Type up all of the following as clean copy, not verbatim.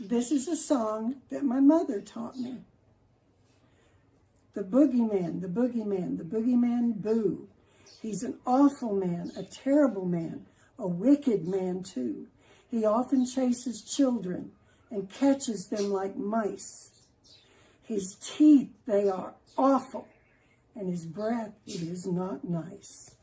This is a song that my mother taught me. The boogeyman, the boogeyman, the boogeyman, boo. He's an awful man, a terrible man, a wicked man too. He often chases children and catches them like mice. His teeth, they are awful, and his breath, it is not nice.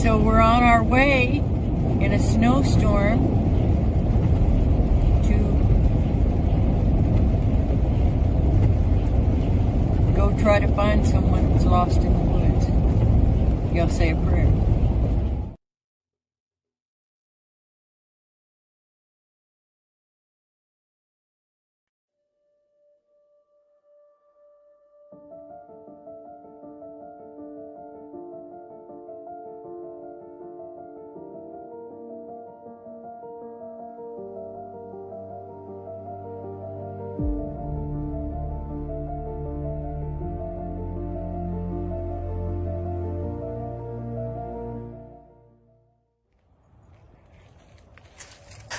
So we're on our way in a snowstorm to go try to find someone who's lost in the woods. You'll say a prayer.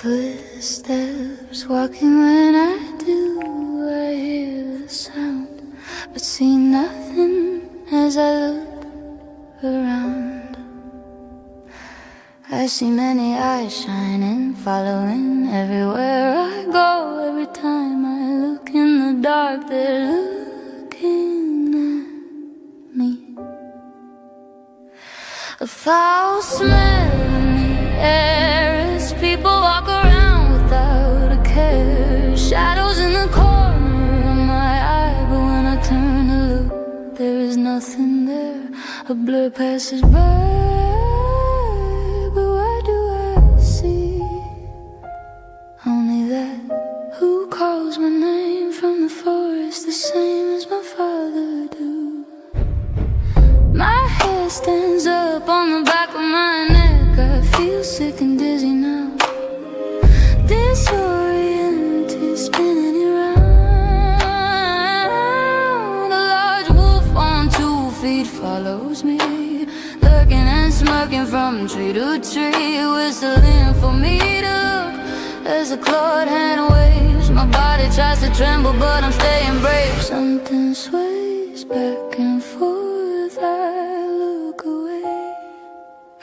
Footsteps walking when I do, I hear the sound, but see nothing as I look around. I see many eyes shining, following everywhere I go. Every time I look in the dark, they're looking at me. A foul smell in the air as people walk around without a care. Shadows in the corner of my eye, but when I turn to look, there is nothing there. A blur passes by, but what do I see? Only that who calls my name from the forest, the same as my father do. My hair stands up on the back of my neck, I feel sick and dizzy now. Disoriented, spinning around. A large wolf on 2 feet follows me, lurking and smirking from tree to tree, whistling for me to look as a clawed hand waves. My body tries to tremble, but I'm staying brave. Something sways back and forth, I look away.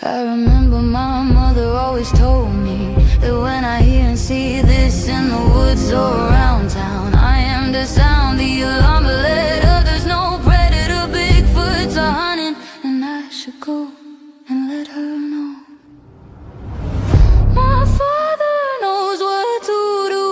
I remember my mother always told me that when I hear and see this in the woods or around town, I am to sound the alarm, but let others know predator Bigfoots are hunting, and I should go and let her know. My father knows what to do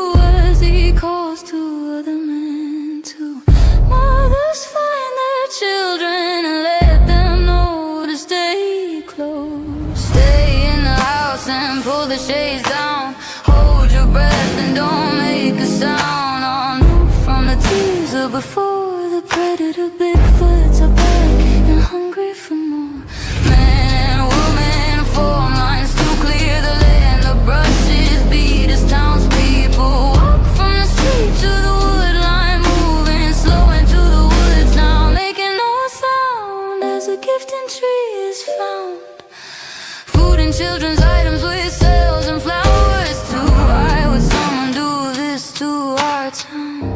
as he calls to other men too. Mothers find their children and let them know to stay close. Stay in the house and pull the shades down. Hold your breath and don't make a sound. On from the teaser before the predator Bigfoots are back and hungry for more. Men and women form lines to clear the land. The brushes beat as townspeople walk from the street to the wood line, moving slow into the woods now, making no sound as a gifting tree is found. Food and children's items with sales and flowers too. Why would someone do this to our town?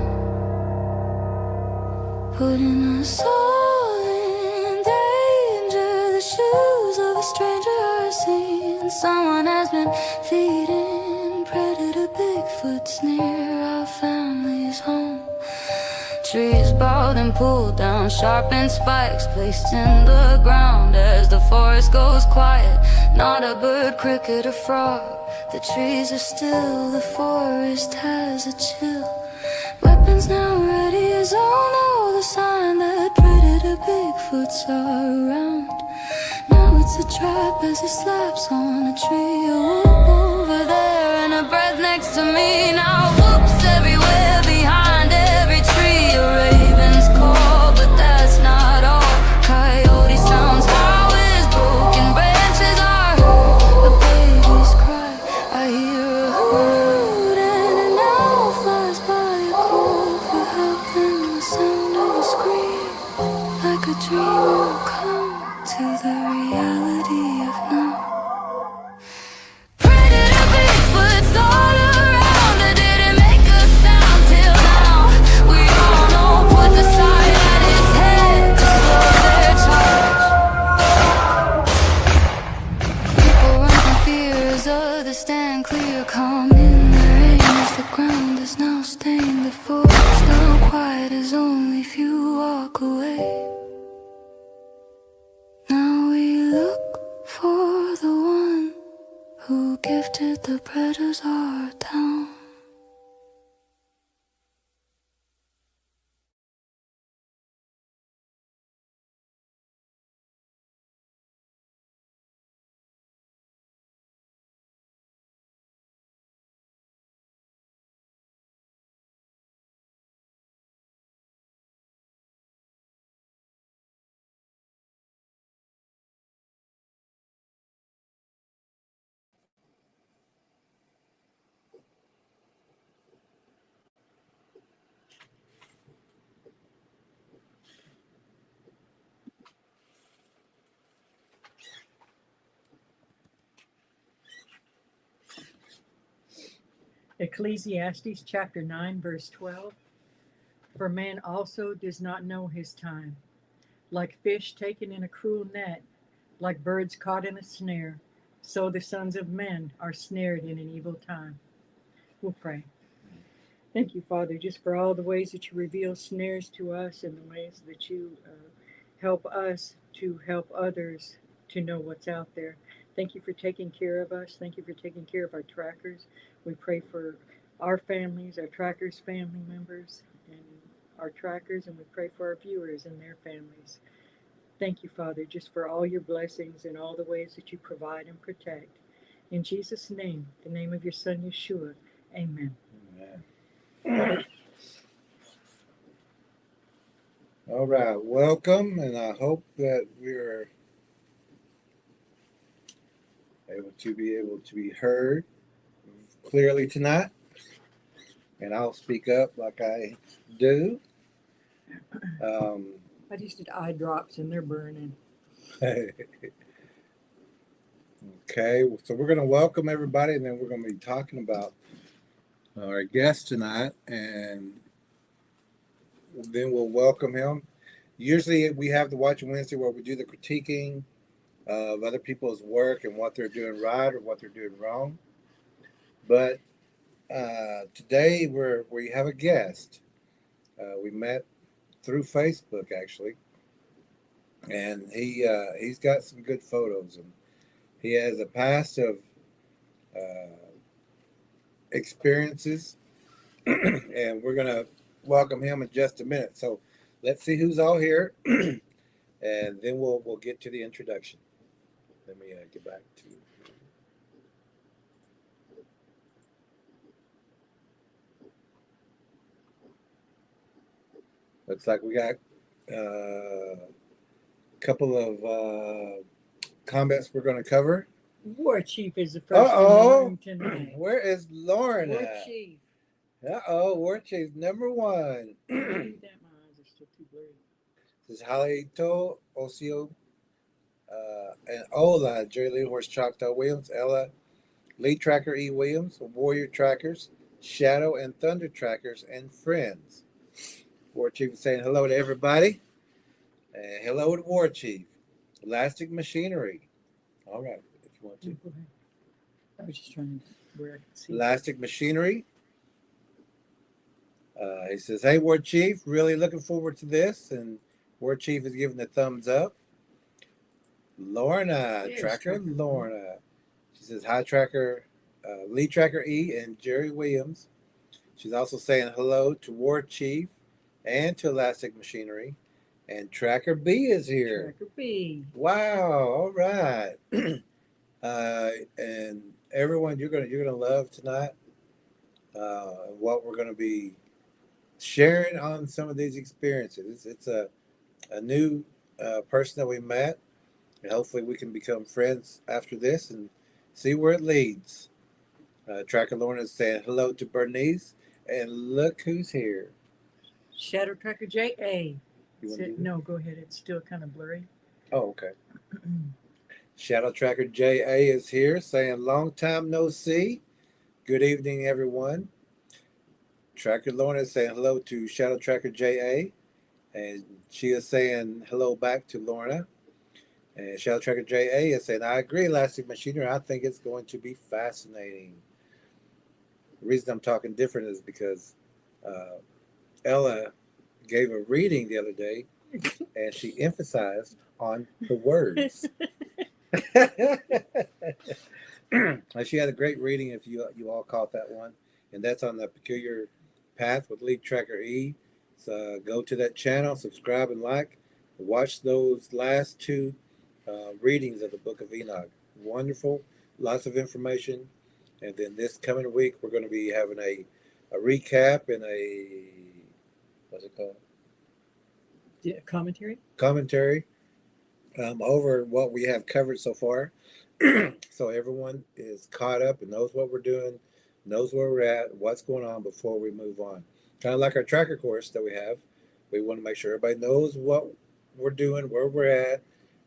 Putting us all in danger. The shoes of a stranger are seen. Someone has been feeding predator Bigfoots near our family's home. Trees bowed and pulled down, sharpened spikes placed in the ground as the forest goes quiet. Not a bird, cricket, or frog. The trees are still, the forest has a chill. Weapons now ready as all know the sign that predator Bigfoots are around. Now it's a trap as he slaps on a tree. A whoop over there and a breath next to me. Now whoops everywhere behind every tree. A raven's call, but that's not all. Coyote sounds, how his broken branches are heard. A baby's cry, I hear a hoot, and an owl flies by a call for help. Then the sound of a scream, like a dream will come to the reality of now. Predator Bigfoots all around. I didn't make a sound till now. We all know, put the sign at his head to slow their charge. People run from fear as others stand clear, calm in the rain as the ground is now stained. The forest now quiet as only few walk away. Now we look for did the predators are down. Ecclesiastes chapter 9, verse 12. For man also does not know his time. Like fish taken in a cruel net, like birds caught in a snare, so the sons of men are snared in an evil time. We'll pray. Thank you, Father, just for all the ways that you reveal snares to us and the ways that you help us to help others to know what's out there. Thank you for taking care of us. Thank you for taking care of our trackers. We pray for our families, our trackers' family members, and our trackers, and we pray for our viewers and their families. Thank you, Father, just for all your blessings and all the ways that you provide and protect. In Jesus' name, the name of your Son, Yeshua, amen. Amen. All right, welcome, and I hope that we're able to be heard clearly tonight. And I'll speak up like I do. I just did eye drops and they're burning. Okay, so we're going to welcome everybody, and then we're going to be talking about our guest tonight, and then we'll welcome him. Usually we have the Watch Wednesday where we do the critiquing of other people's work and what they're doing right or what they're doing wrong. But today we have a guest. We met through Facebook actually, and he's got some good photos, and he has a past of experiences, and we're gonna welcome him in just a minute. So let's see who's all here, and then we'll get to the introduction. Let me get back to. Looks like we got a couple of comments we're going to cover. War Chief is the first in the room tonight. Where is Lauren War at? Chief. War Chief number one. My eyes are still too blurry. This is Halito, Osio, and Ola, Jerry Lee Horse Choctaw Williams, Ella, Lee Tracker E. Williams, Warrior Trackers, Shadow and Thunder Trackers, and friends. War Chief is saying hello to everybody. And hello to War Chief. Elastic Machinery. All right, if you want to. Go ahead. I was just trying to where I could see. Elastic Machinery. He says, hey, War Chief, really looking forward to this. And War Chief is giving the thumbs up. Lorna, Yes, Tracker Lorna. She says, hi, Tracker, Lee Tracker E and Jerry Williams. She's also saying hello to War Chief and to Elastic Machinery. And Tracker B is here. Tracker B. Wow, all right. And everyone, you're gonna love tonight what we're gonna be sharing on some of these experiences. It's a new person that we met, and hopefully we can become friends after this and see where it leads. Tracker Lorna is saying hello to Bernice, and look who's here. Shadow Tracker J.A. No, go ahead. It's still kind of blurry. Oh, okay. Shadow Tracker J.A. is here saying long time no see. Good evening, everyone. Tracker Lorna is saying hello to Shadow Tracker J.A. And she is saying hello back to Lorna. And Shadow Tracker J.A. is saying, I agree, Elastic Machinery. I think it's going to be fascinating. The reason I'm talking different is because Ella gave a reading the other day, and she emphasized on the words. And She had a great reading. If you all caught that one, and that's on the Peculiar Path with Lead Tracker E. So go to that channel, subscribe and like. Watch those last two readings of the Book of Enoch. Wonderful, lots of information. And then this coming week, we're going to be having a recap and a what's it called? Yeah, commentary. Commentary over what we have covered so far. So everyone is caught up and knows what we're doing, knows where we're at, what's going on before we move on. Kind of like our tracker course that we have. We want to make sure everybody knows what we're doing, where we're at,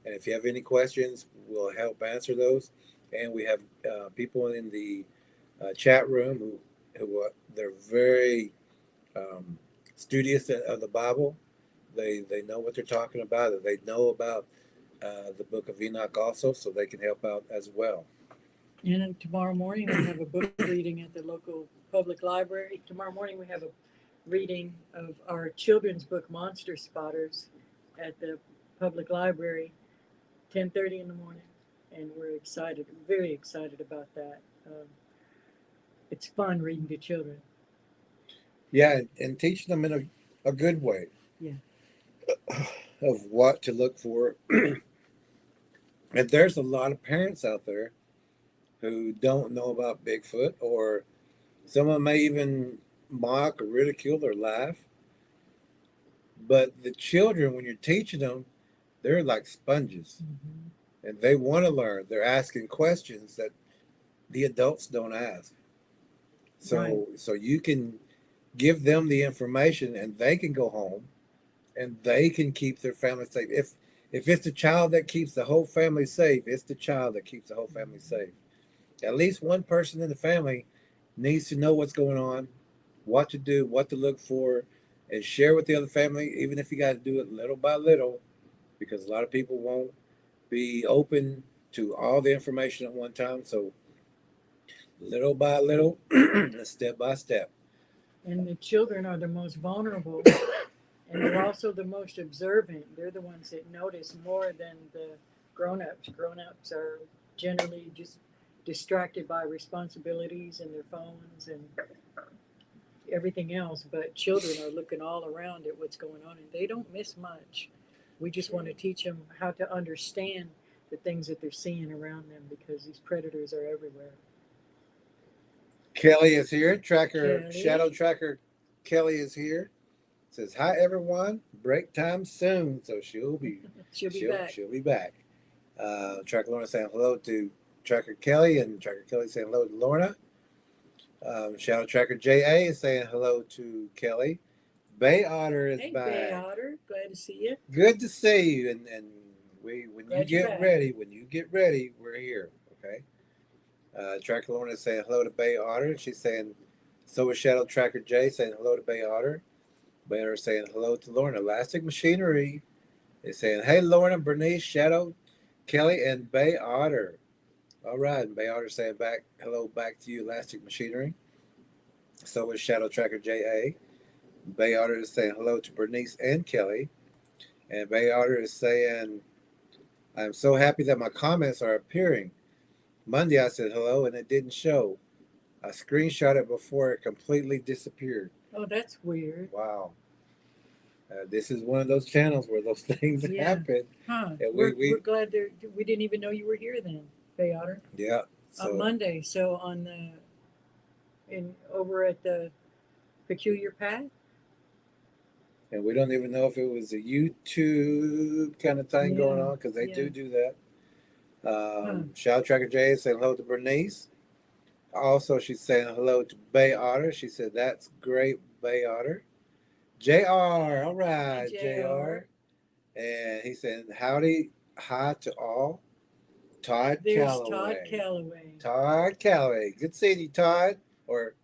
and if you have any questions, we'll help answer those. And we have people in the chat room who they're very studious of the Bible. They know what they're talking about. They know about the Book of Enoch also, so they can help out as well. And then tomorrow morning we have a book reading at the local public library. Tomorrow morning we have a reading of our children's book Monster Spotters at the public library, 10:30 in the morning, and we're excited, very excited about that. It's fun reading to children. Yeah, and teaching them in a good way. Yeah. Of what to look for. And there's a lot of parents out there who don't know about Bigfoot, or someone may even mock or ridicule or laugh. But the children, when you're teaching them, they're like sponges, and they want to learn. They're asking questions that the adults don't ask. So, Right. So you can give them the information, and they can go home, and they can keep their family safe. If it's the child that keeps the whole family safe, it's the child that keeps the whole family safe. At least one person in the family needs to know what's going on, what to do, what to look for, and share with the other family, even if you got to do it little by little, because a lot of people won't be open to all the information at one time. So little by little, step by step. And the children are the most vulnerable, and they're also the most observant. They're the ones that notice more than the grown-ups. Grown-ups are generally just distracted by responsibilities and their phones and everything else, but children are looking all around at what's going on, and they don't miss much. We just want to teach them how to understand the things that they're seeing around them, because these predators are everywhere. Kelly is here. Tracker Kelly. Shadow Tracker Kelly is here. Says hi everyone. Break time soon, so she'll be back. She'll be back. Tracker Lorna saying hello to Tracker Kelly, and Tracker Kelly saying hello to Lorna. Shadow Tracker JA is saying hello to Kelly. Bay Otter is back. Bay Otter, glad to see you. Good to see you, and when Glad you you're get back. ready, we're here. Okay. Tracker Lorna is saying hello to Bay Otter. She's saying, so is Shadow Tracker J saying hello to Bay Otter. Bay Otter saying hello to Lorna. Elastic Machinery is saying, hey Lorna, Bernice, Shadow, Kelly, and Bay Otter. All right, and Bay Otter saying hello back to you, Elastic Machinery. So is Shadow Tracker JA. Bay Otter is saying hello to Bernice and Kelly. And Bay Otter is saying, I'm so happy that my comments are appearing. Monday I said hello and it didn't show. I screenshot it before it completely disappeared. Oh, that's weird. Wow. This is one of those channels where those things happen. Huh. And we're glad we didn't even know you were here then, Bay Otter. Yeah. So, on Monday. So over at the Peculiar Path. And we don't even know if it was a YouTube kind of thing going on, because they do that. Shadow Tracker J is saying hello to Bernice. Also, she's saying hello to Bay Otter. She said, that's great, Bay Otter. JR, all right, JR. And he's saying, howdy, hi to all. Todd Calloway. Todd Calloway. Good seeing you, Todd. Or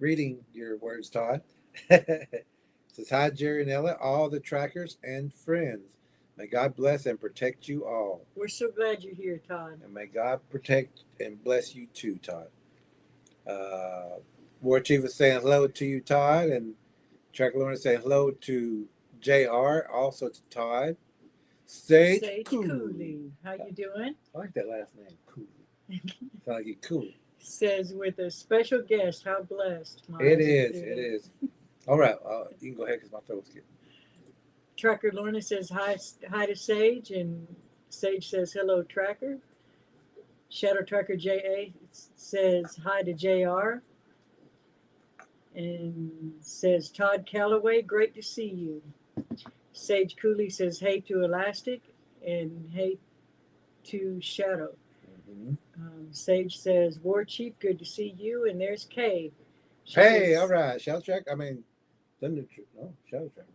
reading your words, Todd. Says, hi, Jerry and Ella, all the trackers and friends. May God bless and protect you all. We're so glad you're here, Todd. And may God protect and bless you too, Todd. War Chief is saying hello to you, Todd. And Tracker Lorna is saying hello to JR, also to Todd. Sage Cooley. How you doing? I like that last name, Cooley. Sound like you're cool. Says with a special guest, how blessed. It is. All right, you can go ahead because my throat's getting. Tracker Lorna says hi to Sage, and Sage says hello, Tracker. Shadow Tracker JA says hi to JR, and says Todd Calloway, great to see you. Sage Cooley says hey to Elastic, and hey to Shadow. Mm-hmm. Sage says War Chief, good to see you, and there's Kay. Hey, all right, Shadow Track. I mean, Thunder. No, Shadow Track.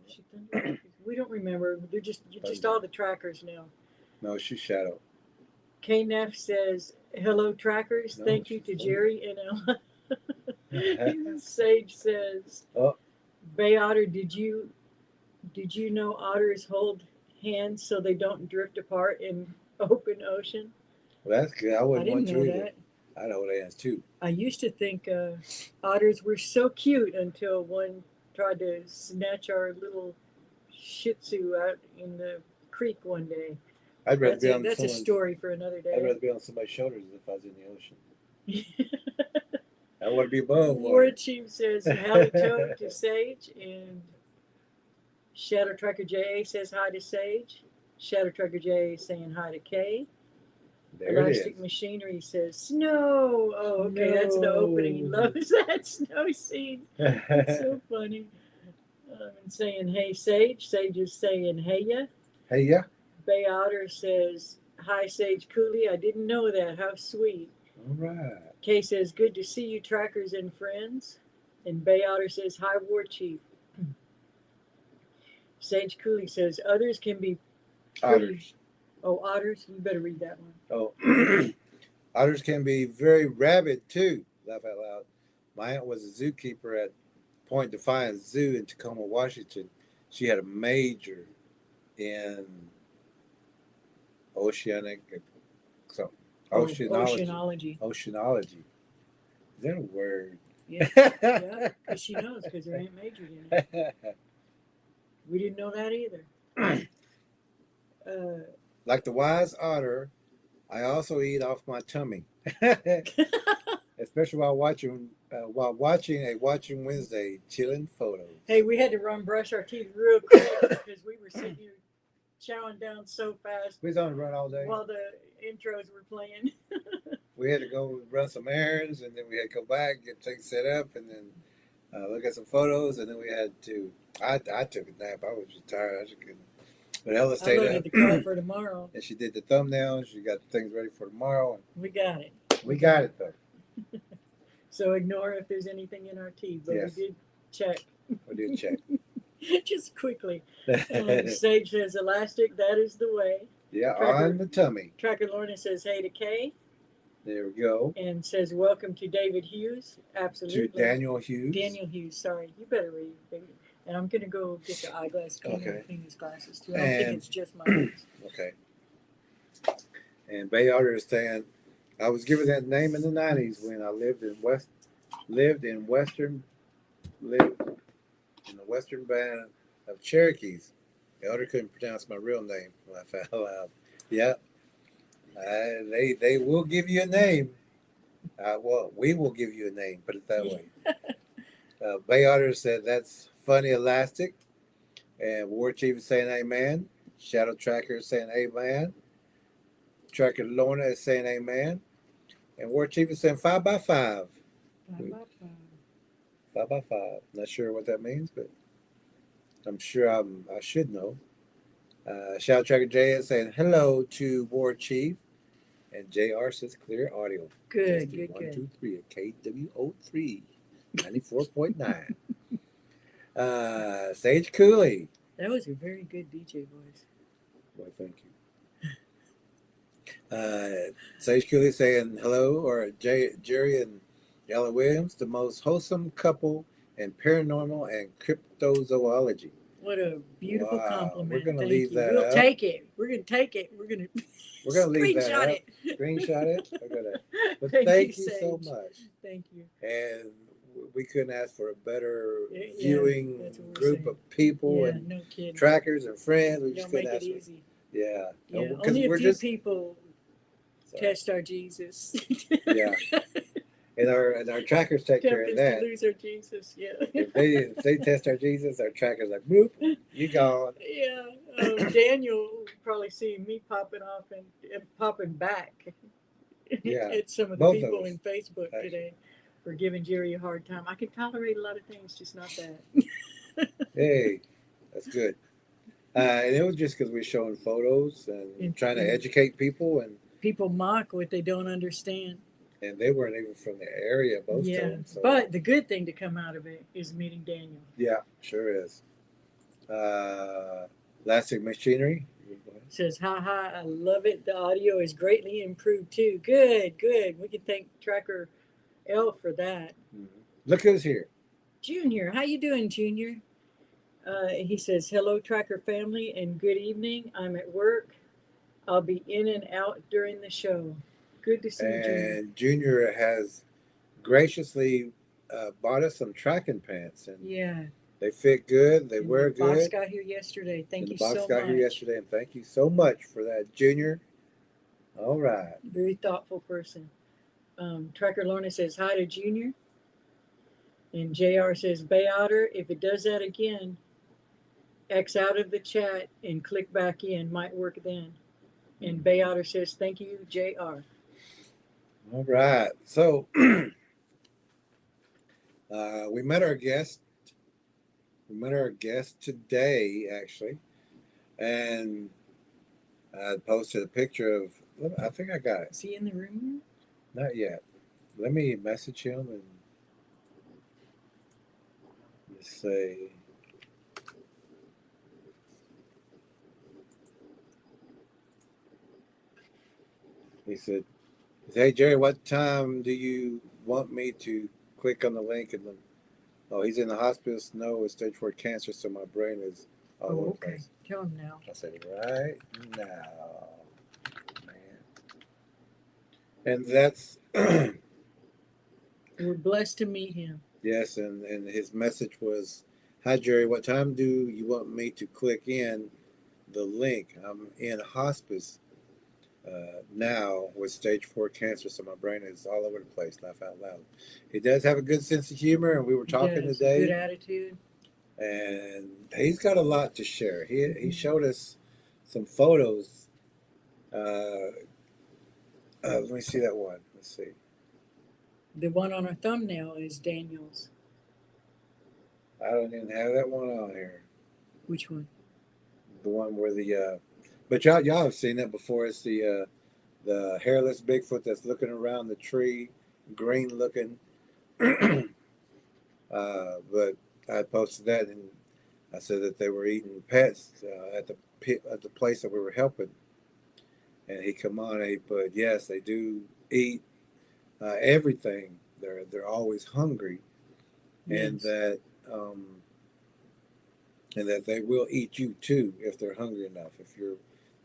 We don't remember. You're just all the trackers now. No, she's Shadow. KNF says hello, trackers. No, Thank you to Jerry and Sage says, Bay Otter, did you know otters hold hands so they don't drift apart in open ocean? Well, that's good. I wouldn't want didn't to know either. that. I'd hold hands too. I used to think otters were so cute until one tried to snatch our little Shih Tzu out in the creek one day. I'd rather be on That's a story for another day. I'd rather be on somebody's shoulders if I was in the ocean. I want to be above War water. Chief says halito to Sage, and Shadow Tracker JA says hi to Sage. Shadow Tracker JA saying hi to Kay. There Elastic Machinery says snow. Oh, okay, that's the opening. He loves that snow scene. It's so funny. And saying hey Sage. Sage is saying hey ya. Hey ya. Bay Otter says hi Sage Cooley. I didn't know that. How sweet. All right. Kay says good to see you, trackers and friends. And Bay Otter says hi War Chief. Sage Cooley says others can be Otters. Oh, otters? You better read that one. Oh, otters can be very rabid too. Laugh out loud. My aunt was a zookeeper at Point Defiance Zoo in Tacoma, Washington. She had a major in oceanic, oceanology. Oceanology. Is that a word? Yeah, because she knows because her aunt majored in it. We didn't know that either. Like the wise otter, I also eat off my tummy, especially while watching a Watching Wednesday chilling photos. Hey, we had to brush our teeth real quick because we were sitting here chowing down so fast. We was on the run all day while the intros were playing. We had to go run some errands, and then we had to go back, get things set up, and then look at some photos, and then we had to. I took a nap. I was just tired. I just couldn't. But Ella stayed up. I loaded the car for tomorrow. And she did the thumbnail. She got things ready for tomorrow. We got it. We got it though. So ignore if there's anything in our tea, but yes. We did check. We did check. Just quickly. Sage says elastic. That is the way. Yeah, on the tummy. Tracker Lorna says hey to Kay. There we go. And says welcome to David Hughes. Absolutely. To Daniel Hughes. Daniel Hughes. Sorry, you better read, baby. And I'm gonna go get the eyeglass cleaner and clean his glasses too. I don't think it's just my eyes. Okay. And Bay Otter is saying, I was given that name in the '90s when I lived in the western band of Cherokees. The Otter couldn't pronounce my real name when I found out. Yeah. They will give you a name. Well, we will give you a name. Put it that way. Bay Otter said that's funny, elastic, and War Chief is saying amen. Shadow Tracker is saying amen. Tracker Lorna is saying amen, and War Chief is saying 5 by 5. 5 by 5. 5 by 5. Not sure what that means, but I'm sure I should know. Shadow Tracker J is saying hello to War Chief, and JR says clear audio. Good. 1, 2, 3 at KWO3 94.9. Sage Cooley. That was a very good DJ voice. Well, thank you. Sage Cooley saying hello, or Jerry and Ella Williams, the most wholesome couple in paranormal and cryptozoology. What a beautiful compliment. We're going to leave that We'll up. take it. We're going to take it. We're going to leave that up. it. Screenshot it. But thank thank you you so much. Thank you. And we couldn't ask for a better viewing group of people and no kidding. trackers and friends. We just Don't couldn't make ask it for easy. Yeah. Yeah, Because only a we're few just people So, Test our Jesus. yeah. And our trackers take care Tempt of us to that. lose our Jesus. Yeah. If they test our Jesus, our trackers like boop, you gone. Yeah. Daniel probably seeing me popping off and popping back Yeah. at some of the Both of people us, in Facebook actually. today for giving Jerry a hard time. I can tolerate a lot of things, just not that. Hey, that's good. And it was just because we're showing photos and And- trying to and- educate people, People mock what they don't understand. and they weren't even from the area, most of Yeah. them. So, But the good thing to come out of it is meeting Daniel. yeah, sure is. Elastic Machinery. Says, ha ha, I love it. The audio is greatly improved too. Good, good. We can thank Tracker L for that. Mhm. Look who's here. Junior, how you doing, Junior? He says, hello, Tracker family, and good evening. I'm at work. I'll be in and out during the show. Good to see you, Junior. And Junior has graciously bought us some tracking pants, and Yeah. they fit good. They And wear the box good. got here yesterday. Thank And you the box so got much. here yesterday, and thank you so much for that, Junior. All right. Very thoughtful person. Tracker Lorna says, hi to Junior. And JR says, Bay Otter, if it does that again, X out of the chat and click back in. Might work then. And Bay Otter says, thank you, JR. All right. So we met our guest. We met our guest today, actually, and I posted a picture of. I think I got it. Is he in the room? Not yet. Let me message him and just say. He said, "Hey Jerry, what time do you want me to click on the link?" And then, oh, he's in the hospice. No, it's stage 4 cancer, so my brain is all over the okay. place. Tell him now. I said, right now, man. And that's We're blessed to meet him. yes, and his message was, "Hi Jerry, what time do you want me to click in the link? I'm in hospice now with stage 4 cancer, so my brain is all over the place. Laugh out loud." He does have a good sense of humor, and we were talking Yes, today, good attitude. and he's got a lot to share. He showed us some photos. Let me see that one. Let's see. The one on our thumbnail is Daniel's. I don't even have that one on here. Which one? The one where the but y'all have seen that before. It's the hairless Bigfoot that's looking around the tree, green looking. But I posted that, and I said that they were eating pets at the place that we were helping. And he come on and he put, yes, they do eat everything. They're always hungry, and Yes. that they will eat you too if they're hungry enough.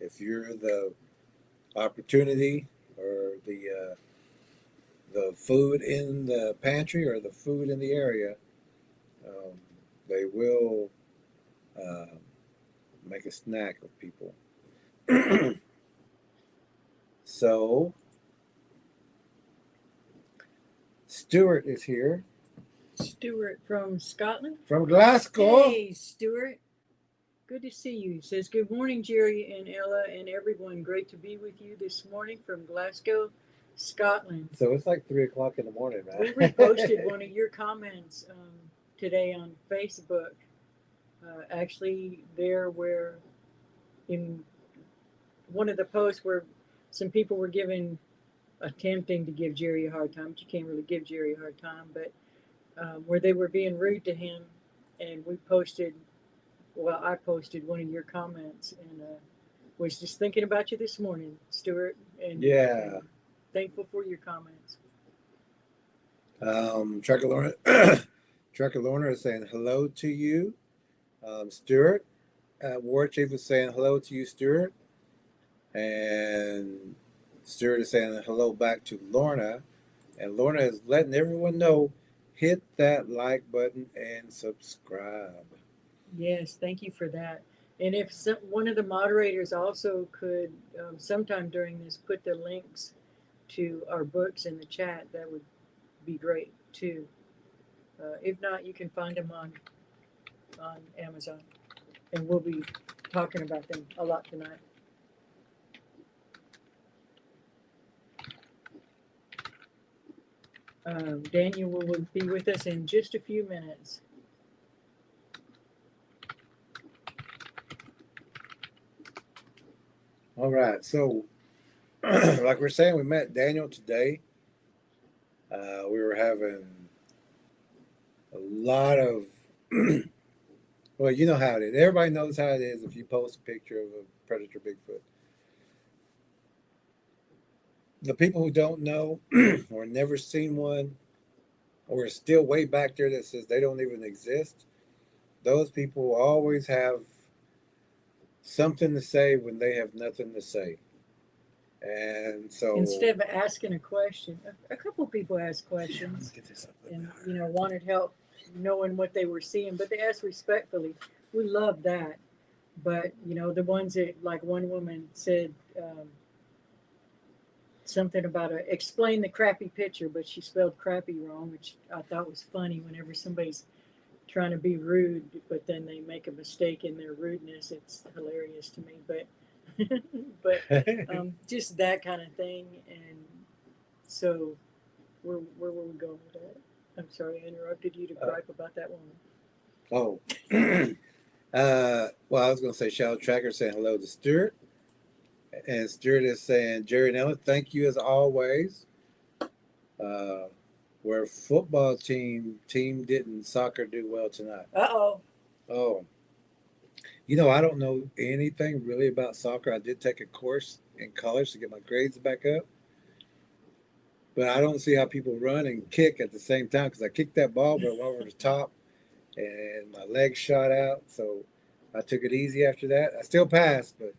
If you're the opportunity or the food in the pantry or the food in the area, they will make a snack of people. So Stuart is here Stuart from Scotland. from Glasgow. Hey, Stuart. Good to see you. He says, good morning, Jerry and Ella and everyone. Great to be with you this morning from Glasgow, Scotland. So it's like 3:00 in the morning, man. We reposted one of your comments today on Facebook. Actually, there where in one of the posts where some people were attempting to give Jerry a hard time, but you can't really give Jerry a hard time, but where they were being rude to him, and I posted one of your comments, and was just thinking about you this morning, Stuart, and Yeah. thankful for your comments. Trucker Lorna is saying hello to you. Stuart, War Chief is saying hello to you, Stuart. And Stuart is saying hello back to Lorna. And Lorna is letting everyone know, hit that like button and subscribe. Yes, thank you for that. And if one of the moderators also could, sometime during this, put the links to our books in the chat, that would be great too. If not, you can find them on Amazon, and we'll be talking about them a lot tonight. Daniel will be with us in just a few minutes. All right. So, like we're saying, we met Daniel today. We were having a lot of, well, you know how it is. Everybody knows how it is if you post a picture of a predator Bigfoot. The people who don't know or never seen one or are still way back there that says they don't even exist, those people always have something to say when they have nothing to say. And so instead of asking a question, a couple of people asked questions and wanted help knowing what they were seeing, but they asked respectfully. We love that. But the ones that, like one woman said, something about explain the crappy picture, but she spelled crappy wrong, which I thought was funny. Whenever somebody's trying to be rude, but then they make a mistake in their rudeness, it's hilarious to me. But just that kind of thing. And so where were we going with that? I'm sorry, I interrupted you to gripe about that woman. Oh, well, I was going to say Shadow Tracker saying hello to Stuart. And Stuart is saying, Jerry and Ellen, thank you as always. Where football team didn't soccer do well tonight. Uh-oh. Oh. I don't know anything really about soccer. I did take a course in college to get my grades back up. But I don't see how people run and kick at the same time, because I kicked that ball, but it went over the top and my legs shot out. So I took it easy after that. I still passed, but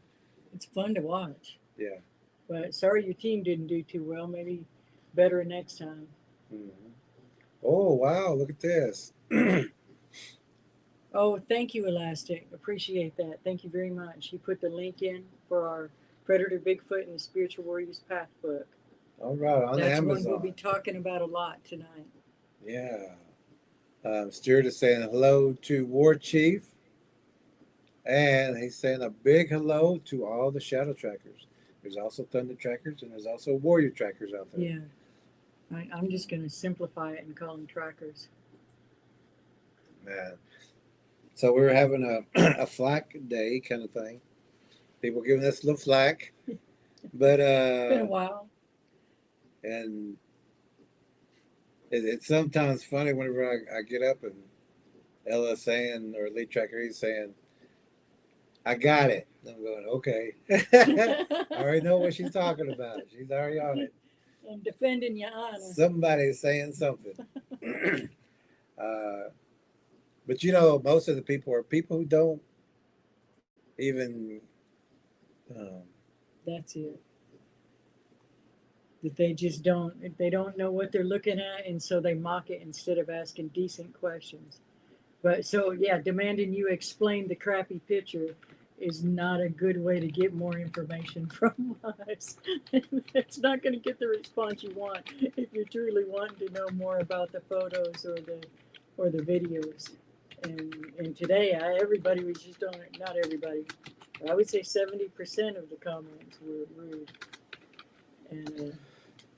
it's fun to watch. Yeah. But sorry your team didn't do too well. Maybe better next time. Mm-hmm. Oh, wow. Look at this. Oh, thank you, Elastic. Appreciate that. Thank you very much. He put the link in for our Predator Bigfoot and the Spiritual Warrior's Path book. All right, on That's Amazon. One we'll be talking about a lot tonight. Yeah. Stuart is saying hello to War Chief. And he's saying a big hello to all the shadow trackers. There's also thunder trackers, and there's also warrior trackers out there. Yeah. I'm just going to simplify it and call them trackers. Man. So we were having a flack day kind of thing. People giving us a little flack. But it's been a while. And it's sometimes funny whenever I get up and Ella's saying, or lead tracker, he's saying, I got it. I'm going, okay. I already know what she's talking about. She's already on it. I'm defending your honor. Somebody's saying something. But most of the people are people who don't even. That's it. That they just they don't know what they're looking at, and so they mock it instead of asking decent questions. But so, yeah, demanding you explain the crappy picture is not a good way to get more information from us. It's not going to get the response you want if you're truly wanting to know more about the photos or the videos. And today, everybody was just on it. Not everybody. I would say 70% of the comments were rude. And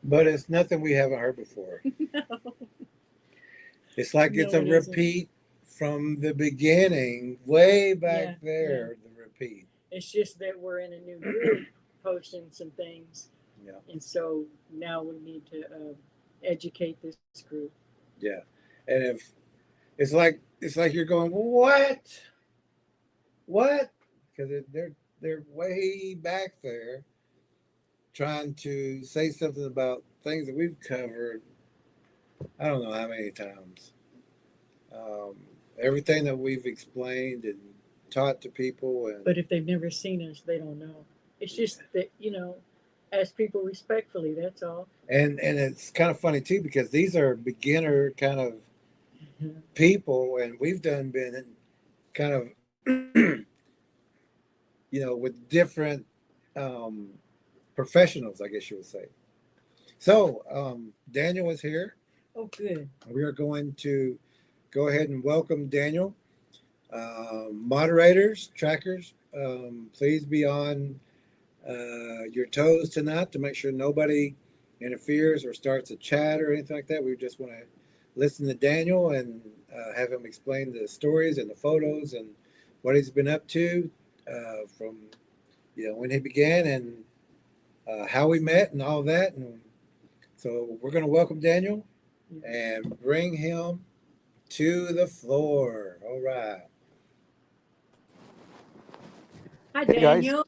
but it's nothing we haven't heard before. No. It's like it's a repeat from the beginning, way back there. Yeah. The repeat. It's just that we're in a new group posting some things. Yeah. And so now we need to educate this group. Yeah. And if it's like you're going, what? Because they're way back there trying to say something about things that we've covered. I don't know how many times. Everything that we've explained and taught to people. But if they've never seen us, they don't know. It's just that, ask people respectfully, that's all. And it's kind of funny too, because these are beginner kind of people, and we've been kind of with different professionals, I guess you would say. So Daniel is here. Oh, good. We are going to go ahead and welcome Daniel. Moderators, trackers, please be on your toes tonight to make sure nobody interferes or starts a chat or anything like that. We just want to listen to Daniel and have him explain the stories and the photos and what he's been up to from when he began and how we met and all that. And so we're going to welcome Daniel and bring him to the floor. All right. Hi, Hey guys. Daniel.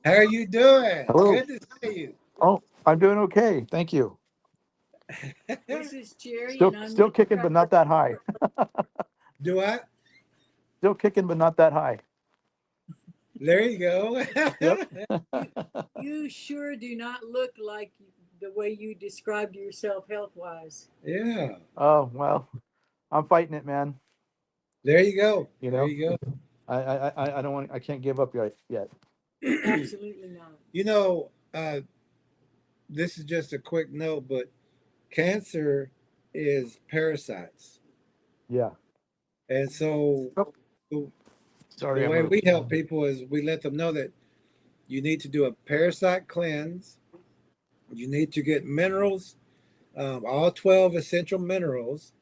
How are you doing? Hello. Good to see you. Oh, I'm doing okay. Thank you. This is Jerry, Still and I'm still the kicking, but not that high. Do I? Still kicking, but not that high. There you go. Yep. You sure do not look like the way you described yourself health-wise. Yeah. Oh, well, I'm fighting it, man. There you go. You There know, you I don't want, I can't give up yet. go. Absolutely not. This is just a quick note, but cancer is parasites. Yeah. And so Oh, the, sorry, the I way moved. we help people is we let them know that you need to do a parasite cleanse. You need to get minerals, all 12 essential minerals.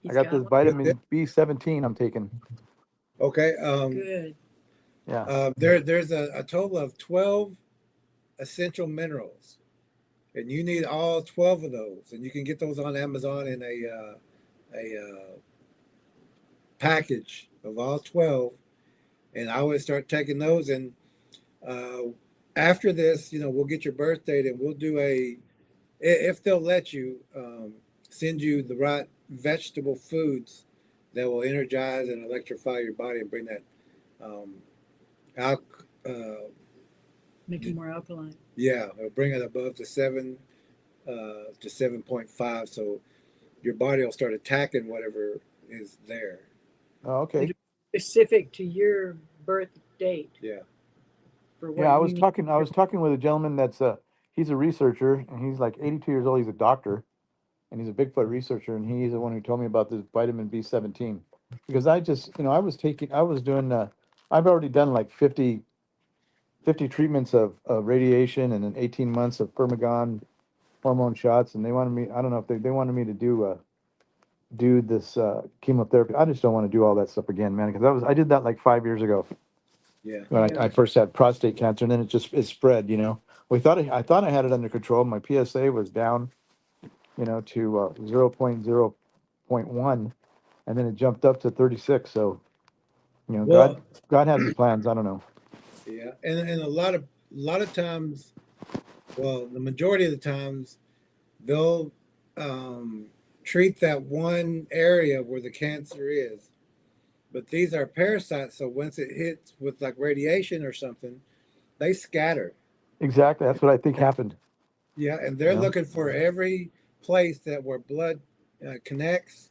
I He's got got this one. vitamin B17 I'm taking. Okay. Good. Yeah. There's a total of 12 essential minerals, and you need all 12 of those. And you can get those on Amazon in a package of all 12. And I would start taking those. And uh, after this, we'll get your birth date and we'll do if they'll let you, send you the right vegetable foods that will energize and electrify your body and bring that um, out. Make it more alkaline. Yeah, it'll bring it above the 7 to 7.5. So your body will start attacking whatever is there. Oh, okay. Specific to your birth date Yeah. for what Yeah, I you was need. talking with a gentleman that's he's a researcher and he's like 82 years old. He's a doctor and he's a Bigfoot researcher, and he's the one who told me about this vitamin B17 because I just, I was doing, I've already done like 50 treatments of radiation and then 18 months of Firmagon hormone shots, and they wanted me, I don't know if they wanted me to do this chemotherapy. I just don't want to do all that stuff again, man, because I did that like 5 years ago Yeah. when Yeah. I first had prostate cancer, and then it spread. I thought I had it under control. My PSA was down, to 0.0.1, and then it jumped up to 36. So, Well, God has his plans. I don't know. yeah. And a lot of times, well, the majority of the times, they'll treat that one area where the cancer is. But these are parasites, so once it hits with like radiation or something, they scatter. Exactly. That's what I think happened. Yeah, and You they're know? looking for every place that where blood connects,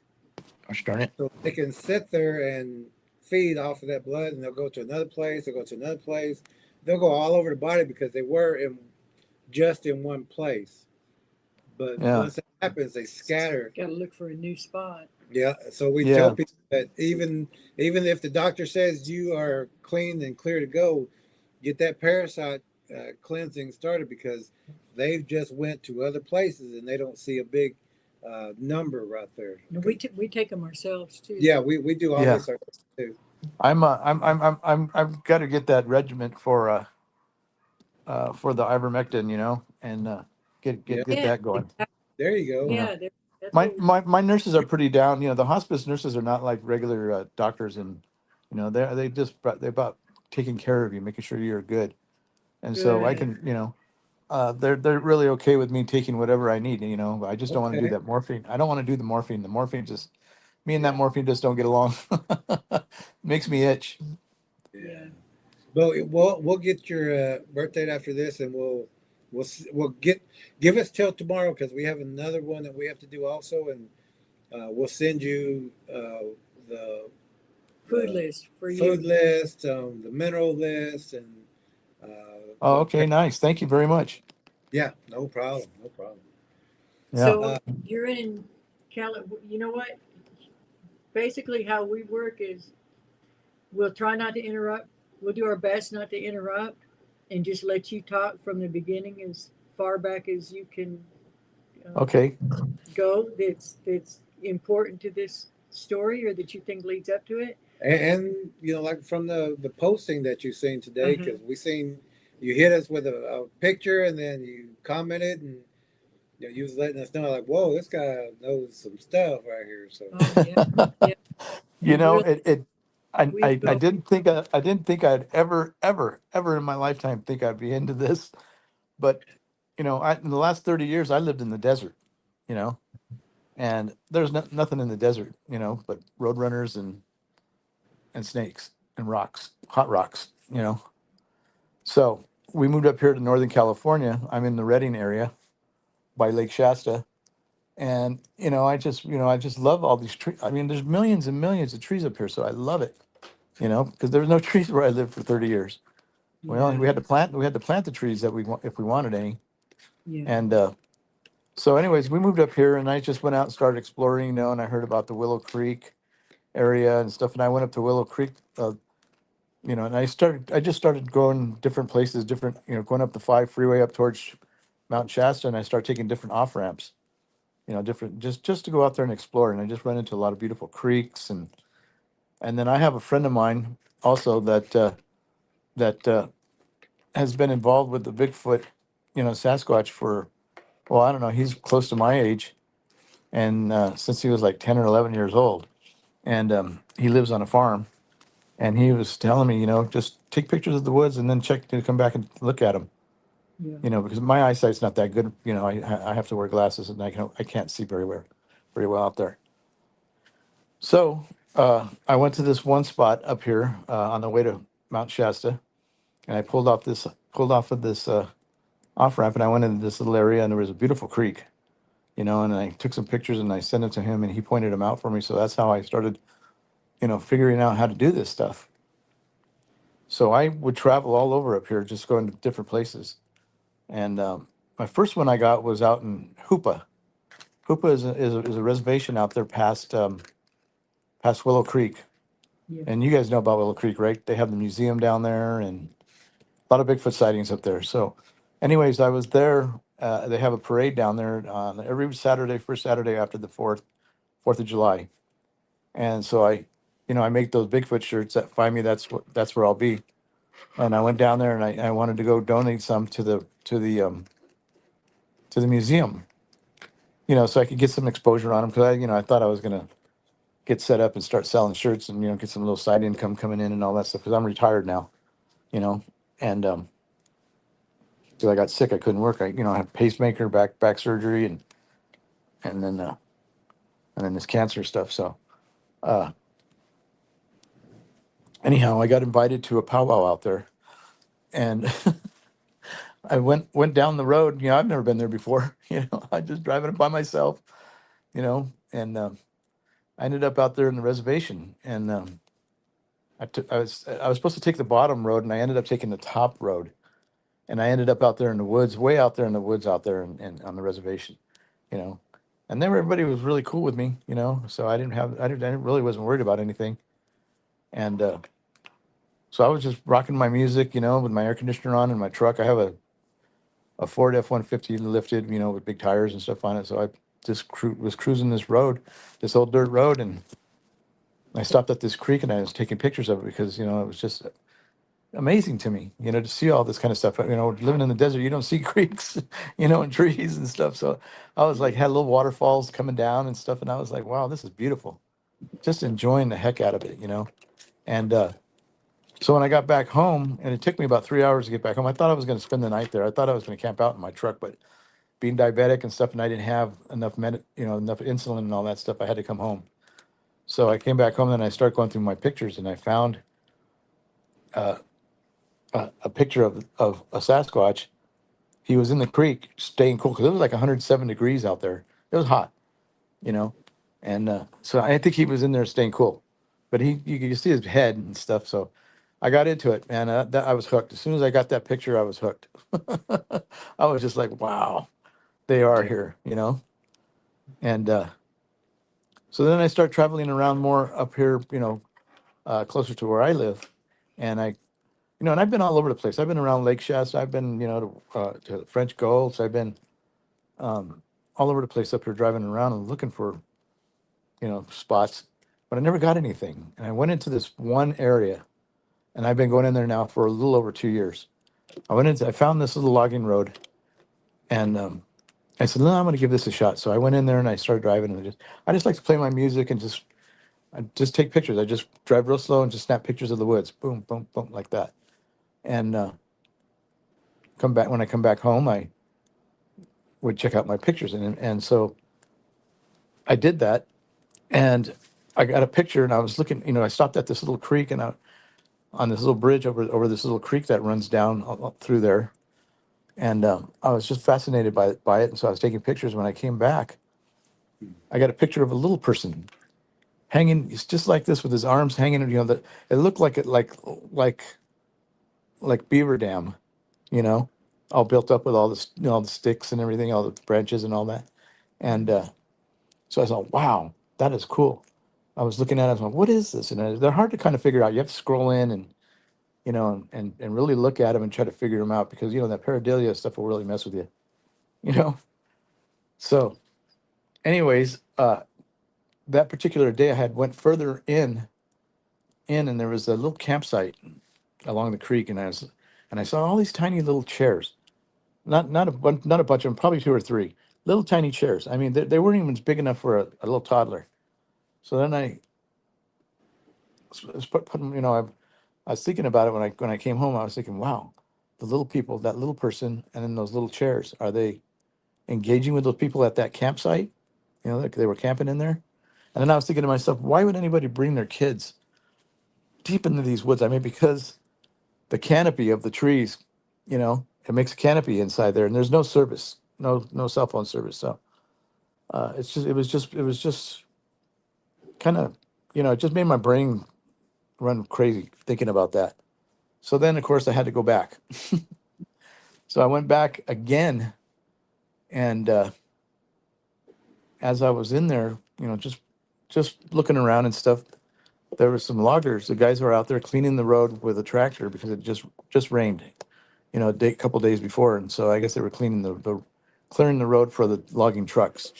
Gosh darn it. so they can sit there and feed off of that blood, and they'll go to another place. They'll go to another place. They'll go all over the body because they were just in one place. But Yeah. once that happens, they scatter. Got to look for a new spot. Yeah, so we tell Yeah. people that even if the doctor says you are clean and clear to go, get that parasite cleansing started because they've just went to other places and they don't see a big number right there. And we take them ourselves too. Yeah, we do all Yeah. this ourselves too. I've got to get that regimen for the ivermectin, and get Yeah, get Yeah. that going. there you go. Yeah. Yeah. That's My what my nurses are pretty down. The hospice nurses are not like regular doctors, and they about taking care of you, making sure you're good. And so I good. can, they're really okay with me taking whatever I need. I just don't want to do Okay. that morphine. I don't want to do the morphine. The morphine just me and that Yeah, morphine just don't get along. Makes me itch. yeah. Yeah. But we'll get your birth date after this, and we'll give us till tomorrow because we have another one that we have to do also, and we'll send you the food list for food you. list, the mineral list, and Oh, okay, nice. Thank you very much. yeah, no problem, no problem. Yeah. So Uh, you're in You know what? Basically, how we work is we'll try not to interrupt. We'll do our best not to interrupt, and just let you talk from the beginning as far back as you can uh, Okay. go. That's important to this story, or that you think leads up to it. and you know, like from the posting that you seen today, Uh-huh. because we seen you hit us with a picture, and then you commented, and you was letting us know like, whoa, this guy knows some stuff right here. So Oh yeah, yeah. You We know, really it we I go. didn't think I'd ever in my lifetime think I'd be into this. But, in the last 30 years I lived in the desert, you know, and there's nothing in the desert, but roadrunners and snakes and rocks, hot rocks, So we moved up here to Northern California. I'm in the Redding area by Lake Shasta. And, I just love all these trees. I mean, there's millions and millions of trees up here, so I love it, because there was no trees where I lived for 30 years. Yeah, We had to plant the trees that we want if we wanted any. yeah, And so anyways, we moved up here and I just went out and started exploring, and I heard about the Willow Creek area and stuff. And I went up to Willow Creek, and I just started going different places, going up the 5 freeway up towards Mount Shasta. And I started taking different off ramps, different, just to go out there and explore. And I just run into a lot of beautiful creeks. And then I have a friend of mine also that has been involved with the Bigfoot, Sasquatch for, well, I don't know, he's close to my age, and since he was like 10 or 11 years old, and he lives on a farm, and he was telling me, just take pictures of the woods and then check to come back and look at them, yeah, because my eyesight's not that good, I have to wear glasses and I can't see very well out there. So I went to this one spot up here on the way to Mount Shasta, and I pulled off of this off ramp, and I went into this little area, and there was a beautiful creek, and I took some pictures and I sent them to him, and he pointed them out for me. So that's how I started, figuring out how to do this stuff. So I would travel all over up here, just going to different places. And my first one I got was out in Hoopa. Hoopa is a reservation out there past Willow Creek. yeah, And you guys know about Willow Creek, right? They have the museum down there and a lot of Bigfoot sightings up there. So, anyways, I was there. They have a parade down there on every Saturday, first Saturday after the Fourth of July. And so I make those Bigfoot shirts that find me. That's where I'll be. And I went down there and I wanted to go donate some to the museum, so I could get some exposure on them because I thought I was gonna get set up and start selling shirts and get some little side income coming in and all that stuff because I'm retired now, you know, and because I got sick, I couldn't work. I had pacemaker, back surgery, and then this cancer stuff. So uh, anyhow, I got invited to a powwow out there, and I went down the road. I've never been there before. I just driving it by myself. And I ended up out there in the reservation, and I was supposed to take the bottom road, and I ended up taking the top road, and I ended up out there in the woods, way out there in the woods, out there and on the reservation, you know. And then everybody was really cool with me, So I didn't really wasn't worried about anything, and so I was just rocking my music, with my air conditioner on in my truck. I have a Ford F-150 lifted, with big tires and stuff on it. So I just was cruising this road, this old dirt road, and I stopped at this creek and I was taking pictures of it because, it was just amazing to me, to see all this kind of stuff. Living in the desert, you don't see creeks, and trees and stuff. So I was like, had little waterfalls coming down and stuff. And I was like, wow, this is beautiful. Just enjoying the heck out of it. And so when I got back home, and it took me about 3 hours to get back home, I thought I was going to spend the night there. I thought I was going to camp out in my truck, but being diabetic and stuff, and I didn't have enough insulin and all that stuff, I had to come home. So I came back home and I started going through my pictures, and I found uh, a picture of a Sasquatch. He was in the creek staying cool because it was like 107 degrees out there. It was hot, you know, and so I think he was in there staying cool. but you could see his head and stuff. So I got into it, man. That I was hooked. As soon as I got that picture, I was hooked. I was just like, wow, they are here, you know. And so then I start traveling around more up here, you know, closer to where I live, and and I've been all over the place. I've been around Lake Shasta. I've been, to the French Gulf. I've been um, all over the place up here, driving around and looking for, spots, but I never got anything. And I went into this one area, and I've been going in there now for a little over 2 years. I found this little logging road, and I said, no, I'm going to give this a shot. So I went in there and I started driving, and I just like to play my music and I just take pictures. I just drive real slow and just snap pictures of the woods, boom, boom, boom, like that. And when I come back home, I would check out my pictures, and so I did that, and I got a picture, and I was looking. I stopped at this little creek, and on this little bridge over this little creek that runs down through there, and I was just fascinated by it, and so I was taking pictures. When I came back, I got a picture of a little person hanging. It's just like this with his arms hanging. That it looked like like Beaver Dam, you know, all built up with all this, all the sticks and everything, all the branches and all that. And so I thought, wow, that is cool. I was looking at it, I was like, what is this? And they're hard to kind of figure out. You have to scroll in and, and really look at them and try to figure them out, because, that pareidolia stuff will really mess with you, you know? So anyways, that particular day I had went further in, and there was a little campsite along the creek, and I saw all these tiny little chairs. Not a bunch of them, probably two or three little tiny chairs. I mean, they weren't even big enough for a little toddler. So then I was thinking about it when I came home. I was thinking, wow, the little people, that little person, and then those little chairs, are they engaging with those people at that campsite? Like they were camping in there. And then I was thinking to myself, why would anybody bring their kids deep into these woods? I mean, because the canopy of the trees, it makes a canopy inside there, and there's no service, no cell phone service. So it was just kind of, it just made my brain run crazy thinking about that. So then, of course, I had to go back. So I went back again, and as I was in there, just looking around and stuff, there were some loggers. The guys were out there cleaning the road with a tractor because it just rained, couple days before, and so I guess they were cleaning clearing the road for the logging trucks.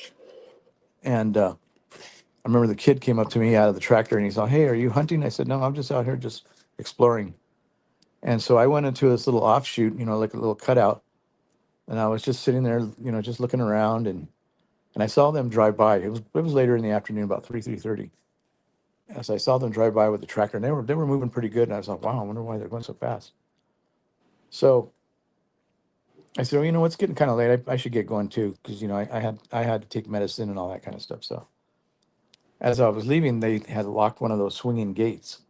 And I remember the kid came up to me out of the tractor, and he said, "Hey, are you hunting?" I said, "No, I'm just out here just exploring." And so I went into this little offshoot, like a little cutout, and I was just sitting there, just looking around, and I saw them drive by. It was later in the afternoon, about 3:30. As I saw them drive by with the tractor, and they were moving pretty good, and I was like, "Wow, I wonder why they're going so fast." So I said, "Well, it's getting kind of late. I should get going too, because I had to take medicine and all that kind of stuff." So as I was leaving, they had locked one of those swinging gates.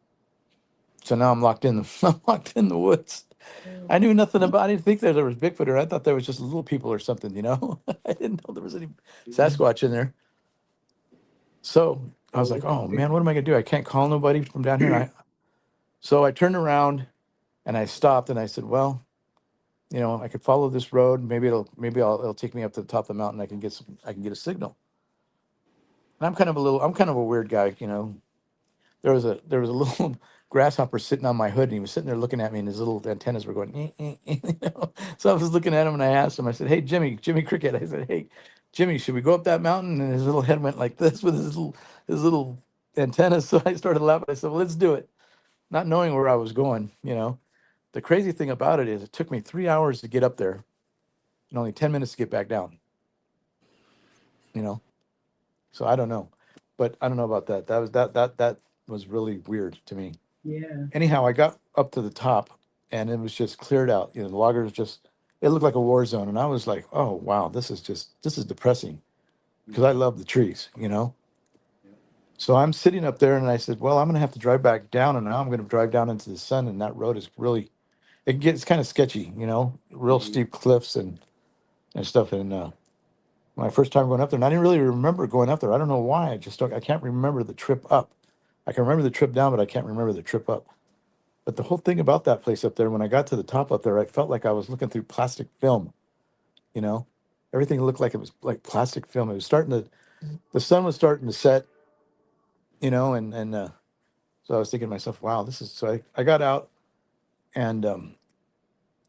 So now I'm locked in I'm locked in the woods. I knew nothing about. I didn't think that there was Bigfoot, or I thought there was just little people or something. I didn't know there was any Sasquatch in there. So I was like, "Oh man, what am I gonna do? I can't call nobody from down here." So I turned around and I stopped, and I said, "Well, I could follow this road. It'll take me up to the top of the mountain. I can get a signal." And I'm kind of a weird guy. There was a little grasshopper sitting on my hood, and he was sitting there looking at me, and his little antennas were going. So I was looking at him, and I asked him. I said, "Hey, Jimmy Cricket." I said, "Hey, Jimmy, should we go up that mountain?" And his little head went like this with his little antennas. So I started laughing. I said, "Well, let's do it," not knowing where I was going. The crazy thing about it is, it took me 3 hours to get up there, and only 10 minutes to get back down. You know, so I don't know, but I don't know about that. That was really weird to me. Yeah. Anyhow, I got up to the top, and it was just cleared out. The loggers it looked like a war zone. And I was like, oh, wow, this is depressing, because I love the trees. So I'm sitting up there, and I said, well, I'm going to have to drive back down, and now I'm going to drive down into the sun. And that road is it gets kind of sketchy, real steep cliffs and stuff. And my first time going up there, and I didn't really remember going up there. I don't know why. I can't remember the trip up. I can remember the trip down, but I can't remember the trip up. But the whole thing about that place up there, when I got to the top up there, I felt like I was looking through plastic film. You know, everything looked like it was like plastic film. It was starting to, the sun was starting to set. You know, and so I was thinking to myself, wow, this is. So I got out and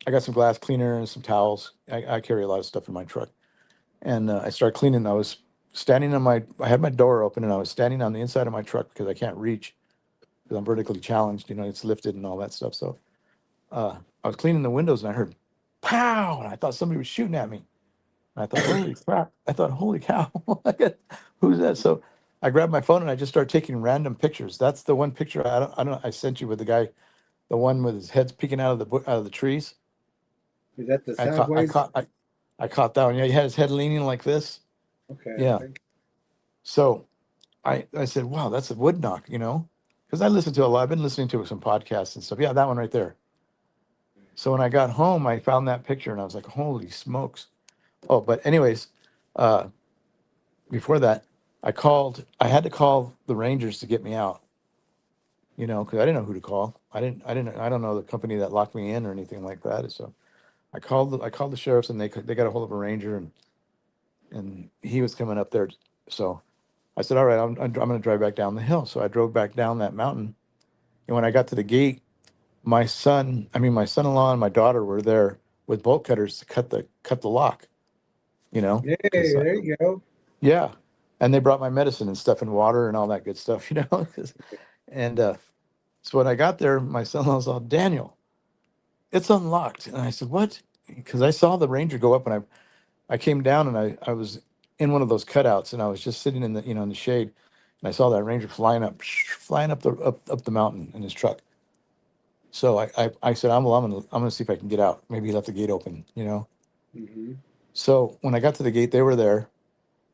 I got some glass cleaner and some towels. I carry a lot of stuff in my truck, and I started cleaning. I was standing on my, I had my door open, and I was standing on the inside of my truck because I can't reach because I'm vertically challenged. You know, it's lifted and all that stuff. So I was cleaning the windows, and I heard pow, and I thought somebody was shooting at me. And I thought, holy crap! I thought, holy cow, who's that? So I grabbed my phone and I just started taking random pictures. That's the one picture I don't I sent you with the guy, the one with his head peeking out of out of the trees. Is that the I caught I sideways? caught I, I caught that one. Yeah, he had his head leaning like this. Okay, Yeah. thank So I said, wow, that's a wood knock, you know, because I listened to a lot. I've been listening to some podcasts and stuff. Yeah, that one right there. So when I got home, I found that picture and I was like, holy smokes. Oh, but anyways, uh, before that, I had to call the Rangers to get me out, you know, because I didn't know who to call. I don't know the company that locked me in or anything like that. So I called the sheriffs and they got a hold of a Ranger and he was coming up there. So I said, all right, I'm going to drive back down the hill. So I drove back down that mountain. And when I got to the gate, my son-in-law and my daughter were there with bolt cutters to cut the lock, you know, you. Yay, because there you go. yeah. And they brought my medicine and stuff and water and all that good stuff, you know. 'Cause- and so when I got there, my son-in-law was all, Daniel, it's unlocked. And I said, what? Because I saw the Ranger go up and I came down and I was in one of those cutouts and I was just sitting in the, you know, in the shade. And I saw that Ranger flying up up the mountain in his truck. So I said, I'm gonna see if I can get out. Maybe he left the gate open, you know. Hmm. So when I got to the gate, they were there,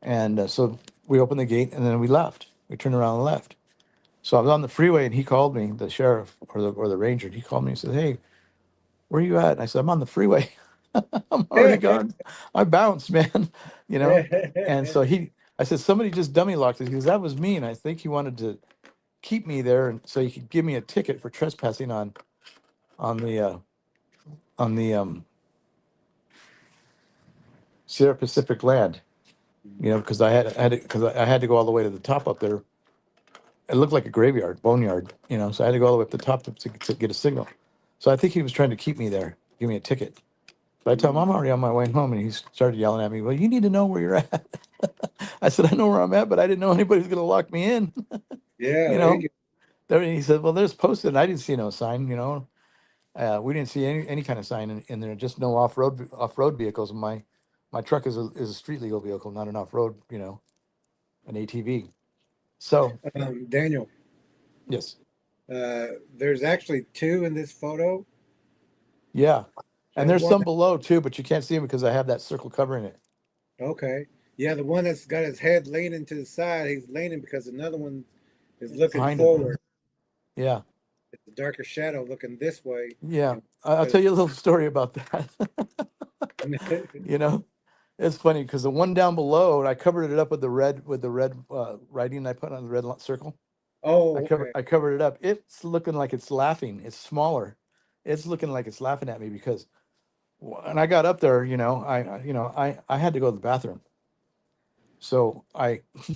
and so we opened the gate and then we left. We turned around and left. So I was on the freeway and he called me, the sheriff or the ranger. And he called me and said, "Hey, where are you at?" And I said, "I'm on the freeway. I'm already gone. I bounced, man." You know. And so I said, "Somebody just dummy locked it because that was me, and I think he wanted to keep me there, and so he could give me a ticket for trespassing on the on the Sierra Pacific land." You know, because I had to go all the way to the top up there. It looked like a graveyard, boneyard, you know, so I had to go all the way up the top to get a signal. So I think he was trying to keep me there, give me a ticket. But I told him I'm already on my way home, and he started yelling at me, "Well, you need to know where you're at." I said, "I know where I'm at, but I didn't know anybody was going to lock me in." Yeah, You there know, you he said, "Well, there's posted." And I didn't see no sign. You know, we didn't see any kind of sign in there. Just no off road vehicles. And my truck is a street legal vehicle, not an off road. You know, an ATV. So go. Daniel, yes, there's actually two in this photo. yeah, and That there's one, some below too, but you can't see them because I have that circle covering it. okay. Yeah, the one that's got his head leaning to the side, he's leaning because another one is looking Behind him. forward. Yeah, It's a darker shadow looking this way. yeah. And I'll tell you a little story about that. You know, it's funny because the one down below, I covered it up with the red writing I put on the red circle. oh, okay. I covered it up. It's looking like it's laughing. It's smaller. It's looking like it's laughing at me because when I got up there, you know, I had to go to the bathroom. So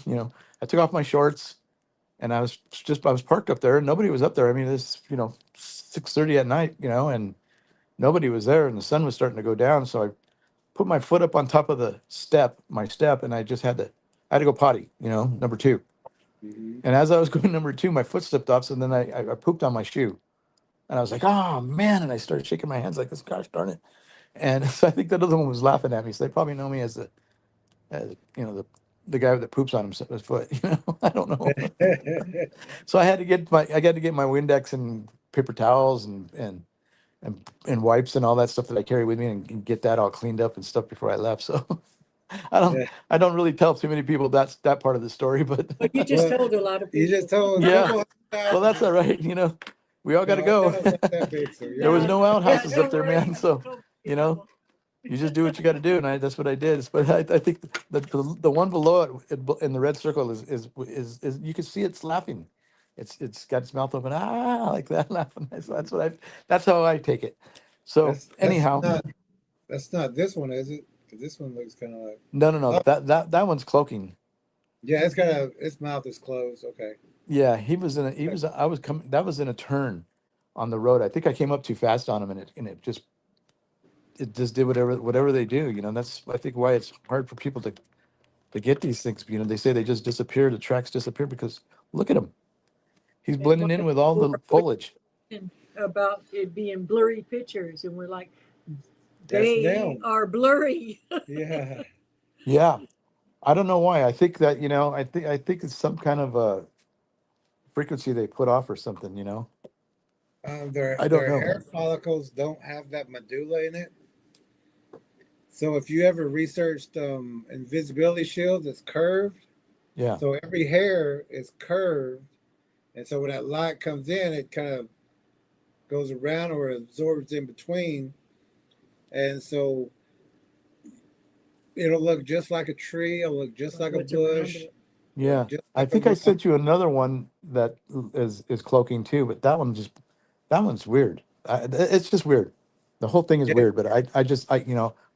you know, I took off my shorts and I was parked up there and nobody was up there. I mean, it's, you know, 6:30 at night, you know, and nobody was there and the sun was starting to go down. So I put my foot up on top of my step, and I had to go potty, you know, number two. Hmm. And as I was going number two, my foot slipped off. So then I pooped on my shoe. And I was like, oh man. And I started shaking my hands like this, gosh darn it. And so I think that other one was laughing at me. So they probably know me as you know, the guy that poops on his foot, you know, I don't know. So I got to get my Windex and paper towels and wipes and all that stuff that I carry with me and get that all cleaned up and stuff before I left. So I don't really tell too many people that part of the story, but But you just Well, told a lot of you people. just told a yeah. couple Well, 100,000 that's all people. right. You know, we all got to No, go. channel's not that big, so you're There was good. no Yeah, outhouses up don't there, worry. man. You just So, told you know, people. you just do what you got to do, and that's what I did. But I think the one below it in the red circle is you can see it's laughing. it's got its mouth open, like that, laughing. That's how I take it. So That's anyhow, that's not this one, is it? 'Cause this one looks kind of like. no, Oh, that one's cloaking. yeah, it's got a. Its mouth is closed. Okay. Yeah, I was coming. That was in a turn on the road. I think I came up too fast on him, and it just did whatever they do. That's I think why it's hard for people to get these things. They say they just disappear. The tracks disappear because look at him. He's And blending in with all the foliage. about it being blurry pictures, and we're like, That's they them. are blurry. Yeah. Yeah, I don't know why. I think that I think it's some kind of a frequency they put off or something. I don't Their know. hair follicles don't have that medulla in it. So if you ever researched invisibility shields, it's curved. Yeah, So every hair is curved, and so when that light comes in, it kind of goes around or absorbs in between, and so it'll look just like a tree. It'll look just like a What's around bush. it? Look yeah. just I like a think I rock. sent you another one that is cloaking too, but that one's weird. It's just weird. The whole thing is Yeah, weird, but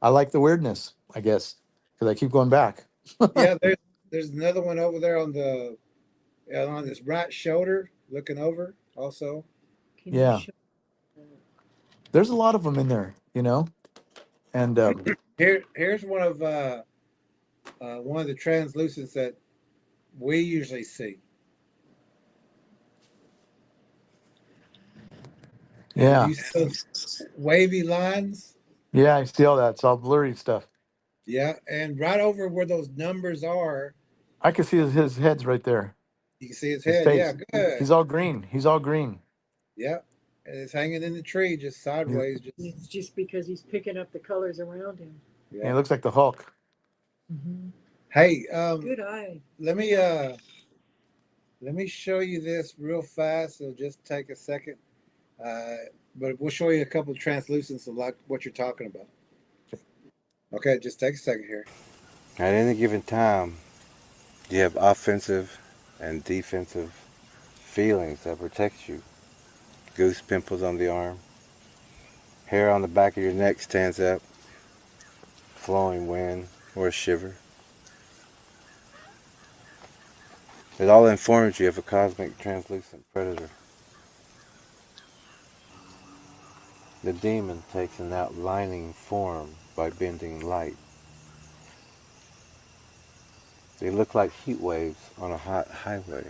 I like the weirdness, I guess, because I keep going back. yeah. There's another one over there on this right shoulder, looking over. Also, Can you Yeah, show? there's a lot of them in there, and here's one of the translucents that we usually see. And do yeah, you see those wavy lines? yeah. I see all that. It's all blurry stuff. Yeah, and right over where those numbers are, I can see his head's right there. you can see his His head. Yeah, face. good. He's all green. He's all green. Yeah, and it's hanging in the tree, just He's, sideways. And Just it's just because he's picking up the colors around him. he yeah. looks like the Hulk. Hmm. Hey, Good eye. let me uh, let me show you this real fast. It'll just take a second, uh, but we'll show you a couple of translucents of like what you're talking about. Okay, just take a second here. At any given time, you have offensive and defensive feelings that protect you. Goose pimples on the arm, hair on the back of your neck stands up, flowing wind or a shiver. It all informs you of a cosmic translucent predator. The demon takes an outlining form by bending light. They look like heat waves on a hot highway,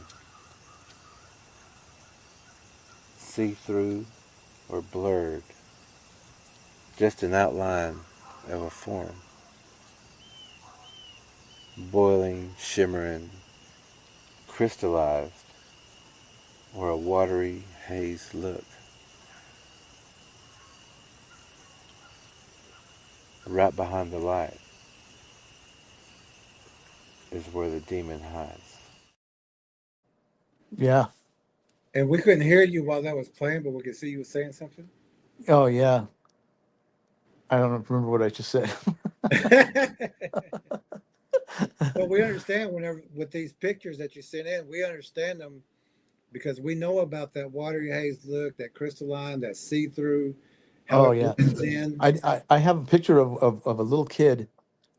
see-through or blurred, just an outline of a form, boiling, shimmering, crystallized, or a watery haze look. Right behind the light is where the demon hides. Yeah. And we couldn't hear you while that was playing, but we could see you were saying something. Oh yeah. I don't remember what I just said. Well, we understand whenever with these pictures that you sent in, we understand them because we know about that watery haze look, that crystalline, that see-through, how Oh it yeah. blends in. I have a picture of a little kid,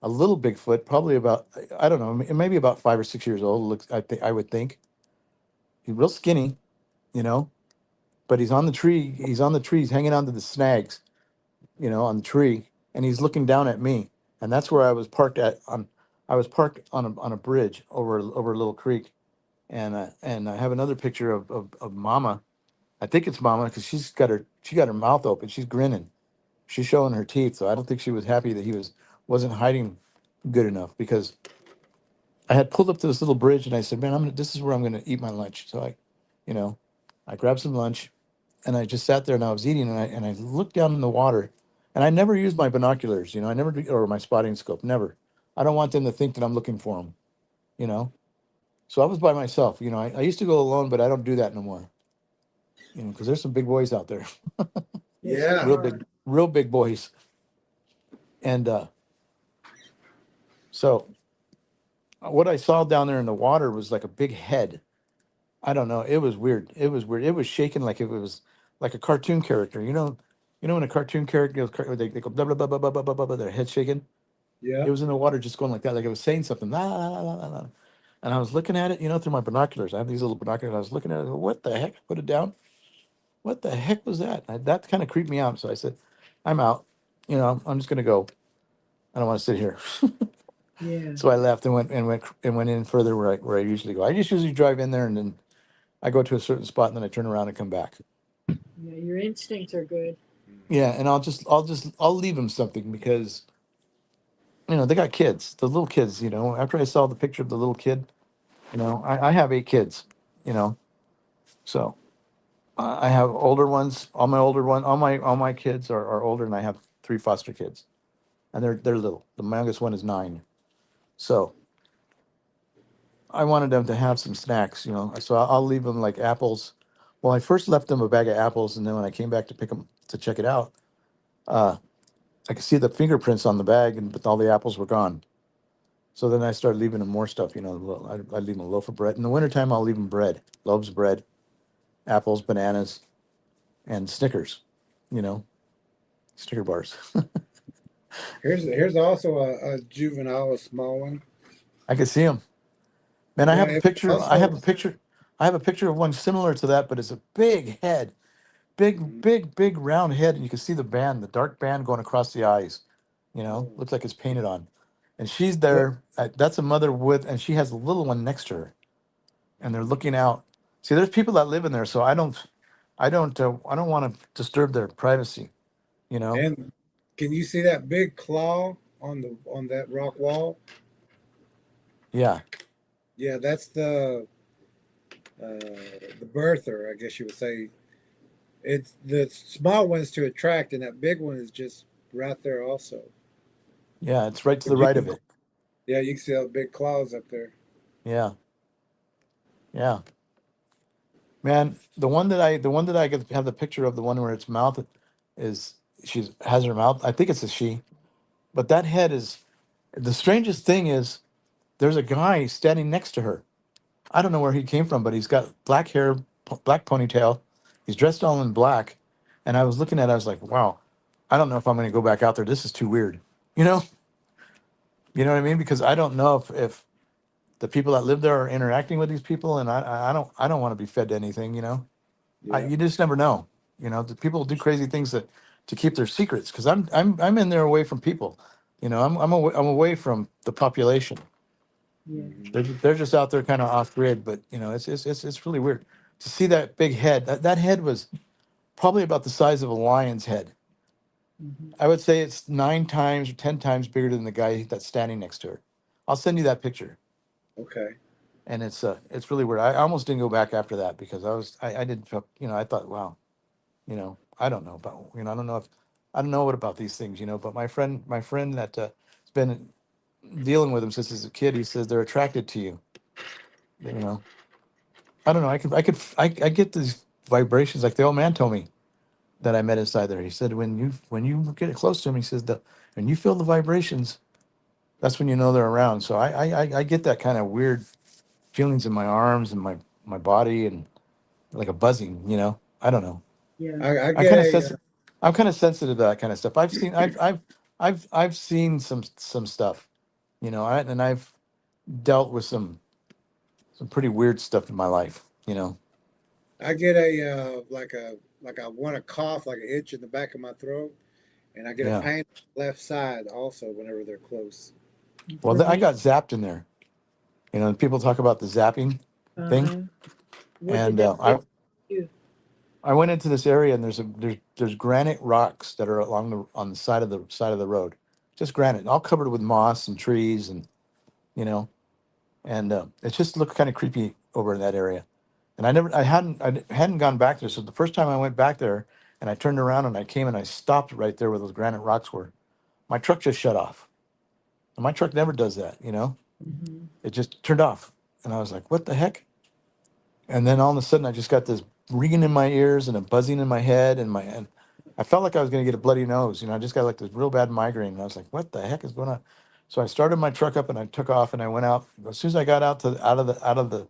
a little Bigfoot, probably about I don't know, maybe about 5 or 6 years old. Looks I would think he's real skinny, you know, but he's on the tree. He's on the trees, hanging onto the snags, on the tree, and he's looking down at me. And that's where I was parked at on. I was parked on a bridge over a little creek, and I have another picture of Mama. I think it's Mama because she got her mouth open. She's grinning. She's showing her teeth. So I don't think she was happy that he wasn't hiding good enough because I had pulled up to this little bridge and I said, "Man, this is where I'm gonna eat my lunch." So you know, I grabbed some lunch and I just sat there and I was eating and I looked down in the water, and I never used my binoculars. I never do, or my spotting scope. Never. I don't want them to think that I'm looking for them. You know. So I was by myself. I used to go alone, but I don't do that no more. Because there's some big boys out there, Yes, there Yeah. are. real big boys. And so what I saw down there in the water was like a big head, I don't know. It was weird. It was weird. It was shaking like if it was like a cartoon character. You know when a cartoon character goes, they go blah blah blah blah blah blah blah blah, blah, their head shaking. Yeah. It was in the water, just going like that, like it was saying something. La, la, la, la, la, la. And I was looking at it, through my binoculars. I have these little binoculars. I was looking at it. What the heck? I put it down. What the heck was that? That kind of creeped me out. So I said, I'm out. I'm just gonna go. I don't want to sit here. Yeah. So I left and went in further where I usually go. I just usually drive in there and then I go to a certain spot and then I turn around and come back. Yeah. Your instincts are good. Yeah, and I'll leave them something because they got kids, the little kids. After I saw the picture of the little kid, I have 8 kids. You know, so I have older ones. All my kids are older, and I have 3 foster kids, and they're little. The youngest one is 9. So I wanted them to have some snacks. So I'll leave them like apples. Well, I first left them a bag of apples, and then when I came back to pick them to check it out, uh, I could see the fingerprints on the bag, but all the apples were gone. So then I started leaving them more stuff. I leave them a loaf of bread. In the wintertime, I'll leave them bread, loaves of bread, apples, bananas, and Snickers. You know, Snicker bars. Here's also a juvenile, a small one. I could see them. Man, I Yeah. have a It picture. I also. have a picture. I have a picture of one similar to that, but it's a big head, big, Mm, big, big round head, and you can see the dark band going across the eyes. oh. Looks like it's painted on. And she's What? there. That's a mother and she has a little one next to her, and they're looking out. See, there's people that live in there, so I don't want to disturb their privacy. You know? And can you see that big claw on that rock wall? Yeah, Yeah, that's the birther, I guess you would say. It's the small one's to attract, and that big one is just right there also. yeah. It's right to the But you right can, of it. yeah, you can see how big claws up there. Yeah, yeah. Man, the one that I could have the picture of, the one where its mouth is she has her mouth. I think it's a she, but that head is the strangest thing is there's a guy standing next to her. I don't know where he came from, but he's got black hair, black ponytail. He's dressed all in black, and I was looking at it, I was like, wow, I don't know if I'm going to go back out there. This is too weird. You know, you know what I mean? Because I don't know if the people that live there are interacting with these people, and I don't want to be fed to anything. Yeah. You just never know. The people do crazy things to keep their secrets. Because I'm in there away from people. I'm away from the population. Yeah. They're just out there kind of off grid. But it's really weird to see that big head. That head was probably about the size of a lion's head. Hmm. I would say it's 9 times or 10 times bigger than the guy that's standing next to her. I'll send you that picture. Okay. And it's really weird. I almost didn't go back after that because I didn't feel, I thought, wow, I don't know about, I don't know if, I don't know what about these things, but my friend that has been dealing with him since he's a kid, he says they're attracted to you. You know, I don't know. I get these vibrations like the old man told me that I met inside there. He said, when you get close to him, he says when you feel the vibrations, that's when you know they're around. So I get that kind of weird feelings in my arms and my body and like a buzzing, I don't know. Yeah. I I get kind of a sense I'm kind of sensitive to that kind of stuff. I've seen some stuff, and I've dealt with some pretty weird stuff in my life, I get a like I want to cough, like an itch in the back of my throat, and I get a Yeah. pain on the left side also whenever they're close. Well, For I me, got zapped in there. People talk about the zapping thing, uh-huh. What did and they say to you? I went into this area and there's granite rocks that are on the side of the road, just granite, all covered with moss and trees and you know, and it just looked kind of creepy over in that area. And I hadn't gone back there. So the first time I went back there and I turned around and I came and I stopped right there where those granite rocks were. My truck just shut off. And my truck never does that. Hmm. It just turned off. And I was like, what the heck? And then all of a sudden I just got this ringing in my ears and a buzzing in my head and I felt like I was going to get a bloody nose. I just got like this real bad migraine. And I was like, what the heck is going on? So I started my truck up and I took off and I went out. As soon as I got out of the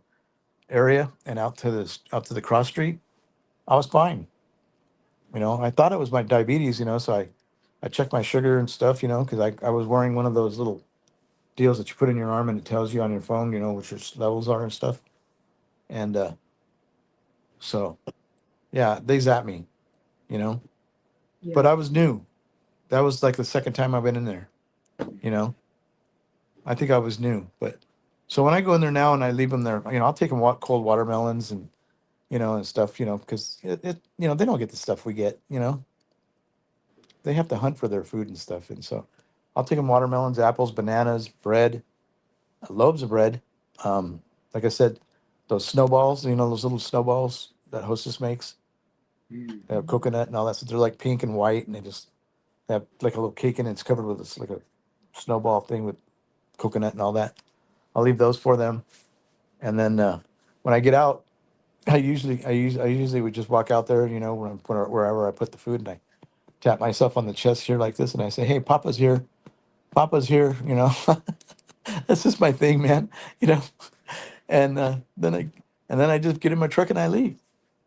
area and out to the cross street, I was fine. I thought it was my diabetes, so I checked my sugar and stuff, because I was wearing one of those little deals that you put in your arm and it tells you on your phone, what your levels are and stuff. And so, yeah, they zapped me, you know. But Yeah. I was new. That was like the second time I've been in there, you know. I think I was new. But so when I go in there now and I leave them there, I'll take them cold watermelons and, and stuff, because they don't get the stuff we get, They have to hunt for their food and stuff. And so I'll take them watermelons, apples, bananas, bread, loaves of bread. Like I said, those snowballs, those little snowballs that Hostess makes, they have coconut and all that. So they're like pink and white, and they have like a little cake in it. It's covered with this like a snowball thing with coconut and all that. I'll leave those for them, and then when I get out, I usually would just walk out there, wherever I put the food, and I tap myself on the chest here like this, and I say, "Hey, Papa's here. Papa's here." That's just my thing, man. You know, and then I just get in my truck and I leave.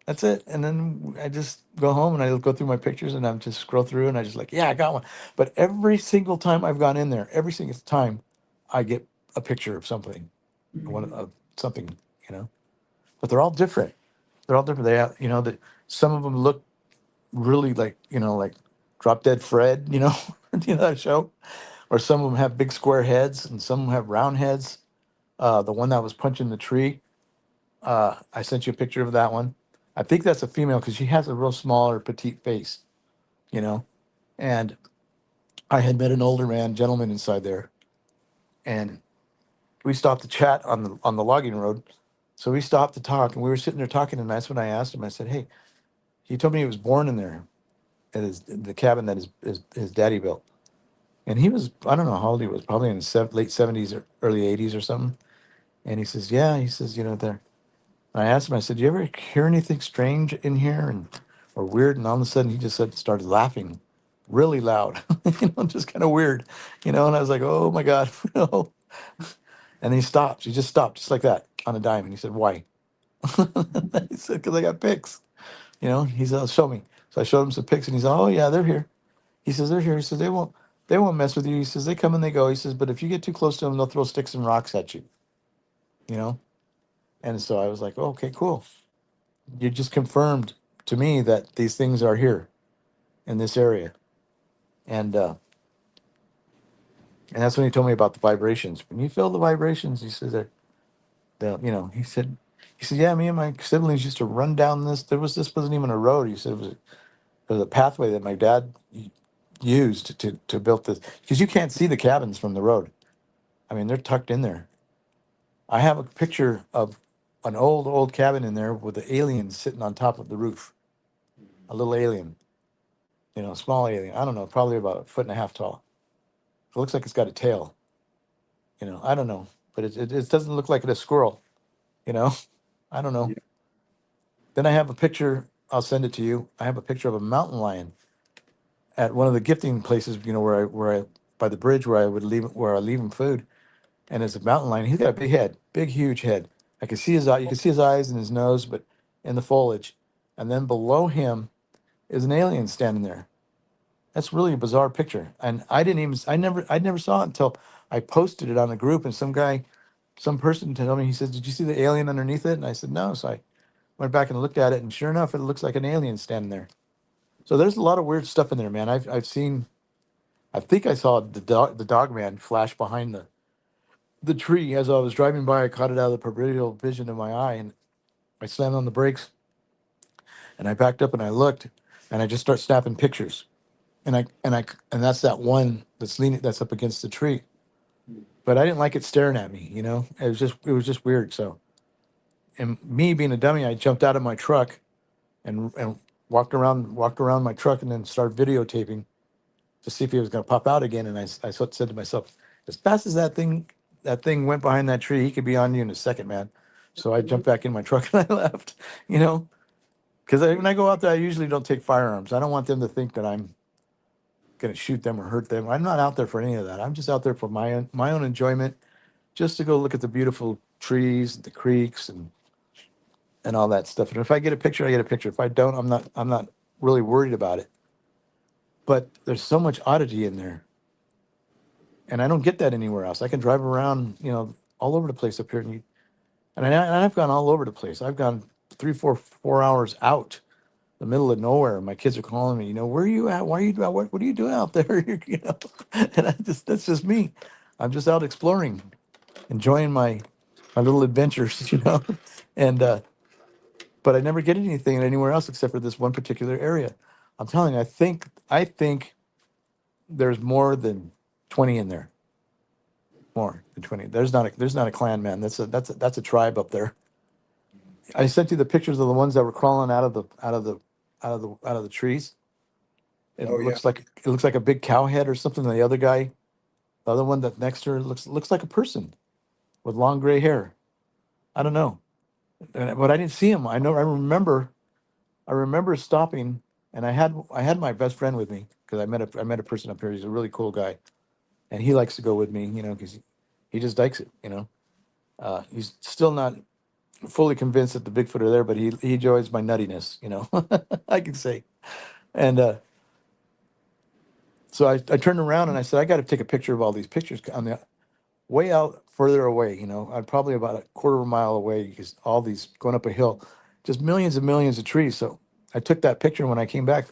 That's it. And then I just go home and I go through my pictures and I'm just scroll through and I just like, yeah, I got one. But every single time I've gone in there, every single time I get a picture of something, one of something, you know. But they're all different. They're all different. They have, that some of them look really like, like Drop Dead Fred, that show. Or some of them have big square heads and some of them have round heads. The one that was punching the tree, I sent you a picture of that one. I think that's a female because she has a real small or petite face, you know. And I had met an older gentleman inside there, and we stopped to chat on the logging road. So we stopped to talk, and we were sitting there talking, and that's when I asked him. I said, "Hey," he told me he was born in there, in the cabin that his daddy built, and he was, I don't know how old he was, probably in the late 70s or early 80s or something. And he says, "Yeah," he says, there. And I asked him, I said, "Do you ever hear anything strange in here and or weird?" And all of a sudden he just started laughing really loud, just kind of weird, and I was like, "Oh my God." And he stopped. He just stopped just like that on a dime. And he said, "Why?" He said, "Because I got pics." He said, "Show me." So I showed him some pics and he said, "Oh yeah, they're here." He says, "They're here." He says, "They won't mess with you." He says, "They come and they go." He says, "But if you get too close to them, they'll throw sticks and rocks at you, you know?" And so I was like, oh, "Okay, cool. You just confirmed to me that these things are here in this area." And that's when he told me about the vibrations. When you feel the vibrations, he said he said, "Yeah, me and my siblings used to run down this. This wasn't even a road." He said it was a pathway that my dad used to build this, because you can't see the cabins from the road. I mean, they're tucked in there. I have a picture of an old cabin in there with the alien sitting on top of the roof. A little alien, small alien. I don't know, probably about a foot and a half tall. It looks like it's got a tail. I don't know, but it doesn't look like a squirrel. You know, I don't know. Yeah. Then I have a picture. I'll send it to you. I have a picture of a mountain lion at one of the gifting places. Where I by the bridge where I leave him food, and it's a mountain lion. He's got a big head, big huge head. I can see his eye. You can see his eyes and his nose, but in the foliage, and then below him is an alien standing there. That's really a bizarre picture, and I never saw it until I posted it on the group, and some person told me. He said, "Did you see the alien underneath it?" And I said, "No." So I went back and looked at it, and sure enough, it looks like an alien standing there. So there's a lot of weird stuff in there, man. I've seen. I think I saw the dog man flash behind the tree as I was driving by. I caught it out of the peripheral vision of my eye, and I slammed on the brakes, and I backed up and I looked, and I just start snapping pictures, and that's that one that's up against the tree. But I didn't like it staring at me. It was just weird. So, and me being a dummy, I jumped out of my truck and walked around my truck and then started videotaping to see if he was going to pop out again. And I said to myself, as fast as that thing went behind that tree, he could be on you in a second, man. So I jumped back in my truck and I left. You know, because when I go out there, I usually don't take firearms. I don't want them to think that I'm going to shoot them or hurt them. I'm not out there for any of that. I'm just out there for my own enjoyment, just to go look at the beautiful trees, the creeks, and and all that stuff. And if I get a picture, I get a picture. If I don't, I'm not really worried about it. But there's so much oddity in there, and I don't get that anywhere else. I can drive around, all over the place up here, and I've gone all over the place. I've gone 3, 4 hours out the middle of nowhere. My kids are calling me, where are you at? Why are you what are you doing out there? And that's just me. I'm just out exploring, enjoying my little adventures, and but I never get anything anywhere else except for this one particular area. I'm telling you, I think there's more than 20 in there. More than 20. There's not a clan, man. That's a tribe up there. I sent you the pictures of the ones that were crawling out of the trees. It Oh yeah. looks like a big cow head or something. The other one that next to her looks like a person with long gray hair. I don't know, but I didn't see him. I remember stopping, and I had my best friend with me because I met a person up here. He's a really cool guy, and he likes to go with me, because he just likes it. He's still not fully convinced that the Bigfoot are there, but he enjoys my nuttiness, I can say. And so I turned around and I said, I got to take a picture of all these pictures on the way out further away. I'm probably about a quarter of a mile away because all these going up a hill, just millions and millions of trees. So I took that picture. And when I came back,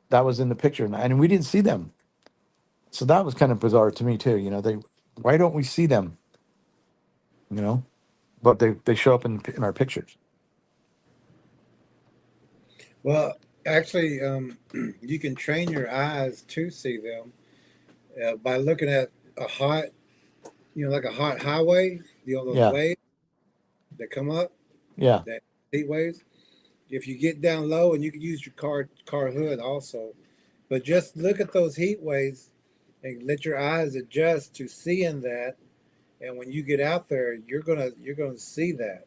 that was in the picture, and we didn't see them. So that was kind of bizarre to me too. Why don't we see them? But they show up in our pictures. Well, actually, you can train your eyes to see them by looking at a hot, like a hot highway. Those Yeah, waves that come up, yeah, that heat waves. If you get down low, and you can use your car hood also, but just look at those heat waves and let your eyes adjust to seeing that. And when you get out there, you're gonna see that,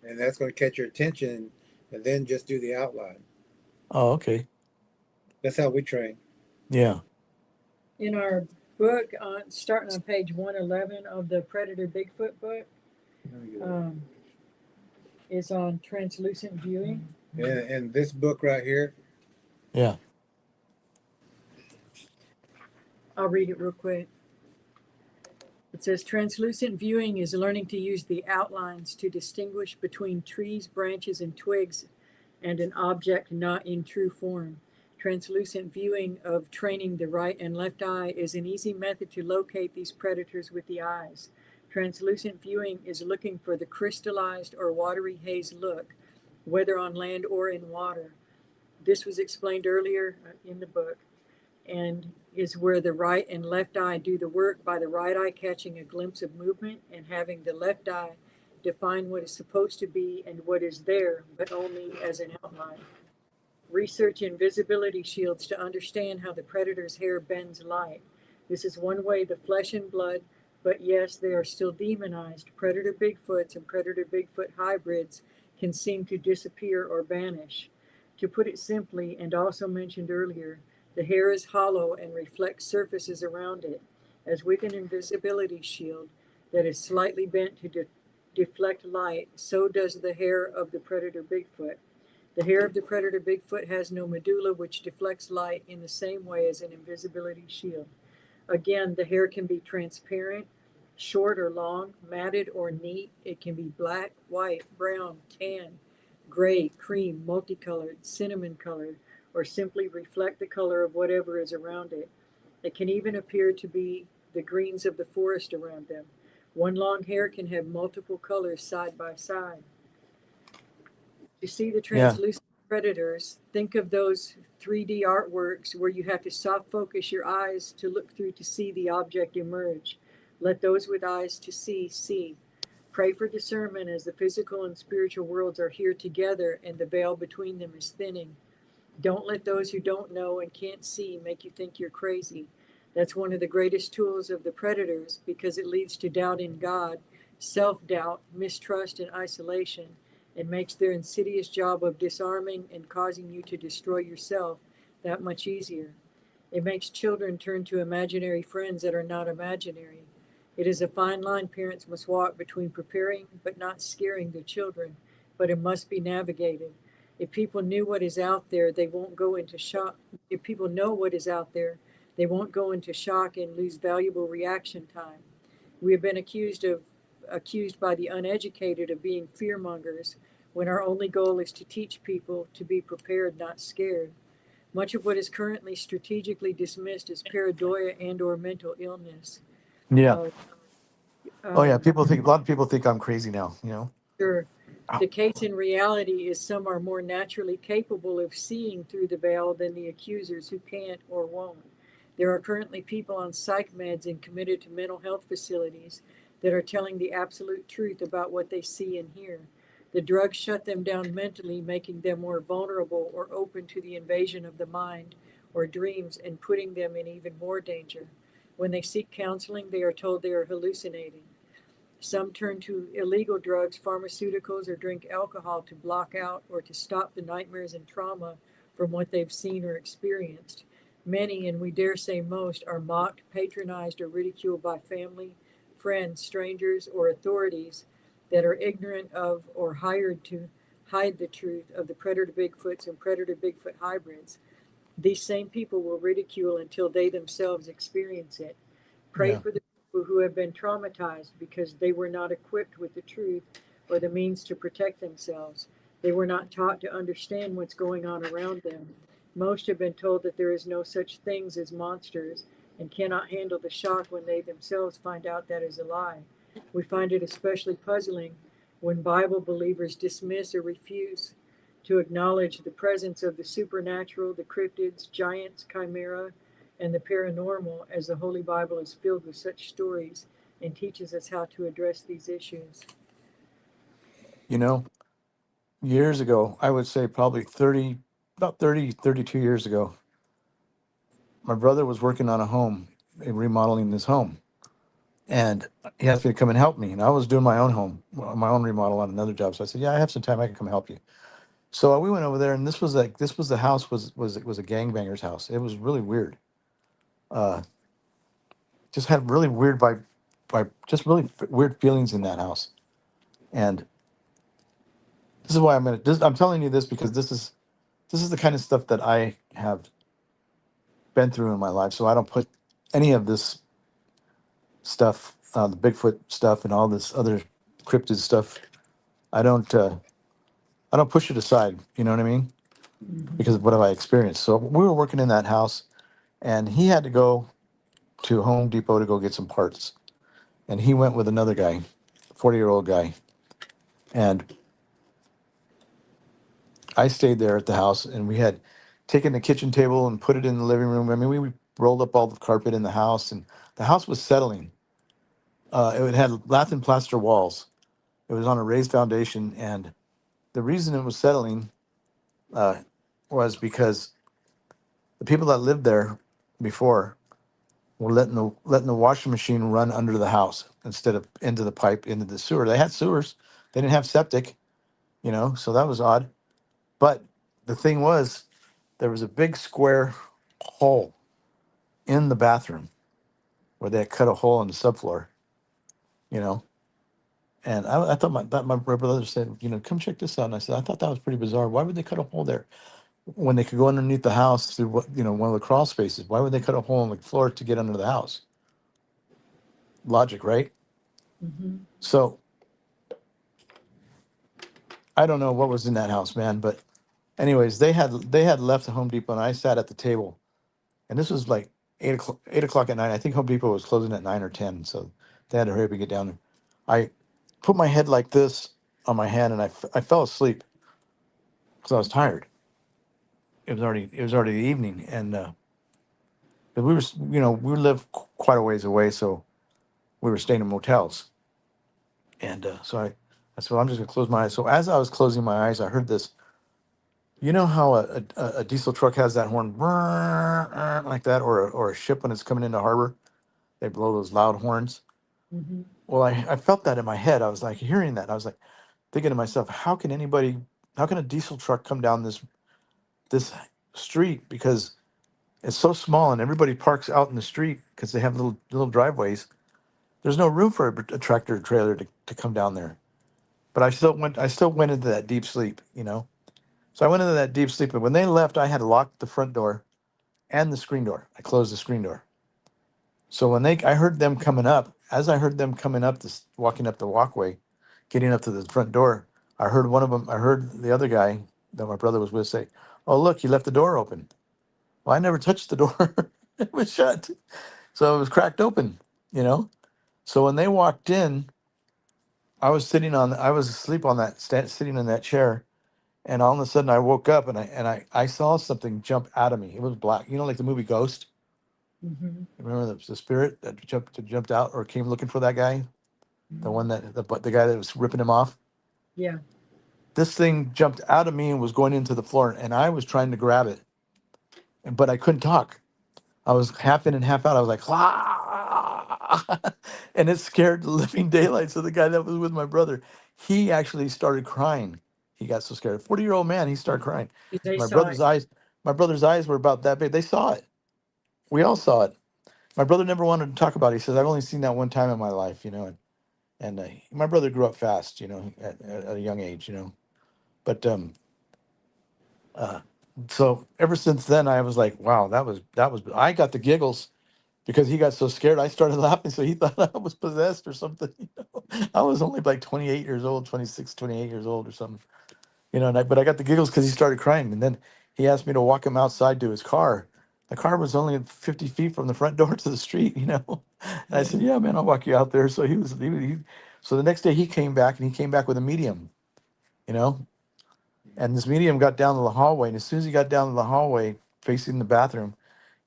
and that's gonna catch your attention. And then just do the outline. oh, okay, That's how we train. In our book, starting on page 111 of the Predator Bigfoot book, um, is on translucent viewing. And this book right here. yeah, I'll read it real quick. It says translucent viewing is learning to use the outlines to distinguish between trees, branches, and twigs and an object not in true form. Translucent viewing of training the right and left eye is an easy method to locate these predators with the eyes. Translucent viewing is looking for the crystallized or watery haze look, whether on land or in water. This was explained earlier in the book, and is where the right and left eye do the work by the right eye catching a glimpse of movement and having the left eye define what is supposed to be and what is there, but only as an outline. Research invisibility shields to understand how the predator's hair bends light. This is one way the flesh and blood, but yes, they are still demonized. Predator Bigfoots and Predator Bigfoot hybrids can seem to disappear or vanish. To put it simply, and also mentioned earlier, the hair is hollow and reflects surfaces around it, as with an invisibility shield that is slightly bent to deflect light, so does the hair of the Predator Bigfoot. The hair of the Predator Bigfoot has no medulla, which deflects light in the same way as an invisibility shield. Again, the hair can be transparent, short or long, matted or neat. It can be black, white, brown, tan, gray, cream, multicolored, cinnamon colored, or simply reflect the color of whatever is around it. It can even appear to be the greens of the forest around them. One long hair can have multiple colors side by side. To see the yeah, translucent predators, think of those 3D artworks where you have to soft focus your eyes to look through to see the object emerge. Let those with eyes to see. Pray for discernment as the physical and spiritual worlds are here together and the veil between them is thinning. Don't let those who don't know and can't see make you think you're crazy. That's one of the greatest tools of the predators because it leads to doubt in God, self-doubt, mistrust, and isolation, and makes their insidious job of disarming and causing you to destroy yourself that much easier. It makes children turn to imaginary friends that are not imaginary. It is a fine line parents must walk between preparing but not scaring their children but it must be navigated. If people knew what is out there, they won't go into shock. If people know what is out there, they won't go into shock and lose valuable reaction time. We have been accused by the uneducated of being fearmongers when our only goal is to teach people to be prepared, not scared. Much of what is currently strategically dismissed as pareidoia and or mental illness. Yeah. Uh, Oh yeah. um, A lot of people think I'm crazy now, you know? sure. Ow. The case in reality is some are more naturally capable of seeing through the veil than the accusers who can't or won't. There are currently people on psych meds and committed to mental health facilities that are telling the absolute truth about what they see and hear. The drugs shut them down mentally, making them more vulnerable or open to the invasion of the mind or dreams and putting them in even more danger. When they seek counseling, they are told they are hallucinating. Some turn to illegal drugs, pharmaceuticals, or drink alcohol to block out or to stop the nightmares and trauma from what they've seen or experienced. Many, and we dare say most, are mocked, patronized, or ridiculed by family, friends, strangers, or authorities that are ignorant of or hired to hide the truth of the predator Bigfoots and predator Bigfoot hybrids. These same people will ridicule until they themselves experience it. Pray Yeah. for the people who have been traumatized because they were not equipped with the truth or the means to protect themselves. They were not taught to understand what's going on around them. Most have been told that there is no such things as monsters and cannot handle the shock when they themselves find out that is a lie. We find it especially puzzling when Bible believers dismiss or refuse to acknowledge the presence of the supernatural, the cryptids, giants, chimera, and the paranormal, as the Holy Bible is filled with such stories and teaches us how to address these issues. You know, years ago, I would say probably 30, about 30, 32 years ago, my brother was working on a home, remodeling this home. And he asked me to come and help me. And I was doing my own home, my own remodel on another job. So I said, yeah, I have some time. I can come help you. So we went over there, and this was the house was a gangbanger's house. It was really weird. Uh, just had really weird just really weird feelings in that house. And this is why I'm telling you this because this is the kind of stuff that I have been through in my life. So I don't put any of this stuff, the Bigfoot stuff, and all this other cryptid stuff. I don't. I don't push it aside. You know what I mean? Mm-hmm. Because of what have I experienced. So we were working in that house, and he had to go to Home Depot to go get some parts, and he went with another guy, 40-year-old guy, and I stayed there at the house, and we had taken the kitchen table and put it in the living room. I mean, we rolled up all the carpet in the house, and the house was settling. It had lath and plaster walls. It was on a raised foundation, and the reason it was settling uh, was because the people that lived there before were letting the washing machine run under the house instead of into the pipe into the sewer. They had sewers, they didn't have septic, you know, so that was odd. But the thing was, there was a big square hole in the bathroom where they had cut a hole in the subfloor, you know. And I thought my brother said, you know, come check this out. And I said, I thought that was pretty bizarre. Why would they cut a hole there when they could go underneath the house through what, you know, one of the crawl spaces? Why would they cut a hole in the floor to get under the house? Logic, right? Mm-hmm. So I don't know what was in that house, man. But anyways, they had left the Home Depot, and I sat at the table, and this was like 8 o'clock at night. I think Home Depot was closing at 9 or 10, so they had to hurry up and get down there. I put my head like this on my hand, and I fell asleep because I was tired. It was already the evening, and but we were you know we lived quite a ways away, so we were staying in motels, and so I said, well, I'm just gonna close my eyes. So as I was closing my eyes, I heard this. You know how a diesel truck has that horn like that, or a ship when it's coming into harbor, they blow those loud horns. Mm-hmm. Well, I felt that in my head. I was like hearing that. I was like thinking to myself, how can a diesel truck come down this street because it's so small and everybody parks out in the street because they have little driveways. There's no room for a tractor trailer to come down there. but I still went into that deep sleep, you know. So I went into that deep sleep, and when they left, I had locked the front door and the screen door. I closed the screen door. So when I heard them coming up, as I heard them coming up, this walking up the walkway, getting up to the front door, I heard one of them. I heard the other guy that my brother was with say, "Oh, look, he left the door open." Well, I never touched the door; it was shut, so it was cracked open, you know. So when they walked in, I was asleep on that, sitting in that chair, and all of a sudden I woke up and I saw something jump out of me. It was black, you know, like the movie Ghost. Mm-hmm. Remember the spirit that jumped out or came looking for that guy, the one that the guy that was ripping him off. Yeah. This thing jumped out of me and was going into the floor, and I was trying to grab it, but I couldn't talk. I was half in and half out. I was like, "Ah!" And it scared the living daylights of the guy that was with my brother. He actually started crying. He got so scared. 40-year-old man, he started crying. They My saw brother's it. eyes, my brother's eyes were about that big. They saw it. We all saw it. My brother never wanted to talk about it. He says, "I've only seen that one time in my life, you know." And my brother grew up fast, you know, at a young age, you know. But uh, so ever since then, I was like, wow, that was. I got the giggles because he got so scared. I started laughing, so he thought I was possessed or something. You know, I was only like 28 years old, 26, 28 years old or something. You know, but I got the giggles because he started crying, and then he asked me to walk him outside to his car. The car was only 50 feet from the front door to the street, you know. And I Yeah. said, "Yeah, man, I'll walk you out there." So so the next day he came back, and he came back with a medium, you know. And this medium got down to the hallway, and as soon as he got down to the hallway facing the bathroom,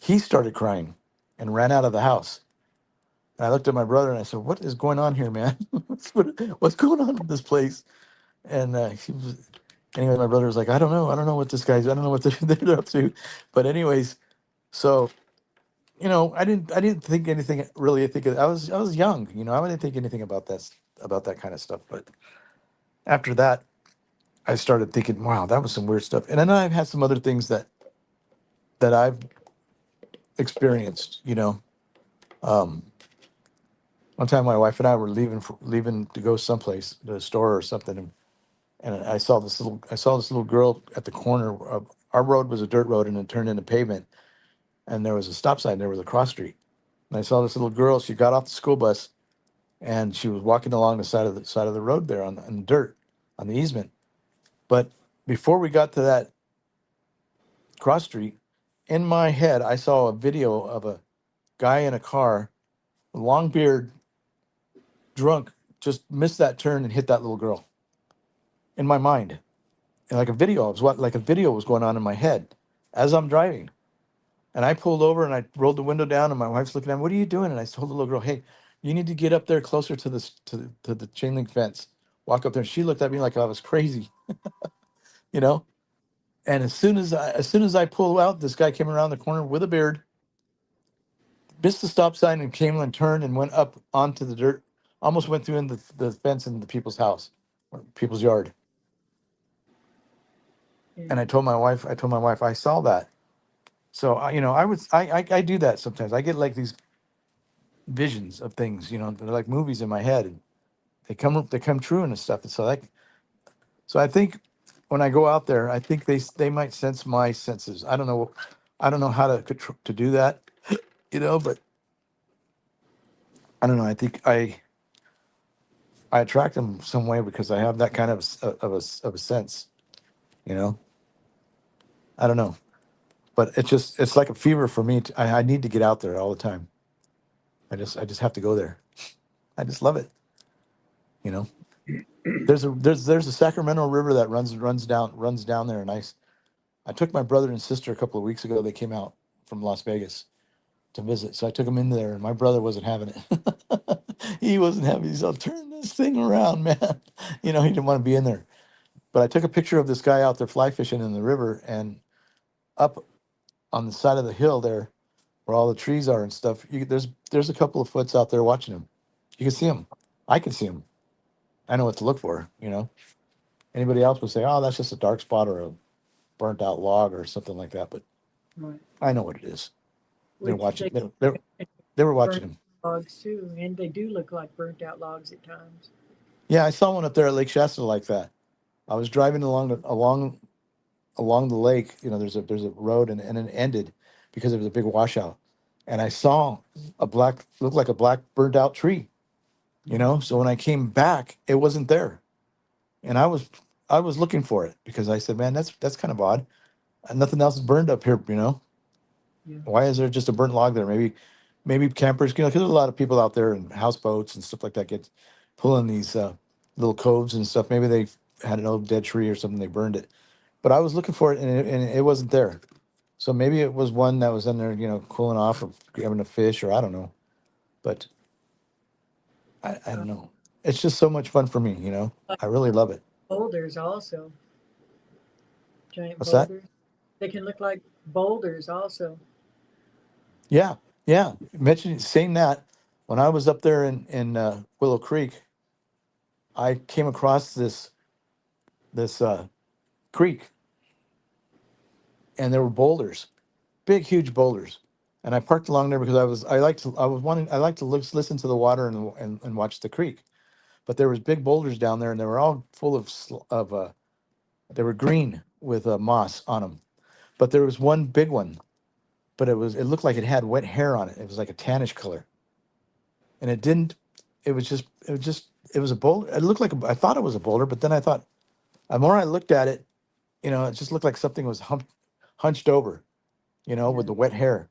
he started crying and ran out of the house. And I looked at my brother and I said, "What is going on here, man? What's going on in this place?" And anyway, my brother was like, I don't know what this guy's, I don't know what they're up to." But anyways, so you know, I didn't think anything really. I was young, you know, I didn't think anything about that kind of stuff. But after that, I started thinking, wow, that was some weird stuff. And then I've had some other things that I've experienced, you know. Um, One time, my wife and I were leaving to go someplace, to a store or something, and I saw this little girl at the corner of our road was a dirt road and it turned into pavement, and there was a stop sign. There was a cross street, and I saw this little girl. She got off the school bus and she was walking along the side of the road there on the dirt, on the easement. But before we got to that cross street, in my head, I saw a video of a guy in a car, long beard, drunk, just missed that turn and hit that little girl in my mind. And like a video, it was what like a video was going on in my head as I'm driving. And I pulled over and I rolled the window down, and my wife's looking at me, "What are you doing?" And I told the little girl, "Hey, you need to get up there closer to to the chain link fence. Walk up there." And she looked at me like I was crazy, you know. And as soon as I pulled out, this guy came around the corner with a beard, missed the stop sign, and came and turned and went up onto the dirt, almost went through in the fence in the people's house, or people's yard. Yeah. And I told my wife, I saw that. So you know, I do that sometimes. I get like these visions of things, you know, they're like movies in my head, and they come true and stuff. And so I think when I go out there, I think they might sense my senses. I don't know how to do that, you know, but I don't know. I think I attract them some way because I have that kind of of a sense, you know. I don't know, but it's like a fever for me. I need to get out there all the time. I just have to go there. I just love it, you know. There's a Sacramento River that runs down there, and I took my brother and sister a couple of weeks ago. They came out from Las Vegas to visit, so I took them in there, and my brother wasn't having it. He wasn't having. He's all, "Turn this thing around, man." You know, he didn't want to be in there. But I took a picture of this guy out there fly fishing in the river, and up on the side of the hill there, where all the trees are and stuff. There's a couple of foots out there watching him. You can see him. I can see him. I know what to look for. You know. Anybody else would say, "Oh, that's just a dark spot or a burnt out log or something like that." But Right. I know what it is. They're Which watching. they They were watching burnt him. logs too, and they do look like burnt out logs at times. Yeah, I saw one up there at Lake Shasta like that. I was driving along the lake. You know, there's a road, and it ended because it was a big washout, and I saw a black looked like a black burned out tree. You know, so when I came back, it wasn't there, and I was looking for it because I said, man, that's kind of odd. And nothing else is burned up here. You know, Yeah. why is there just a burnt log there? Maybe campers, you know, because there's a lot of people out there and houseboats and stuff like that get pulling these little coves and stuff. Maybe they had an old dead tree or something. They burned it, but I was looking for it and it wasn't there. So maybe it was one that was in there, you know, cooling off or having a fish or I don't know. But I Uh, don't know. It's just so much fun for me, you know. like I really love it. boulders also, giant What's that? boulders. They can look like boulders also. Yeah, yeah. Mentioning saying that when I was up there in Willow Creek, I came across this creek, and there were boulders, big, huge boulders. And I parked along there because I like to listen to the water and watch the creek. But there was big boulders down there, and they were all full of they were green with moss on them. But there was one big one, but it looked like it had wet hair on it. It was like a tannish color, and it didn't. It was a boulder. It looked like I thought it was a boulder, but then I thought the more I looked at it, you know, it just looked like something was hunched over, you know, with Yeah. the wet hair,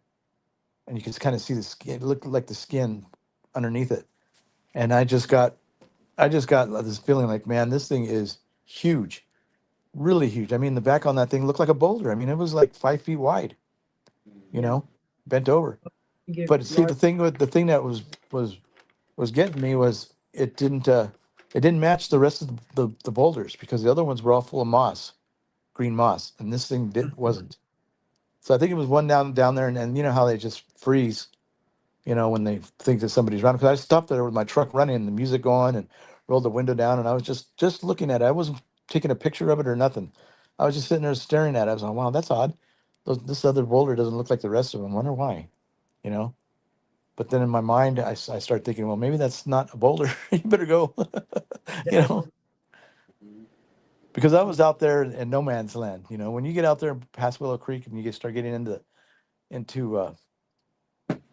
and you could kind of see the skin. It looked like the skin underneath it, and I just got this feeling like, man, this thing is huge, really huge. I mean, the back on that thing looked like a boulder. I mean, it was like 5 feet wide, you Yeah. know, bent over. You get But see, large. the thing that was getting me was it didn't match the rest of the boulders because the other ones were all full of moss, green moss, and this thing wasn't. So I think it was one down there, and you know how they just freeze, you know, when they think that somebody's around. Because I stopped there with my truck running and the music going and rolled the window down, and I was just looking at it. I wasn't taking a picture of it or nothing. I was just sitting there staring at it. I was like, wow, that's odd. This other boulder doesn't look like the rest of them. Wonder why, you know. But then in my mind, I start thinking, well, maybe that's not a boulder. You better go, you know, Exactly. because I was out there in no man's land. You know, when you get out there past Willow Creek and you start getting into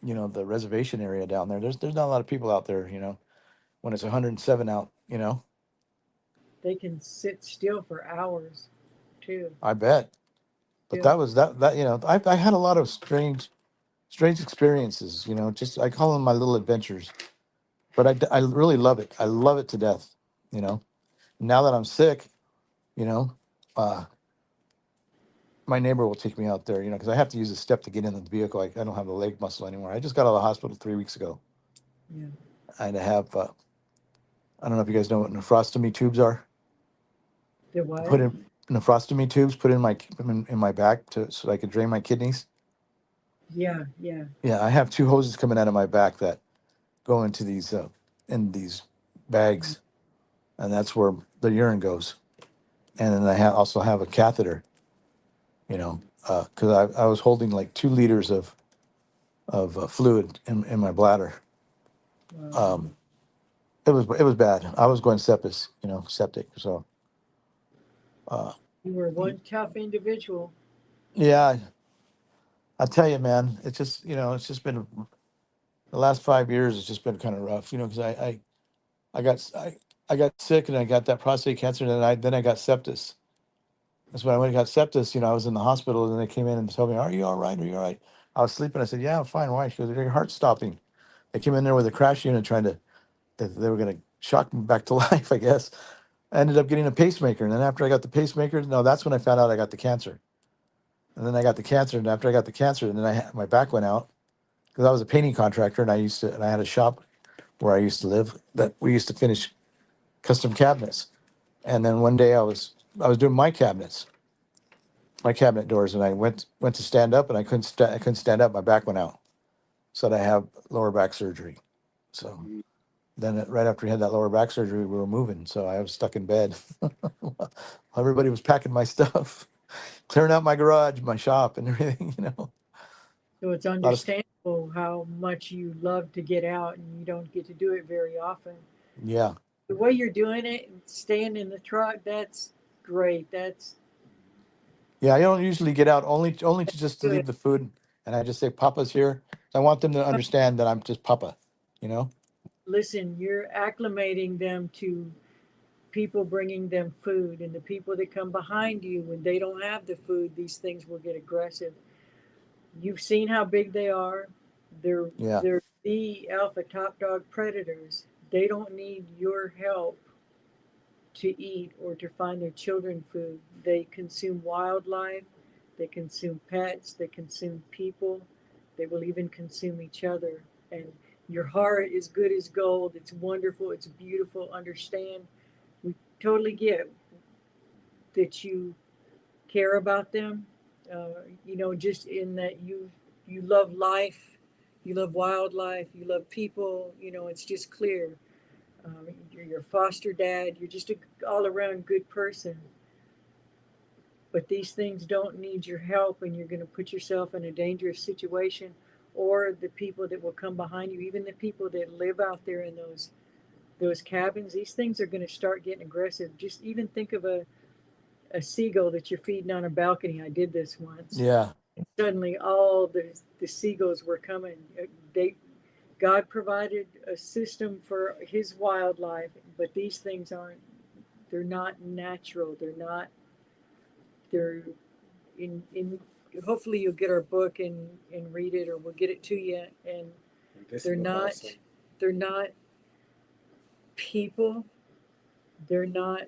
you know, the reservation area down there, there's not a lot of people out there. You know, when it's 107 out, you know, They can sit still for hours too. I bet. But Still. that was that you know, I had a lot of strange experiences. You know, just I call them my little adventures. But I really love it. I love it to death. You know, now that I'm sick, you know. My neighbor will take me out there, you know, because I have to use a step to get in the vehicle. I don't have the leg muscle anymore. I just got out of the hospital 3 weeks ago. Yeah. I had to have, I don't know if you guys know what nephrostomy tubes are. The what? Put in nephrostomy tubes, put in my back so I could drain my kidneys. Yeah. Yeah. Yeah, I have two hoses coming out of my back that go into these bags, and that's where the urine goes. And then also have a catheter, you know, because I was holding like 2 liters of fluid in my bladder. Wow. Um, it was bad. I was going sepsis, you know, septic. So uh, You were one tough individual. yeah, I tell you, man, it's just you know, it's just been the last 5 years. It's just been kind of rough, you know, because I got I got sick and I got that prostate cancer, and then I got sepsis. That's when I went and got sepsis. You know, I was in the hospital, and they came in and told me, "Are you all right? Are you all right?" I was sleeping. I said, "Yeah, I'm fine." Why? She goes, "Your heart's stopping." They came in there with a crash unit trying to they were going to shock me back to life, I guess. I ended up getting a pacemaker. And then after I got the pacemaker, no, that's when I found out I got the cancer. And then I got the cancer. And after I got the cancer, and then my back went out because I was a painting contractor and I had a shop where I used to live that we used to finish custom cabinets. And then one day I was doing my cabinet doors, and I went to stand up, and I couldn't stand up. My back went out. So I have lower back surgery. So then right after we had that lower back surgery, we were moving. So I was stuck in bed. Everybody was packing my stuff, clearing out my garage, my shop, and everything. You know, So it's a lot of understandable how much you love to get out and you don't get to do it very often. yeah. the way you're doing it, staying in the truck, that's great. That's Yeah, I don't usually get out only to just to good. leave the food, and I just say Papa's here. I want them to understand that I'm just Papa, you know? Listen, you're acclimating them to people bringing them food, and the people that come behind you when they don't have the food, these things will get aggressive. You've seen how big they are. They're Yeah. they're the alpha top dog predators. They don't need your help to eat or to find their children food. They consume wildlife, they consume pets, they consume people, they will even consume each other. And your heart is good as gold. It's wonderful, it's beautiful. Understand, we totally get that you care about them. Just in that you love life, you love wildlife, you love people. It's just clear. You're your foster dad. You're just a all around good person. But these things don't need your help, and you're going to put yourself in a dangerous situation, or the people that will come behind you, even the people that live out there in those cabins. These things are going to start getting aggressive. Just even think of a seagull that you're feeding on a balcony. I did this once. Yeah. Suddenly, all the seagulls were coming. They God provided a system for His wildlife, but these things aren't. They're not natural. They're not. They're in. Hopefully, you'll get our book and read it, or we'll get it to you. And This they're book not. also. They're not people. They're not.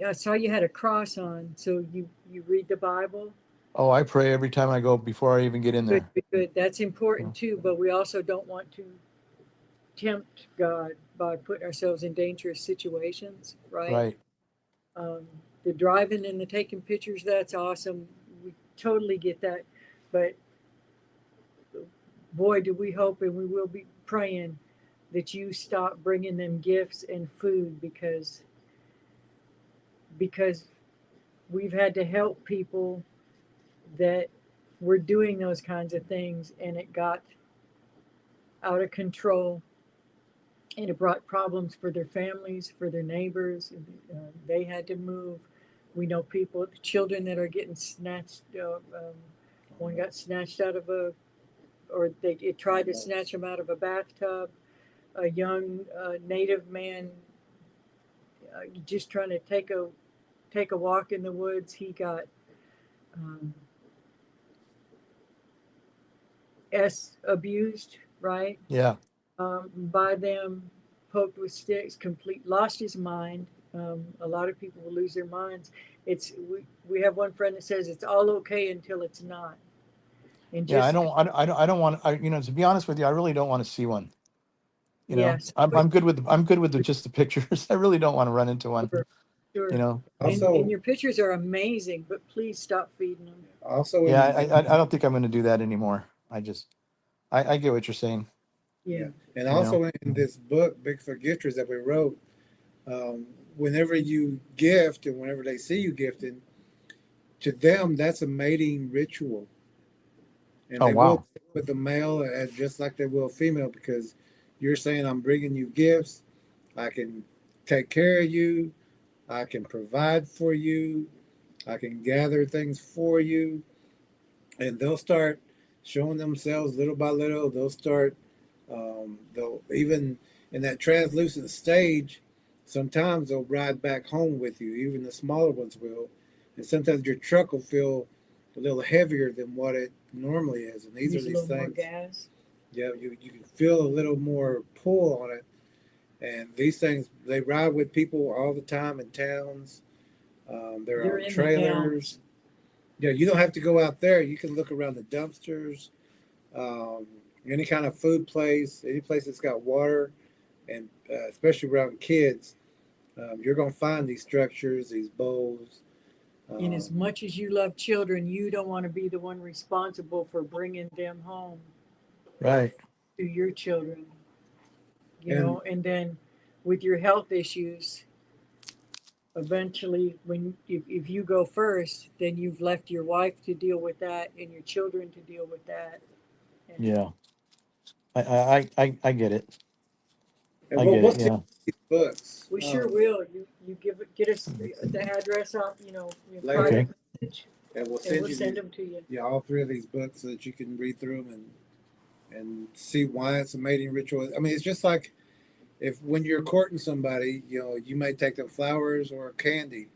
I saw you had a cross on, so you read the Bible. Oh, I pray every time I go before I even get in Good, there. good, good. That's Yeah. important too, but we also don't want to tempt God by putting ourselves in dangerous situations, right? Right. Um, the driving and the taking pictures, that's awesome. We totally get that. But boy, do we hope and we will be praying that you stop bringing them gifts and food because we've had to help people that were doing those kinds of things and it got out of control and it brought problems for their families, for their neighbors. They had to move. We know people, children that are getting snatched. One got snatched out of or they it tried to snatch him out of a bathtub. A young native man just trying to take a walk in the woods. He got um, abused, right? Yeah. By them, poked with sticks, lost his mind. A lot of people will lose their minds. We have one friend that says it's all okay until it's not, and Yeah. just I don't want, to be honest with you, I really don't want to see one. yes, I'm good with just the pictures. I really don't want to run into one, sure, you sure. know? And Also, your pictures are amazing, but please stop feeding them. also Yeah. in I don't think I'm going to do that anymore. I get what you're saying, Yeah, yeah, and you know? also in this book, Bigfoot Gifters, that we wrote, um, whenever you gift and whenever they see you gifting, to them that's a mating ritual, and Oh, they will wow. with the male as just like they will female because you're saying I'm bringing you gifts, I can take care of you, I can provide for you, I can gather things for you, and they'll start showing themselves little by little. They'll start, they'll even in that translucent stage. Sometimes they'll ride back home with you. Even the smaller ones will, and sometimes your truck will feel a little heavier than what it normally is. And these are use a these little more things. gas. Yeah, you can feel a little more pull on it. And these things they ride with people all the time in towns. They're They're on in the towns. trailers. Yeah, you don't have to go out there. You can look around the dumpsters, um, any kind of food place, any place that's got water, and especially around kids, you're going to find these structures, these bowls. And as Um, much as you love children, you don't want to be the one responsible for bringing them home Right. to your children, and and then with your health issues, eventually if you go first, then you've left your wife to deal with that and your children to deal with that. And Yeah. I get it. And I we'll, get we'll it. send Yeah. you these books We sure will. You get us the address off, your later, Okay. private message, and we'll and send we'll you send these, them to you. yeah, all three of these books so that you can read through them and see why it's a mating ritual. I mean, it's just like if when you're courting somebody, you may take them flowers or candy,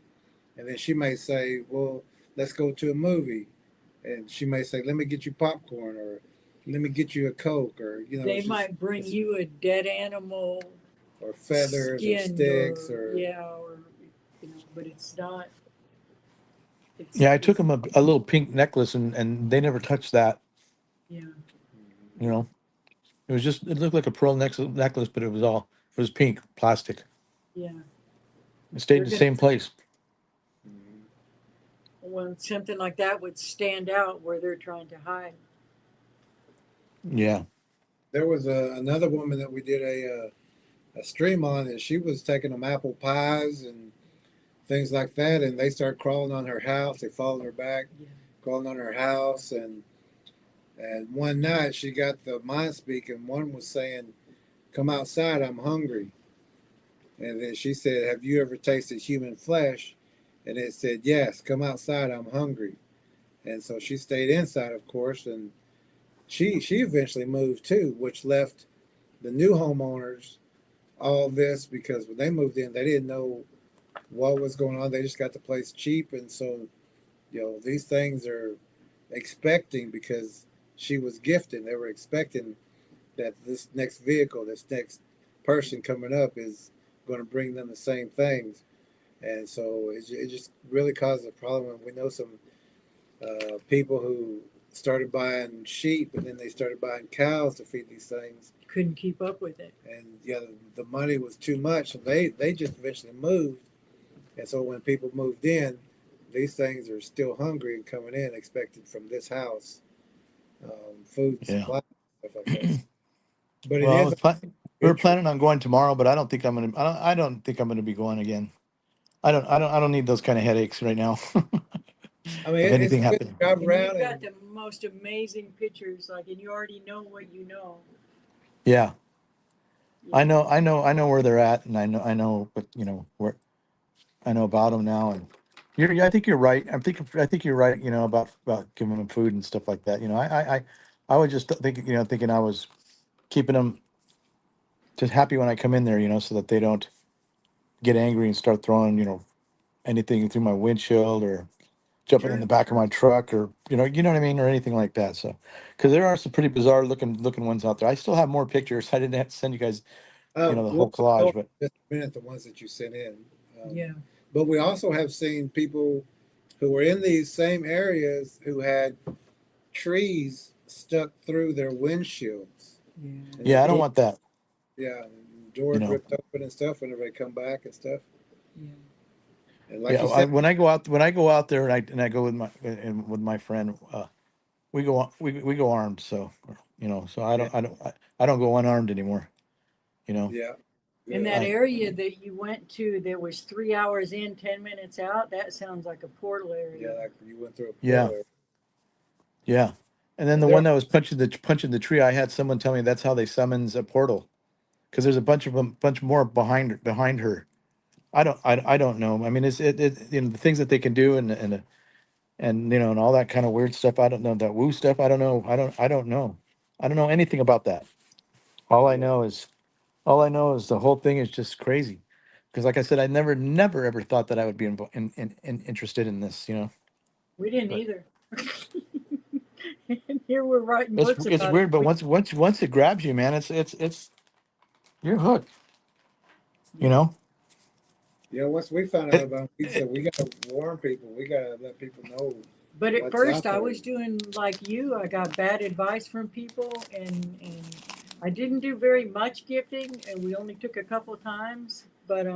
and then she may say, "Well, let's go to a movie," and she may say, "Let me get you popcorn," or "Let me get you a Coke," or They it's just might bring you a dead animal, or feathers or skinned, sticks or or yeah, or but it's not. Yeah, I took It's them a little pink necklace, and they never touched that. yeah, You know, it looked like a pearl necklace, but it was pink plastic. yeah. It stayed They're in the gonna same place. when something like that would stand out where they're trying to hide. Yeah. There was another woman that we did a stream on, and she was taking them apple pies and things like that, and they started crawling on her house. They followed her back, Yeah. crawling on her house, and one night she got the mind speak, and one was saying, "Come outside, I'm hungry." And then she said, "Have you ever tasted human flesh?" And it said, "Yes, come outside, I'm hungry." And so she stayed inside, of course, and she eventually moved too, which left the new homeowners all this because when they moved in, they didn't know what was going on. They just got the place cheap, and so these things are expecting because she was gifted. They were expecting that this next vehicle, this next person coming up, is going to bring them the same things, and so it just really caused a problem. And we know some people who started buying sheep, and then they started buying cows to feed these things, Couldn't keep up with it. and the money was too much, so they just eventually moved. And so when people moved in, these things are still hungry and coming in, expected from this house, food and Yeah. supply, stuff like that. But it Well, is a we were ritual. planning on going tomorrow, but I don't think I'm gonna. I don't think I'm gonna be going again. I don't need those kind of headaches right now. I mean, Of it's anything good to happening. drive And you've around got and the most amazing pictures, and you already know what you know. Yeah, You know. I know where they're at, and I know, but where I know about them now, and I think you're right. I think you're right. About giving them food and stuff like that. I was just thinking I was keeping them just happy when I come in there, so that they don't get angry and start throwing, anything through my windshield or jumping in Sure. the back of my truck or you know what I mean, or anything like that. So, because there are some pretty bizarre looking ones out there. I still have more pictures. I didn't have to send you guys, the we'll whole collage, go but in just a minute the ones that you sent in. Um, Yeah. but we also have seen people who were in these same areas who had trees stuck through their windshields, Yeah. and the yeah, I don't door, want that. yeah, and You doors know, ripped open and stuff whenever they come back and stuff. Yeah. And like yeah. you said, When I go out there and I go with my friend, we go armed. So so yeah, I don't go unarmed anymore. You know, yeah, In good. that I area that you went to, there was 3 hours in, 10 minutes out. That sounds like a portal Yeah, area. like you went through a yeah, portal. yeah. And then And the there, one that was punching the tree, I had someone tell me that's how they summons a portal because there's a bunch of them, bunch more behind her. I don't know. I mean, the things that they can do and and all that kind of weird stuff. I don't know that woo stuff. I don't know. I don't know. I don't know anything about that. All I yeah, know is the whole thing is just crazy. Because like I said, I never ever thought that I would be interested in this. We didn't But either. And here we're writing it's books it's about it. weird. But once it grabs you, man, it's you're hooked. You Yeah. know. yeah. Once we found out It, about pizza, we gotta warn people. We gotta let people know But at what's first, out I there. was doing like you. I got bad advice from people, and I didn't do very much gifting, and we only took a couple times. But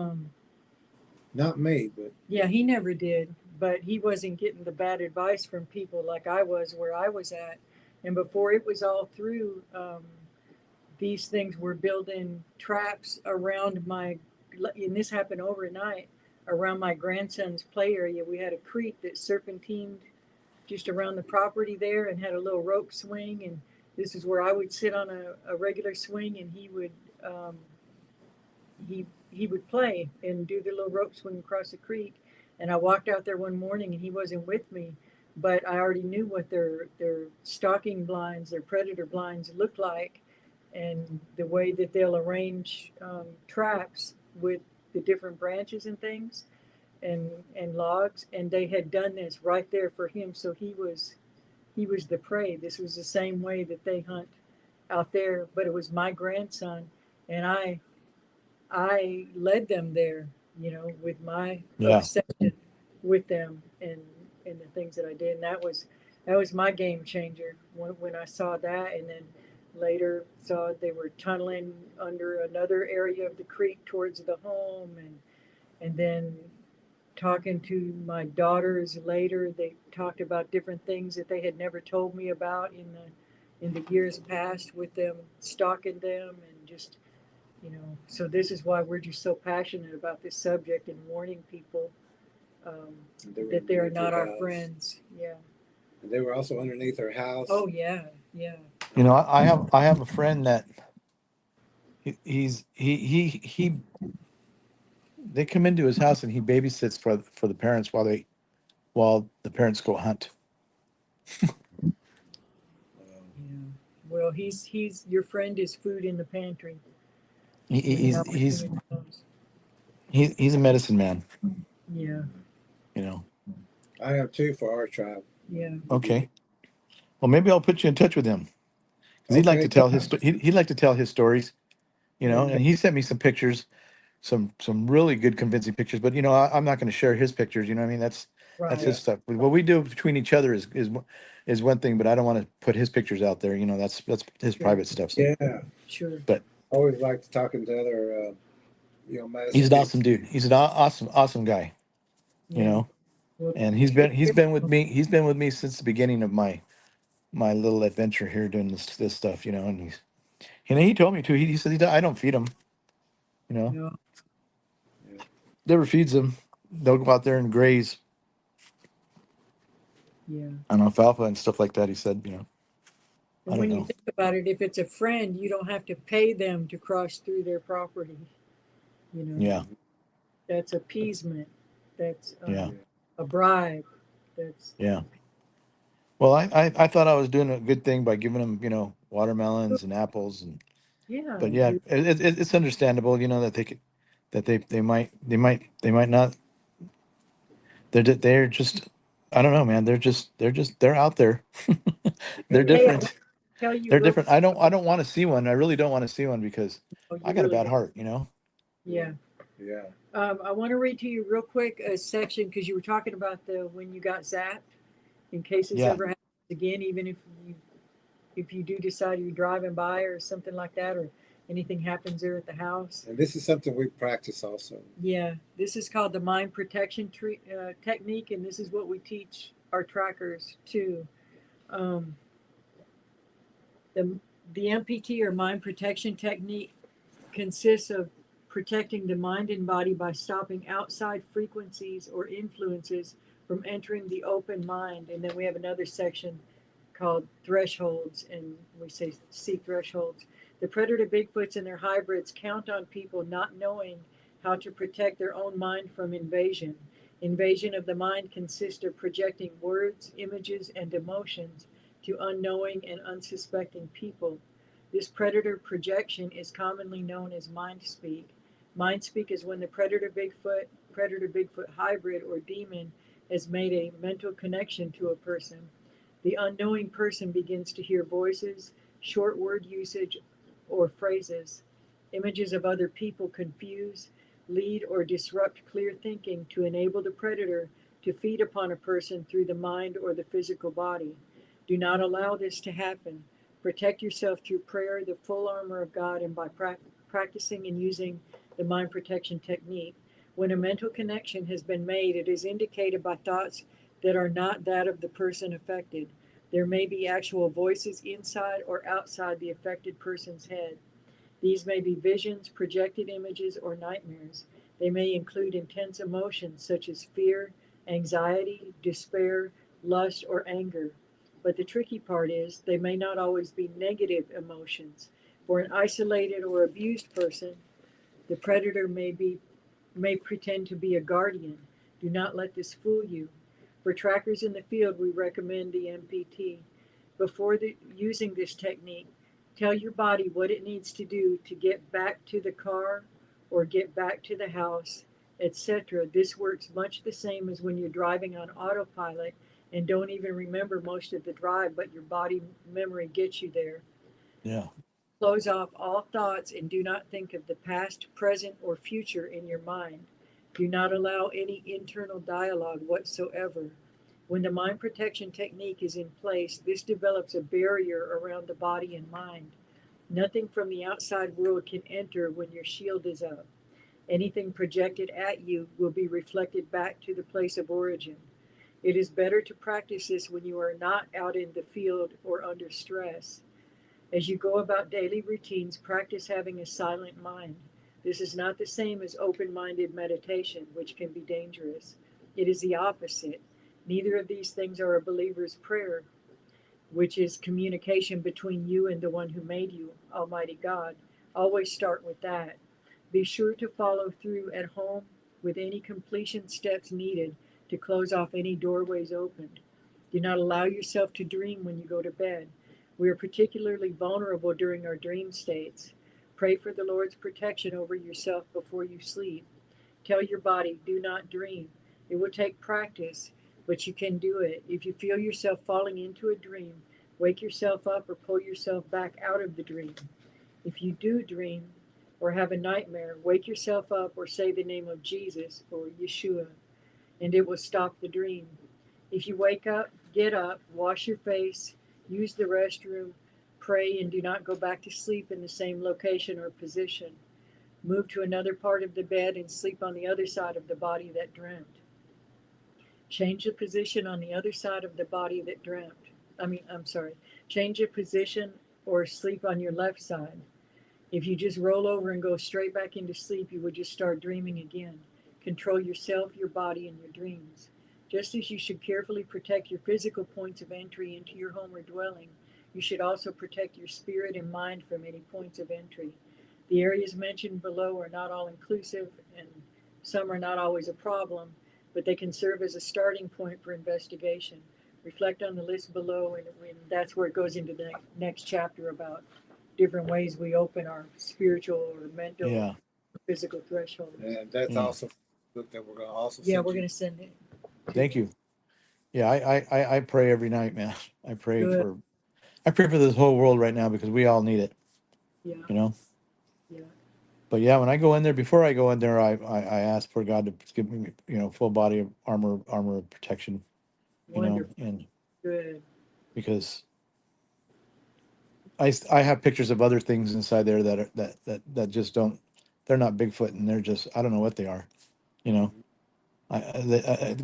Not me, but yeah, he never did. But he wasn't getting the bad advice from people like I was where I was at. And before it was all through, these things were building traps around and this happened overnight, around my grandson's play area. We had a creek that serpentined just around the property there and had a little rope swing. And this is where I would sit on a regular swing, and he would um, he would play and do the little rope swing across the creek. And I walked out there one morning and he wasn't with me, but I already knew what their stalking blinds, their predator blinds looked like, and the way that they'll arrange traps with the different branches and things and logs. And they had done this right there for him, so he was the prey. This was the same way that they hunt out there, but it was my grandson, and I led them there, with my Yeah. obsession with them and the things that I did. And that was my game changer when I saw that, and then later saw they were tunneling under another area of the creek towards the home, and then talking to my daughters later, they talked about different things that they had never told me about in the years past with them stalking them and just so this is why we're just so passionate about this subject and warning people that they are not our friends. Yeah. And they were also underneath her house. Oh yeah, yeah. I have a friend that he they come into his house and he babysits for the parents while the parents go hunt. Yeah. Well, he's your friend is food in the pantry He, when the he's opportunity comes. he's a medicine man. Yeah, I have two for our tribe. yeah. Okay. Well, maybe I'll put you in touch with him because he'd like Okay. to tell he'd like to tell his stories. Yeah. And he sent me some pictures, some really good convincing pictures. But I'm not going to share his pictures. You know what I mean? That's Right. his stuff. What we do between each other is one thing, but I don't want to put his pictures out there. That's his Sure. private stuff. So. Yeah. Sure. But Always like talking to other, medicine. he's an awesome dude. He's an awesome guy. Yeah. Well, And he's been with me. He's been with me since the beginning of my little adventure here doing this stuff. And he told me too. He said I don't feed him. yeah. Never feeds them. They'll go out there and graze Yeah. on alfalfa and stuff like that. He said, I And don't when you know. think about it, if it's a friend, you don't have to pay them to cross through their property. Yeah, That's appeasement. That's yeah, a bribe. That's yeah. Well, I thought I was doing a good thing by giving them, watermelons and apples, yeah. but yeah, it's understandable, that they could, that they might not. They're just, I don't know, man. They're out there. They're Hey, I different. tell you They're real different. I don't want to see one. I really don't want to see one because oh, I you got a really bad don't. heart. Yeah. Yeah. I want to read to you real quick a section because you were talking about when you got zapped. In case this Yeah. ever happens again, even if you do decide you're driving by or something like that, or anything happens there at the house. And this is something we practice also. Yeah, this is called the mind protection technique, and this is what we teach our trackers too. Um, the the MPT or mind protection technique consists of protecting the mind and body by stopping outside frequencies or influences from entering the open mind. And then we have another section called thresholds, and we see thresholds. The predator Bigfoots and their hybrids count on people not knowing how to protect their own mind from invasion. Invasion of the mind consists of projecting words, images, and emotions to unknowing and unsuspecting people. This predator projection is commonly known as mind speak. Mind speak is when the predator Bigfoot hybrid or demon has made a mental connection to a person. The unknowing person begins to hear voices, short word usage, or phrases. Images of other people confuse, lead, or disrupt clear thinking to enable the predator to feed upon a person through the mind or the physical body. Do not allow this to happen. Protect yourself through prayer, the full armor of God, and by practicing and using the mind protection technique. When a mental connection has been made, it is indicated by thoughts that are not that of the person affected. There may be actual voices inside or outside the affected person's head. These may be visions, projected images, or nightmares. They may include intense emotions such as fear, anxiety, despair, lust, or anger. But the tricky part is they may not always be negative emotions. For an isolated or abused person, The predator may pretend to be a guardian. Do not let this fool you. For trackers in the field, we recommend the MPT. Before using this technique, tell your body what it needs to do to get back to the car or get back to the house, etc. This works much the same as when you're driving on autopilot and don't even remember most of the drive, but your body memory gets you there. Yeah. Close off all thoughts and do not think of the past, present, or future in your mind. Do not allow any internal dialogue whatsoever. When the mind protection technique is in place, this develops a barrier around the body and mind. Nothing from the outside world can enter when your shield is up. Anything projected at you will be reflected back to the place of origin. It is better to practice this when you are not out in the field or under stress. As you go about daily routines, practice having a silent mind. This is not the same as open-minded meditation, which can be dangerous. It is the opposite. Neither of these things are a believer's prayer, which is communication between you and the one who made you, Almighty God. Always start with that. Be sure to follow through at home with any completion steps needed to close off any doorways opened. Do not allow yourself to dream when you go to bed. We are particularly vulnerable during our dream states. Pray for the Lord's protection over yourself before you sleep. Tell your body, do not dream. It will take practice, but you can do it. If you feel yourself falling into a dream, wake yourself up or pull yourself back out of the dream. If you do dream or have a nightmare, wake yourself up or say the name of Jesus or Yeshua, and it will stop the dream. If you wake up, get up, wash your face, use the restroom, pray, and do not go back to sleep in the same location or position. Move to another part of the bed and sleep on the other side of the body that dreamt. Change the position on the other side of the body that dreamt. Change your position or sleep on your left side. If you just roll over and go straight back into sleep, you would just start dreaming again. Control yourself, your body, and your dreams. Just as you should carefully protect your physical points of entry into your home or dwelling, you should also protect your spirit and mind from any points of entry. The areas mentioned below are not all inclusive, and some are not always a problem, but they can serve as a starting point for investigation. Reflect on the list below, and that's where it goes into the next chapter about different ways we open our spiritual or mental, Yeah. physical thresholds. And that's Yeah. also book that we're going to also Yeah, send we're you. going to send it. Thank you. Yeah, I pray every night, man. I pray Good. for this whole world right now because we all need it, Yeah, you know. yeah, But yeah, when I go in there, before I go in there, I ask for God to give me, full body of armor of protection, wonderful. and Good. because I have pictures of other things inside there that are that just don't, they're not Bigfoot, and they're just, I don't know what they are, you know.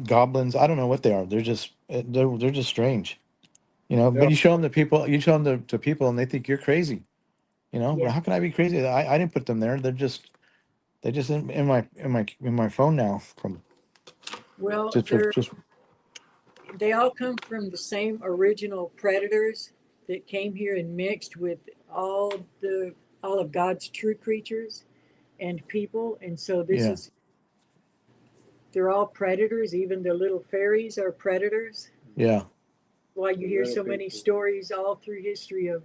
Goblins, I don't know what they are. They're just they're just strange, They're But you show them to people, to people, and they think you're crazy, But Yeah. how can I be crazy? I didn't put them there. They just in my phone now from Well, just they all come from the same original predators that came here and mixed with all the all of God's true creatures and people, and so yeah, they're all predators. Even the little fairies are predators. yeah, Why you hear so many stories all through history of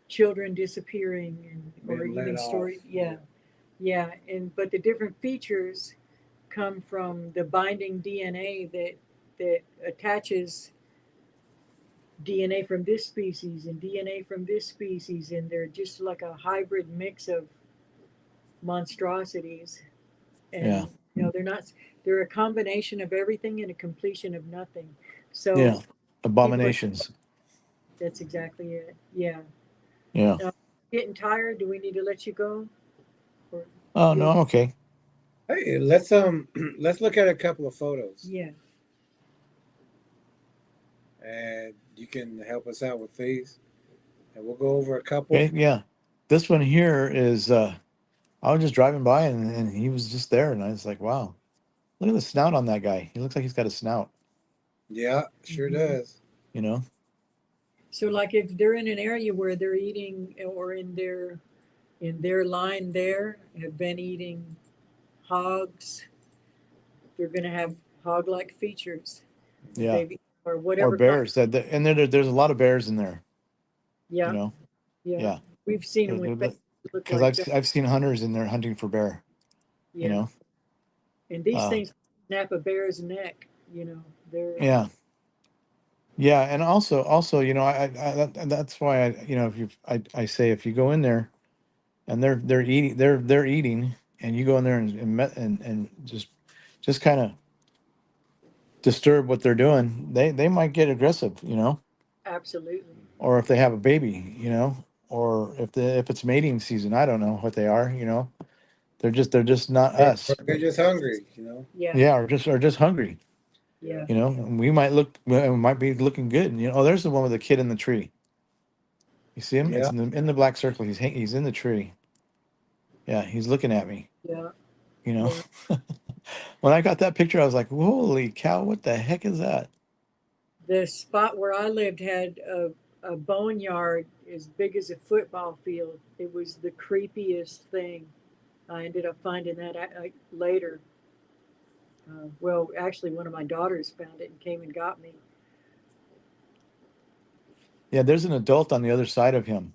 children disappearing or being let even off. stories. Yeah, and but the different features come from the binding DNA that attaches DNA from this species and DNA from this species, and they're just like a hybrid mix of monstrosities. yeah, And they're a combination of everything and a completion of nothing. yeah. So people are, Abominations. that's exactly it. Yeah. Yeah. Getting tired? Do we need to let you go? Or Oh you no, I'm okay. Hey, let's look at a couple of photos, Yeah. and you can help us out with these, and we'll go over a couple. Okay, yeah. This one here is I was just driving by and he was just there, and I was like, wow, look at the snout on that guy. He looks like he's got a snout, Yeah, sure Mhm. does. you know. So like if they're in an area where they're eating or in in their line there have been eating hogs. They're going to have hog-like features. Yeah. They've or Or whatever kind. bears. And there's a lot of bears in there. You Yeah, know. yeah. Yeah. We've seen them with faces that look Because like that. I've seen hunters in there hunting for bear. You Yeah, know. and these Uh, things snap a bear's neck. They're yeah. Yeah, and also, that's why if I say if you go in there and they're eating, and you go in there and just kind of disturb what they're doing, they might get aggressive, absolutely. or if they have a baby, or if it's mating season, I don't know what they are, they're just not Or us. they're just hungry. Yeah, Yeah, or just hungry, yeah, and we might be looking good, and oh, there's the one with the kid in the tree. You see him? It's Yeah. in the black circle. He's in the tree. Yeah, he's looking at me. yeah, You know, yeah. when I got that picture, I was like, "Holy cow! What the heck is that?" The spot where I lived had a boneyard as big as a football field. It was the creepiest thing. I ended up finding that later. Well, actually, one of my daughters found it and came and got me. Yeah, there's an adult on the other side of him.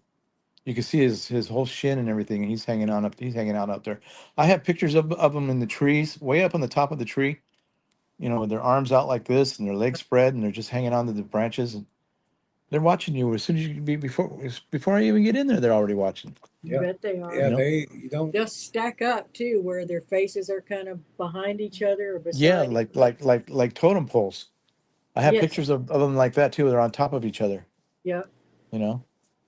You can see his whole shin and everything, and he's hanging out up there. I have pictures of him in the trees, way up on the top of the tree. With their arms out like this and their legs spread, and they're just hanging onto the branches, and they're watching you as soon as you be before I even get in there. They're already watching. You Yeah. bet they are. Yeah. You know. You don't. They'll stack up too, where their faces are kind of behind each other or Yeah, beside. like totem poles. I have Yes. pictures of them like that too. They're on top of each other. Yeah. you know.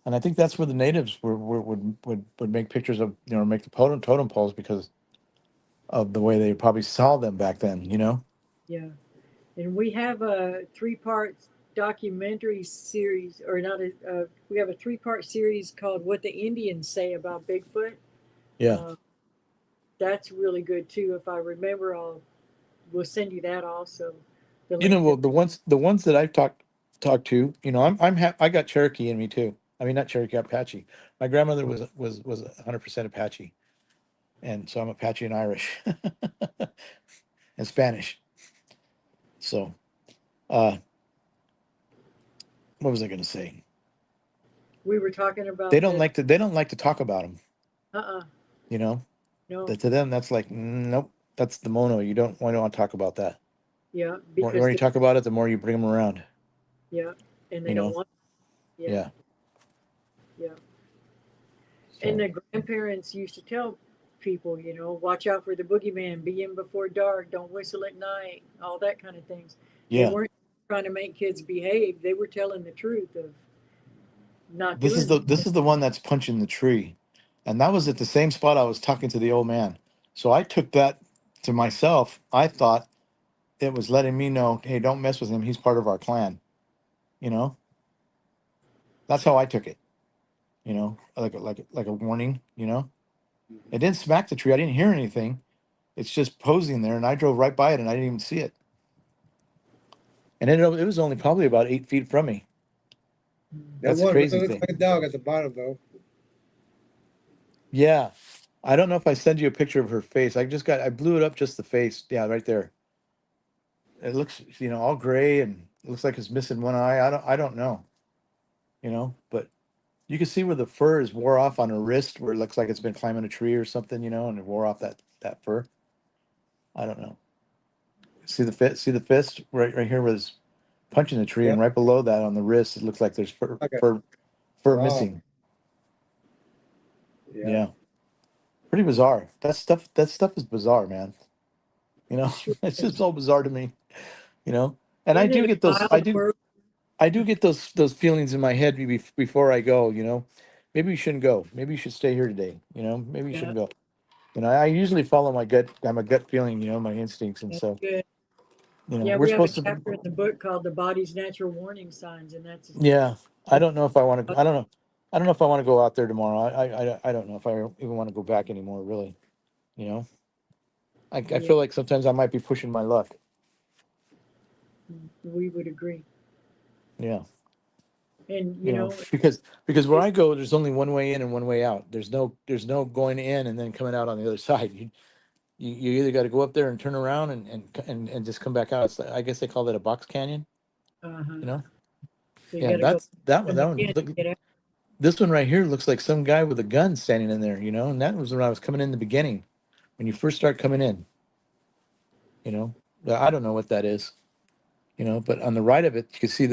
And I think that's where the natives would make pictures of, make the totem poles because of the way they probably saw them back then. Yeah. And we have a three-part documentary series, or not we have a three-part series called What the Indians Say About Bigfoot. Yeah. Uh, that's really good too. If I remember, we'll send you that also. The link Well, the ones that I've talked to, I got Cherokee in me too. I mean, not Cherokee, Apache. My grandmother was 100% Apache, and so I'm Apache and Irish and Spanish. So, uh, what was I going to say? we were talking They about don't like to. They don't like to talk about them. uh-uh, You know, no, that to them that's like nope. That's the mono. You don't want to talk about that. yeah, The because more you talk about it, the more you bring them around. yeah, and they You don't know. want, yeah, Yeah. yeah. And So the grandparents used to tell people, watch out for the boogeyman, be in before dark, don't whistle at night, all that kind of things. They yeah, weren't trying to make kids behave. They were telling the truth of not this is doing the that. this is the one that's punching the tree, and that was at the same spot I was talking to the old man. So I took that to myself. I thought it was letting me know, hey, don't mess with him. He's part of our clan. You know. That's how I took it. Like a warning. It didn't smack the tree. I didn't hear anything. It's just posing there, and I drove right by it, and I didn't even see it. And it was only probably about 8 feet from me. That That's the one really crazy looks thing. like a dog at the bottom, though. Yeah. I don't know if I send you a picture of her face. I blew it up just the face. Yeah, right there. It looks, all gray and it looks like it's missing one eye. I don't know, but you can see where the fur is wore off on her wrist where it looks like it's been climbing a tree or something, and it wore off that fur. I don't know. See the fist right here was punching the tree, Yeah. and right below that on the wrist, it looks like there's fur Okay. fur Wow. missing. Yeah. Yeah. Pretty bizarre. That stuff is bizarre, man. It sure It's just is. so bizarre to me, you know. And I Isn't do it a get those. I wild do. world? I do get those feelings in my head before I go. Maybe you shouldn't go. Maybe you should stay here today. Maybe you Yeah, shouldn't go. I usually follow my gut. I'm a gut feeling. My instincts, and that's so good. Yeah, we're we have a supposed to. chapter in the book called "The Body's Natural Warning Signs," and that's Yeah. I the don't know if I want to. I don't know. I don't know if I want to go out there tomorrow. I don't know if I even want to go back anymore. Really. You know. I yeah, feel like sometimes I might be pushing my luck. we would agree. Yeah. And You know, because where I go, there's only one way in and one way out. There's no going in and then coming out on the other side. You either got to go up there and turn around and just come back out. It's like, I guess they call it a box canyon. uh-huh. You know, So you yeah, got to go that's that one. in the That one. beginning Look, to get out. this one right here looks like some guy with a gun standing in there. You know, and that was when I was coming in the beginning, when you first start coming in. You know, I don't know what that is. You know, but on the right of it, you can see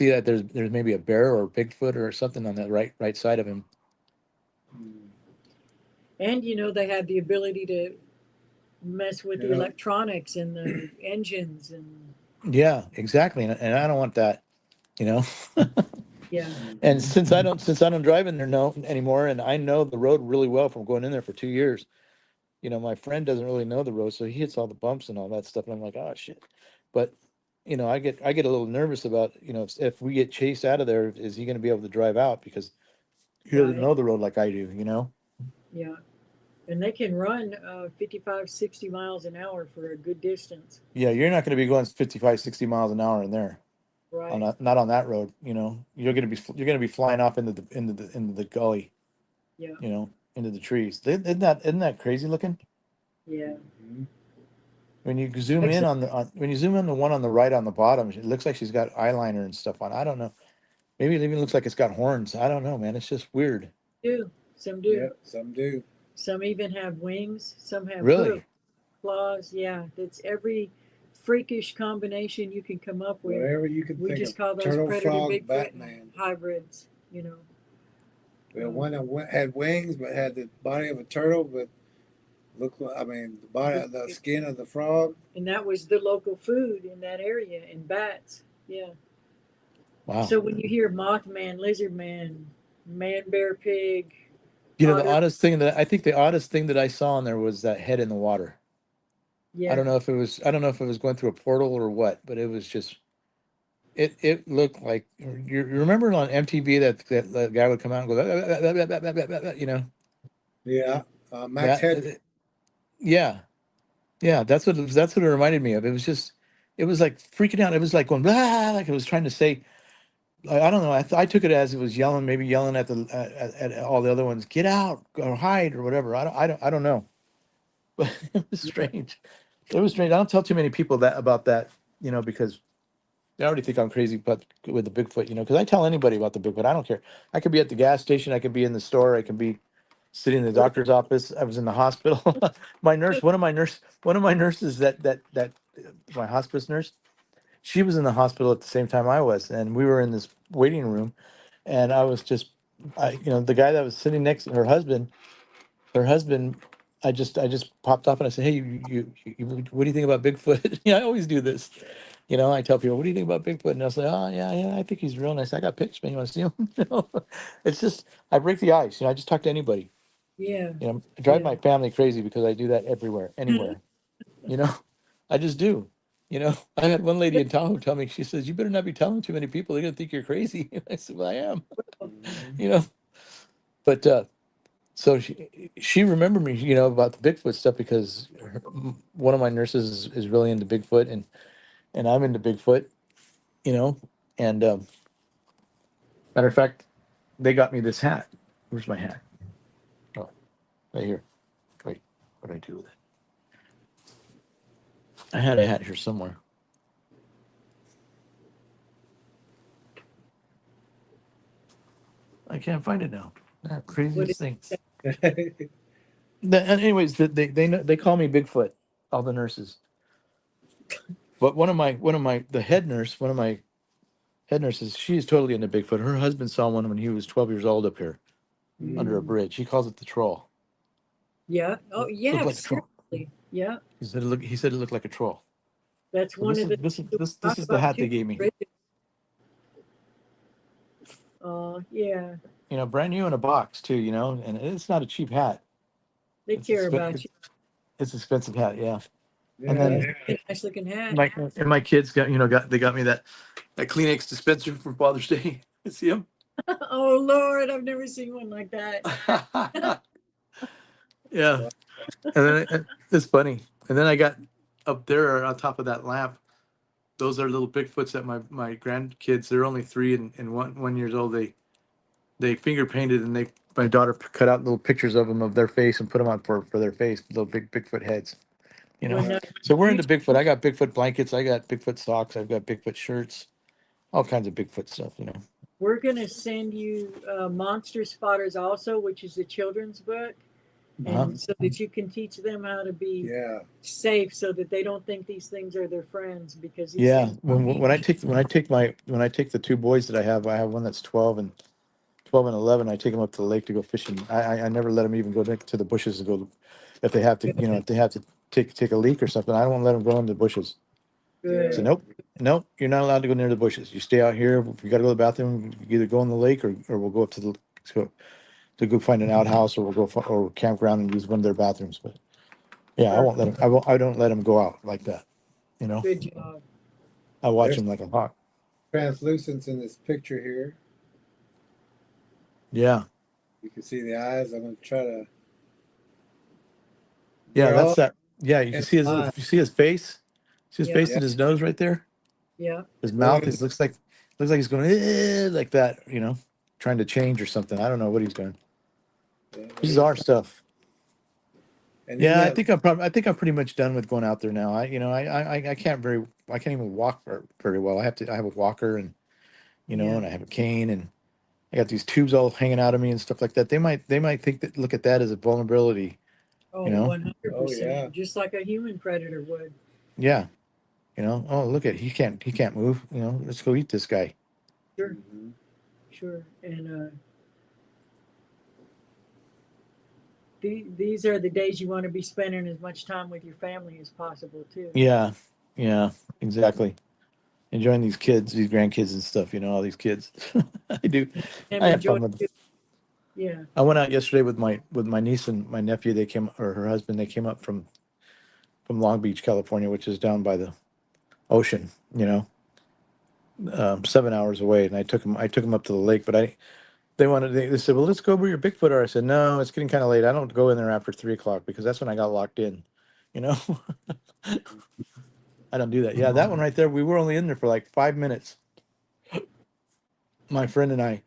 that there's maybe a bear or a Bigfoot or something on the right side of him. And they have the ability to mess with the Yeah. electronics and the engines and Yeah, exactly, and I don't want that. You know, yeah, and since I don't drive in there no anymore, and I know the road really well from going in there for 2 years. You know, my friend doesn't really know the road, so he hits all the bumps and all that stuff, and I'm like, oh shit. But I get a little nervous about if we get chased out of there, is he going to be able to drive out because he doesn't right, know the road like I do. You know. yeah. And they can run 55, 60 miles an hour for a good distance. Yeah, you're not going to be going 55, 60 miles an hour in there Right. not on that road. You know, you're going to be flying off into the gully. Yeah. You know, into the trees. Isn't that crazy looking? Yeah. When you zoom in Except when you zoom in the one on the right on the bottom, it looks like she's got eyeliner and stuff on. I don't know. Maybe it even looks like it's got horns. I don't know, man. It's just weird. do. Some do. Yep, some do. Some even have wings. Some have hooves, Really? claws. Yeah. It's every freakish combination you can come up with. Whatever you can We think just of. call those Turtle, predator frog, Bigfoot and Batman. hybrids. We had one that had wings but had the body of a turtle, but looked like, the skin of the frog. And that was the local food in that area, and bats. Yeah. Wow. So when you hear Mothman, Lizard Man, Man Bear Pig, The Otter, oddest thing that I think the oddest thing that I saw in there was that head in the water. yeah, I don't know if it was going through a portal or what, but it was just it looked like you remember on MTV that guy would come out and go Yeah, Max that Headroom. yeah. Yeah, that's what it reminded me of. It was like freaking out. It was like going blah, like it was trying to say. I don't know. I took it as it was yelling, maybe yelling at all the other ones, get out or hide or whatever. I don't know. But it was yeah, strange. It was strange. I don't tell too many people that about that, because they already think I'm crazy. But with the Bigfoot, because I tell anybody about the Bigfoot. I don't care. I could be at the gas station. I could be in the store. I could be sitting in the doctor's office. I was in the hospital. One of my nurses that my hospice nurse, she was in the hospital at the same time I was, and we were in this waiting room, and I was just, the guy that was sitting next to her husband, I just popped off and I said, hey, what do you think about Bigfoot? I always do this. I tell people, what do you think about Bigfoot? And they'll say, oh yeah, I think he's real nice. I got pictures, man. You want to see him? It's just I break the ice. I just talk to anybody. yeah, I drive yeah. my family crazy because I do that everywhere, anywhere. You know, I just do. I had one lady in Tahoe tell me, she says, "You better not be telling too many people; they're gonna think you're crazy." I said, "Well, I am." You know, but so she remembered me, about the Bigfoot stuff because one of my nurses is really into Bigfoot, and I'm into Bigfoot. You know, and matter of fact, they got me this hat. Where's my hat? Oh, right here. Wait, what did I do with it? I had a hat here somewhere. I can't find it now. What Craziest is things. that? Anyways, they call me Bigfoot. All the nurses. But one of my the head nurse, one of my head nurses, she is totally into Bigfoot. Her husband saw one when he was 12 years old up here under a Mm, bridge. He calls it the troll. yeah. Oh, Looked yeah. like a troll. Seriously. Yeah. He said it looked like a troll. That's So one this of is the this is things we this talk this is the about hat too. they gave me. Yeah. Brand new in a box too. And it's not a cheap hat. They It's care about you. it's expensive hat. Yeah. And Yeah, That's then a nice looking hat. my kids got me that Kleenex dispenser for Father's Day. See them? Oh Lord, I've never seen one like that. Yeah. And then it's funny. And then I got up there on top of that lamp those are little Bigfoots that my grandkids. They're only 3 and 1 years old. They finger painted, and my daughter cut out little pictures of them of their face and put them on for their face, little Bigfoot heads. You know. When So we're you into Bigfoot. I got Bigfoot blankets. I got Bigfoot socks. I've got Bigfoot shirts. All kinds of Bigfoot stuff. You know. we're gonna send you Monster Spotters also, which is a children's book, Uh-huh. and so that you can teach them how to be Yeah. safe, so that they don't think these things are their friends, because these Yeah. things. When I take the 2 boys that I have one that's 12 and 11. I take them up to the lake to go fishing. I never let them even go to the bushes to go if they have to, if they have to take a leak or something. I don't want to let them go in the bushes. Good. So nope, you're not allowed to go near the bushes. You stay out here. If you got to go to the bathroom, you either go in the lake or we'll go up to go find an outhouse, or we'll go or campground and use one of their bathrooms. But yeah, I won't let them. I don't let them go out like that. You know, Good job. I watch There's them like a hawk. translucence in this picture here. Yeah, You can see the eyes. I'm gonna try to. yeah, They're that's all that. Yeah, you can in see line. you see his face. See his Yeah. face Yeah. and his nose right there. Yeah. His Going mouth in, looks like he's going like that. You know, trying to change or something. I don't know what he's doing. yeah, This there is you our go. stuff. And then Yeah, that. I think I'm pretty much done with going out there now. I can't even walk very well. I have a walker and Yeah. and I have a cane, and I got these tubes all hanging out of me and stuff like that. They might look at that as a vulnerability, Oh, you know? 100%. Oh yeah. Just like a human predator would. Yeah, oh, look at he can't move, let's go eat this guy. Sure. Hmm. Sure. And these are the days you want to be spending as much time with your family as possible, too. Yeah. Yeah, exactly. Enjoying these kids, these grandkids and stuff, all these kids. I do. And I have enjoy fun with them. it. Yeah. I went out yesterday with my niece and my nephew. They came, or her husband, they came up from Long Beach, California, which is down by the ocean, 7 hours away. And I took them up to the lake, but they said, well, let's go where your Bigfoot are. I said, no, it's getting kind of late. I don't go in there after 3 o'clock because that's when I got locked in, you know. I don't do that. Yeah, that one right there. We were only in there for like 5 minutes, my friend and I.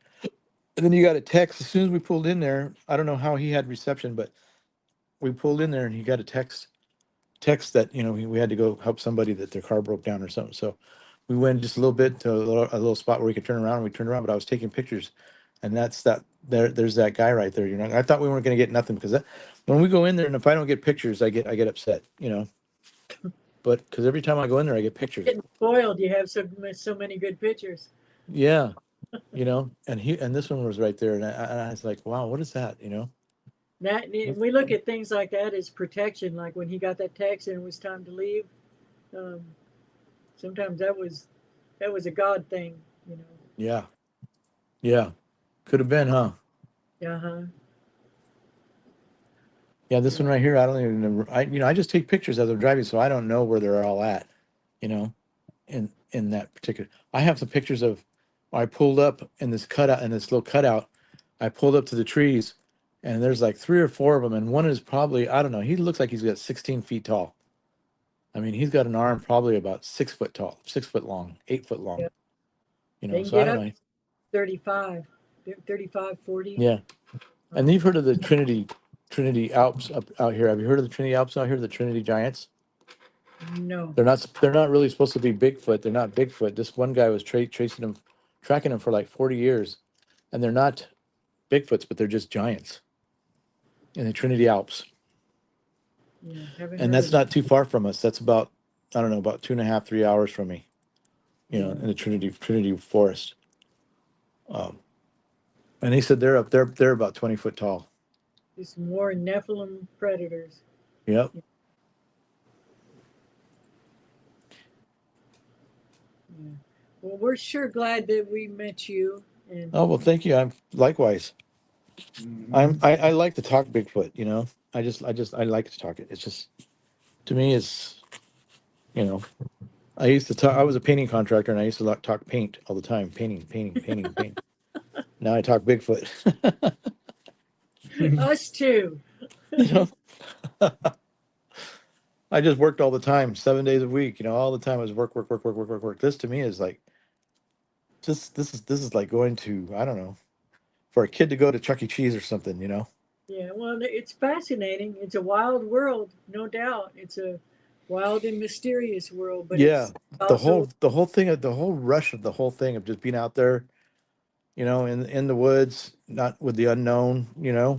And then you got a text as soon as we pulled in there. I don't know how he had reception, but we pulled in there and he got a text that we had to go help somebody that their car broke down or something. So we went just a little bit to a little spot where we could turn around. And we turned around, but I was taking pictures, and that's that. There's that guy right there. I thought we weren't going to get nothing because when we go in there and if I don't get pictures, I get upset. But because every time I go in there, I get pictures. Getting spoiled. You have so many good pictures. Yeah, and this one was right there, and I was like, wow, what is that? That we look at things like that as protection. Like when he got that text and it was time to leave. Um, Sometimes that was a God thing. Yeah, yeah, could have been, huh? Uh huh. Yeah, this Yeah. one right here, I don't even remember. I just take pictures as I'm driving, so I don't know where they're all at. You know, in that particular. I have some pictures of I pulled up in this little cutout. I pulled up to the trees, and there's like 3 or 4 of them, and one is probably I don't know. He looks like he's got 16 feet tall. I mean, he's got an arm probably about 6 foot tall, 6 foot long, 8 foot long. Yeah. They can So I get don't up know. 35, 35, 40. Yeah, and you've heard of the Trinity Alps up out here. Have you heard of the Trinity Alps out here? The Trinity Giants. No. They're not really supposed to be Bigfoot. They're not Bigfoot. This one guy was tracing them, tracking them for like 40 years, and they're not Bigfoots, but they're just giants in the Trinity Alps. Yeah. Haven't And heard that's of it. not too far from us. That's about I don't know, about 2.5, 3 hours from me. Yeah. In the Trinity Forest. Um, and he said they're up there. They're about 20 foot tall. Just more Nephilim predators. Yep. Yeah. Well, we're sure glad that we met you. And Oh well, thank you. I'm likewise. Hmm. I like to talk Bigfoot. I like to talk it. It's just to me it's you know I used to talk. I was a painting contractor, and I used to talk paint all the time. Painting, painting, painting, paint. Now I talk Bigfoot. us too. you know, I just worked all the time, 7 days a week. All the time I was work, work, work, work, work, work, work. This to me is like this is like going to, I don't know, for a kid to go to Chuck E. Cheese or something. Yeah, well, it's fascinating. It's a wild world, no doubt. It's a wild and mysterious world, but Yeah, it's the also, whole the whole thing, the whole rush of the whole thing of just being out there, in the woods, not with the unknown. yeah,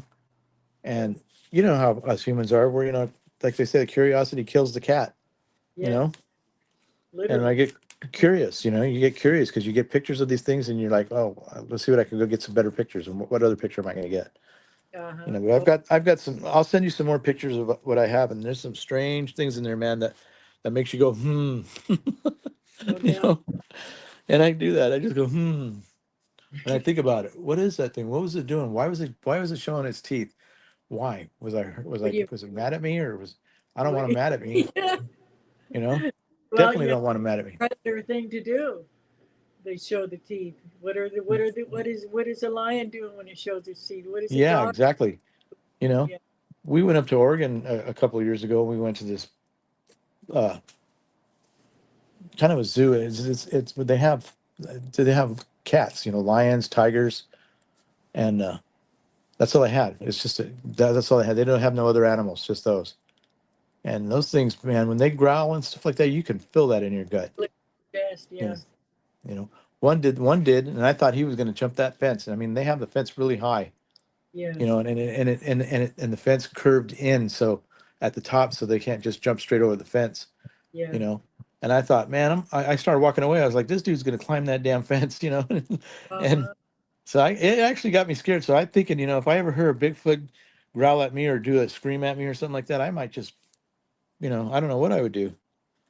And you know how us humans are. We're, like they say, the curiosity kills the cat. You yeah, know, and I literally. get curious. You get curious because you get pictures of these things, and you're like, oh, let's see what I can go get some better pictures. And what other picture am I going to get? Uh-huh. But I've got some. I'll send you some more pictures of what I have, and there's some strange things in there, man. That makes you go, hmm. No you doubt. know, and I do that. I just go, hmm. And I think about it. What is that thing? What was it doing? Why was it showing its teeth? Why What do you, was it mad at me, or I don't what, want him mad at me, yeah. you know? Well, Definitely don't want him mad at me. predator thing to do. They show the teeth. What is a lion doing when it shows its teeth? What is a Yeah, dog? exactly. You know, Yeah, we went up to Oregon a couple of years ago. We went to this uh kind of a zoo. It's but they have cats, lions, tigers, and that's all they had. It's just that's all they had. They don't have no other animals, just those. And those things, man, when they growl and stuff like that, you can feel that in your gut. best, You yeah, know, you know. One did, and I thought he was going to jump that fence. I mean, they have the fence really high, yes, and the fence curved in so at the top, so they can't just jump straight over the fence. yeah. you know. And I thought, man, I started walking away. I was like, this dude's gonna climb that damn fence. And Uh-huh. so it actually got me scared. So I'm thinking, if I ever hear a Bigfoot growl at me or do a scream at me or something like that, I might just, I don't know what I would do.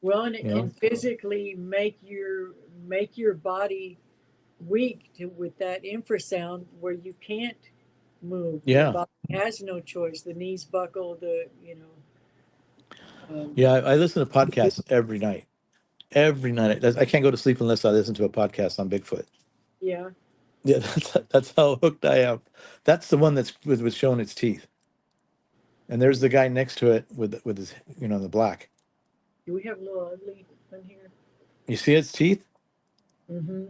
Well, and it You can know? physically make your body weak with that infrasound where you can't move. Your Yeah, body has no choice. The knees buckle. Um, yeah. I listen to podcasts every night. Every night, I can't go to sleep unless I listen to a podcast on Bigfoot. yeah. Yeah, that's how hooked I am. That's the one that's with showing its teeth. And there's the guy next to it with his, the black. Do we have a little ugly on here? You see its teeth? Mm-hmm.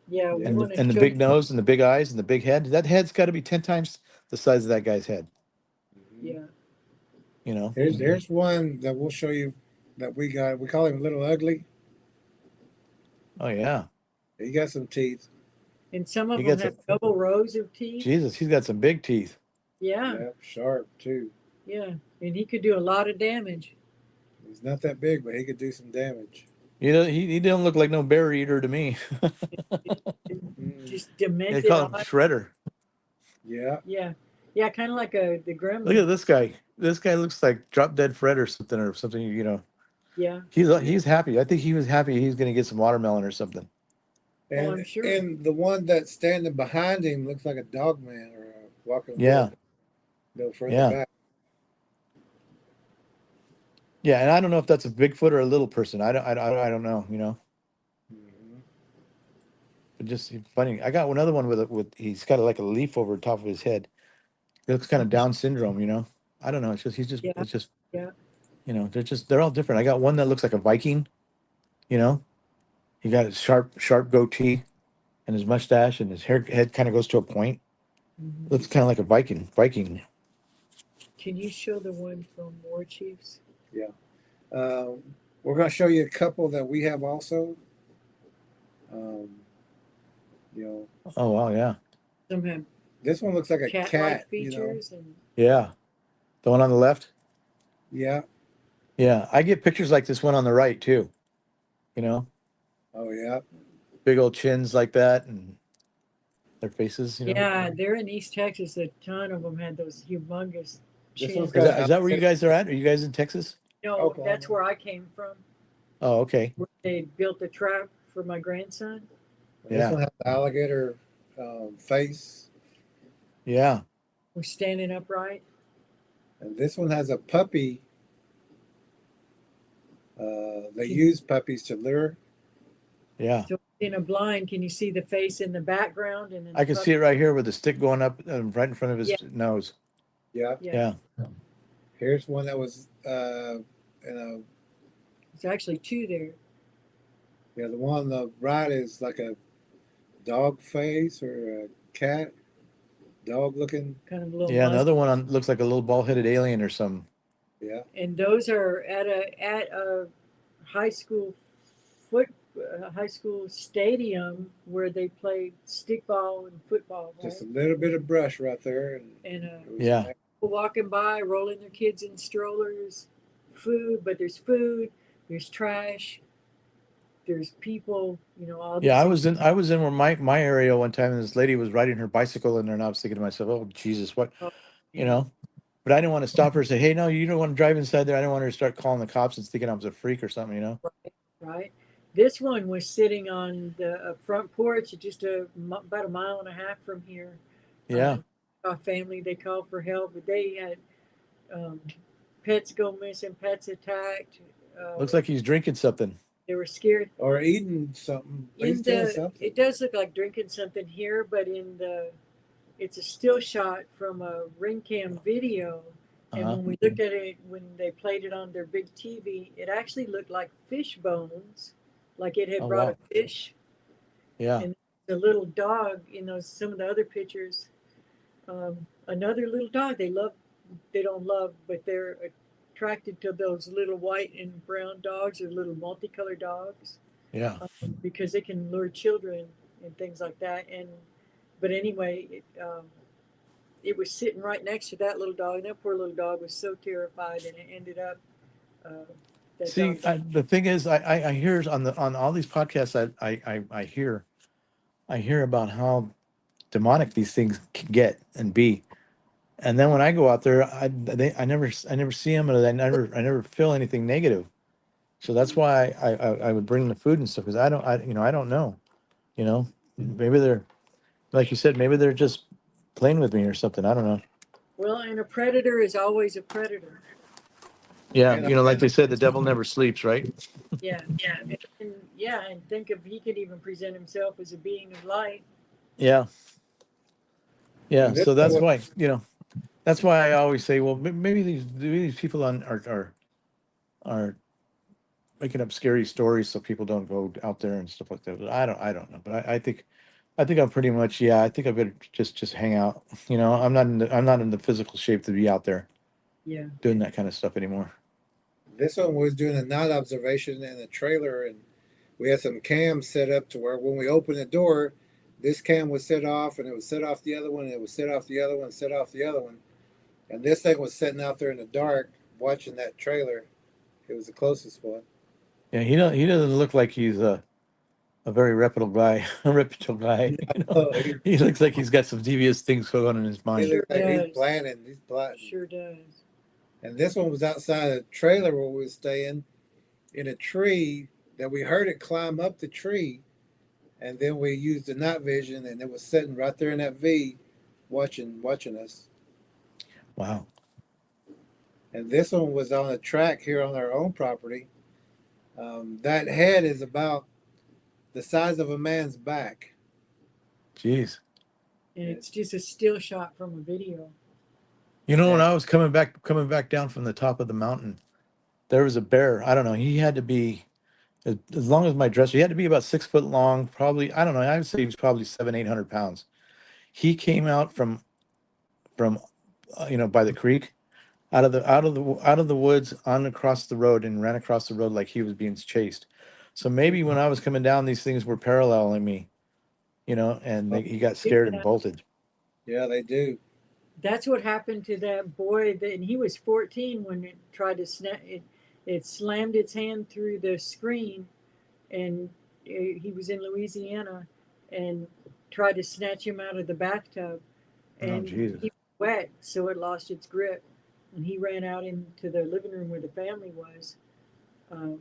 Yeah, we Yeah. and want the, to and the show. big nose and the big eyes and the big head. That head's got to be 10 times the size of that guy's head. Mhm. Yeah. You know? Here's one that we'll show you that we got. We call him Little Ugly. Oh yeah, He got some teeth. And some he of them gets have a double rows of teeth. Jesus. He's got some big teeth. Yeah, Yep, sharp too. yeah. And he could do a lot of damage. He's not that big, but he could do some damage. He don't look like no bear eater to me. Mm, Just They demented call him eyes. Shredder. yeah. Yeah. Yeah, kind of like the Look gremlin. at this guy. This guy looks like Drop Dead Fred or something or something. Yeah. He's happy. I think he was happy. He's going to get some watermelon or something. Oh, And I'm sure. and the one that's standing behind him looks like a dog man or a walking Yeah, wolf. A little further yeah, back. yeah. And I don't know if that's a Bigfoot or a little person. I don't know. Hmm. But just funny. I got another one with he's got like a leaf over the top of his head. It looks kind of Down syndrome. I don't know. Yeah. It's just, Yeah. they're all different. I got one that looks like a Viking, you know. He got a sharp goatee and his mustache and his head kind of goes to a point. Hmm. Looks kind of like a Viking. Can you show the one from War Chiefs? Yeah. Um, we're going to show you a couple that we have also. Um, you know, Oh wow, yeah. Some have this one looks like a cat-like cat. features, and Yeah. The one on the left? Yeah. Yeah. I get pictures like this one on the right too. You know, Oh yeah. big old chins like that and their faces. yeah, they're in East Texas. A ton of them had those humongous This one's chins. got Is an that is that where you alligator. guys are at? Are you guys in Texas? No, that's Oklahoma. where I came from. Oh, okay. Where they built the trap for my grandson. This Yeah. one has an alligator face, Yeah. We're standing upright. and this one has a puppy. They Can, use puppies to lure. Yeah. so in a blind, can you see the face in the background and then I the can see puppy? it right here with the stick going up right in front of his Yeah, nose. Yeah. yeah. Yeah. Here's one that was and There's actually two there. yeah, the one on the right is like a dog face or a cat, dog looking. Kind of a little Yeah, muzzle. another one looks like a little bald-headed alien or something. Yeah, And those are at a high school foot high school stadium where they play stickball and football, just right? a little bit of brush right there, and And it was Yeah. people walking by, rolling their kids in strollers, food, but there's food, there's trash, there's people, all Yeah, these I things. was in I was in where my area one time, and this lady was riding her bicycle in there, and I was thinking to myself, "Oh Jesus, what?" Oh, You man, know. But I didn't want to stop her and say, "Hey, no, you don't want to drive inside there." I didn't want her to start calling the cops and thinking I was a freak or something. You know. right, right. This one was sitting on the front porch, just about a mile and a half from here. Uh, Yeah. a family, they called for help, but they had um, pets go missing, pets attacked. Looks Uh, like he's drinking something. they were scared. or eating something. He's In doing the, something. it does look like drinking something here, but it's a still shot from a ring cam video. And Uh-huh. when we looked at it, when they played it on their big TV, it actually looked like fish bones, like it had Oh brought a wow. fish. Yeah. And the little dog, some of the other pictures, another little dog they don't love, but they're attracted to those little white and brown dogs or little multicolored dogs Yeah. because they can lure children and things like that. But anyway, it was sitting right next to that little dog, and that poor little dog was so terrified, and it ended up uh, that dog. See, the thing is, I hear on all these podcasts I hear about how demonic these things can get and be. And then when I go out there, I never see them, and I never feel anything negative. So that's why I would bring the food and stuff, because I don't know, you know, maybe they're, like you said, maybe they're just playing with me or something. I don't know. Well, and a predator is always a predator. Yeah, And like they said, the devil never sleeps, right? Yeah, and yeah, and think of he could even present himself as a being of light. Yeah, yeah. and this So one that's was, why, that's why I always say, well, maybe these people are making up scary stories so people don't go out there and stuff like that. But I don't know. But I think I'm pretty much, yeah. I think I better just hang out. I'm not in the physical shape to be out there Yeah, doing that kind of stuff anymore. this one was doing a night observation in a trailer, and we had some cams set up to where when we opened the door, this cam was set off, and it would set off the other one, and it would set off the other one, set off the other one, and this thing was sitting out there in the dark watching that trailer. It was the closest one. Yeah, he doesn't look like he's a very reputable guy. A reputable guy. Oh, he, He looks like he's got some devious things going on in his he mind. sure looks like he's does. planning. He's plotting. Sure does. And this one was outside the trailer where we were staying in a tree that we heard it climb up the tree. And then we used the night vision, and it was sitting right there in that V watching us. Wow. And this one was on a track here on our own property. That head is about the size of a man's back. Jeez. And it's just a still shot from a video. When And I was coming back down from the top of the mountain, there was a bear. I don't know. He had to be as long as my dresser. He had to be about 6 foot long. Probably, I don't know. I would say he was probably 700, 800 pounds. He came out from by the creek, out of the woods on across the road, and ran across the road like he was being chased. So maybe when I was coming down, these things were paralleling me, and he got scared and bolted. yeah, they do. That's what happened to that boy. And he was 14 when it tried to snap it. It slammed its hand through the screen, and he was in Louisiana, and tried to snatch him out of the bathtub, Oh and Jesus. he was wet, so it lost its grip, and he ran out into the living room where the family was. Um,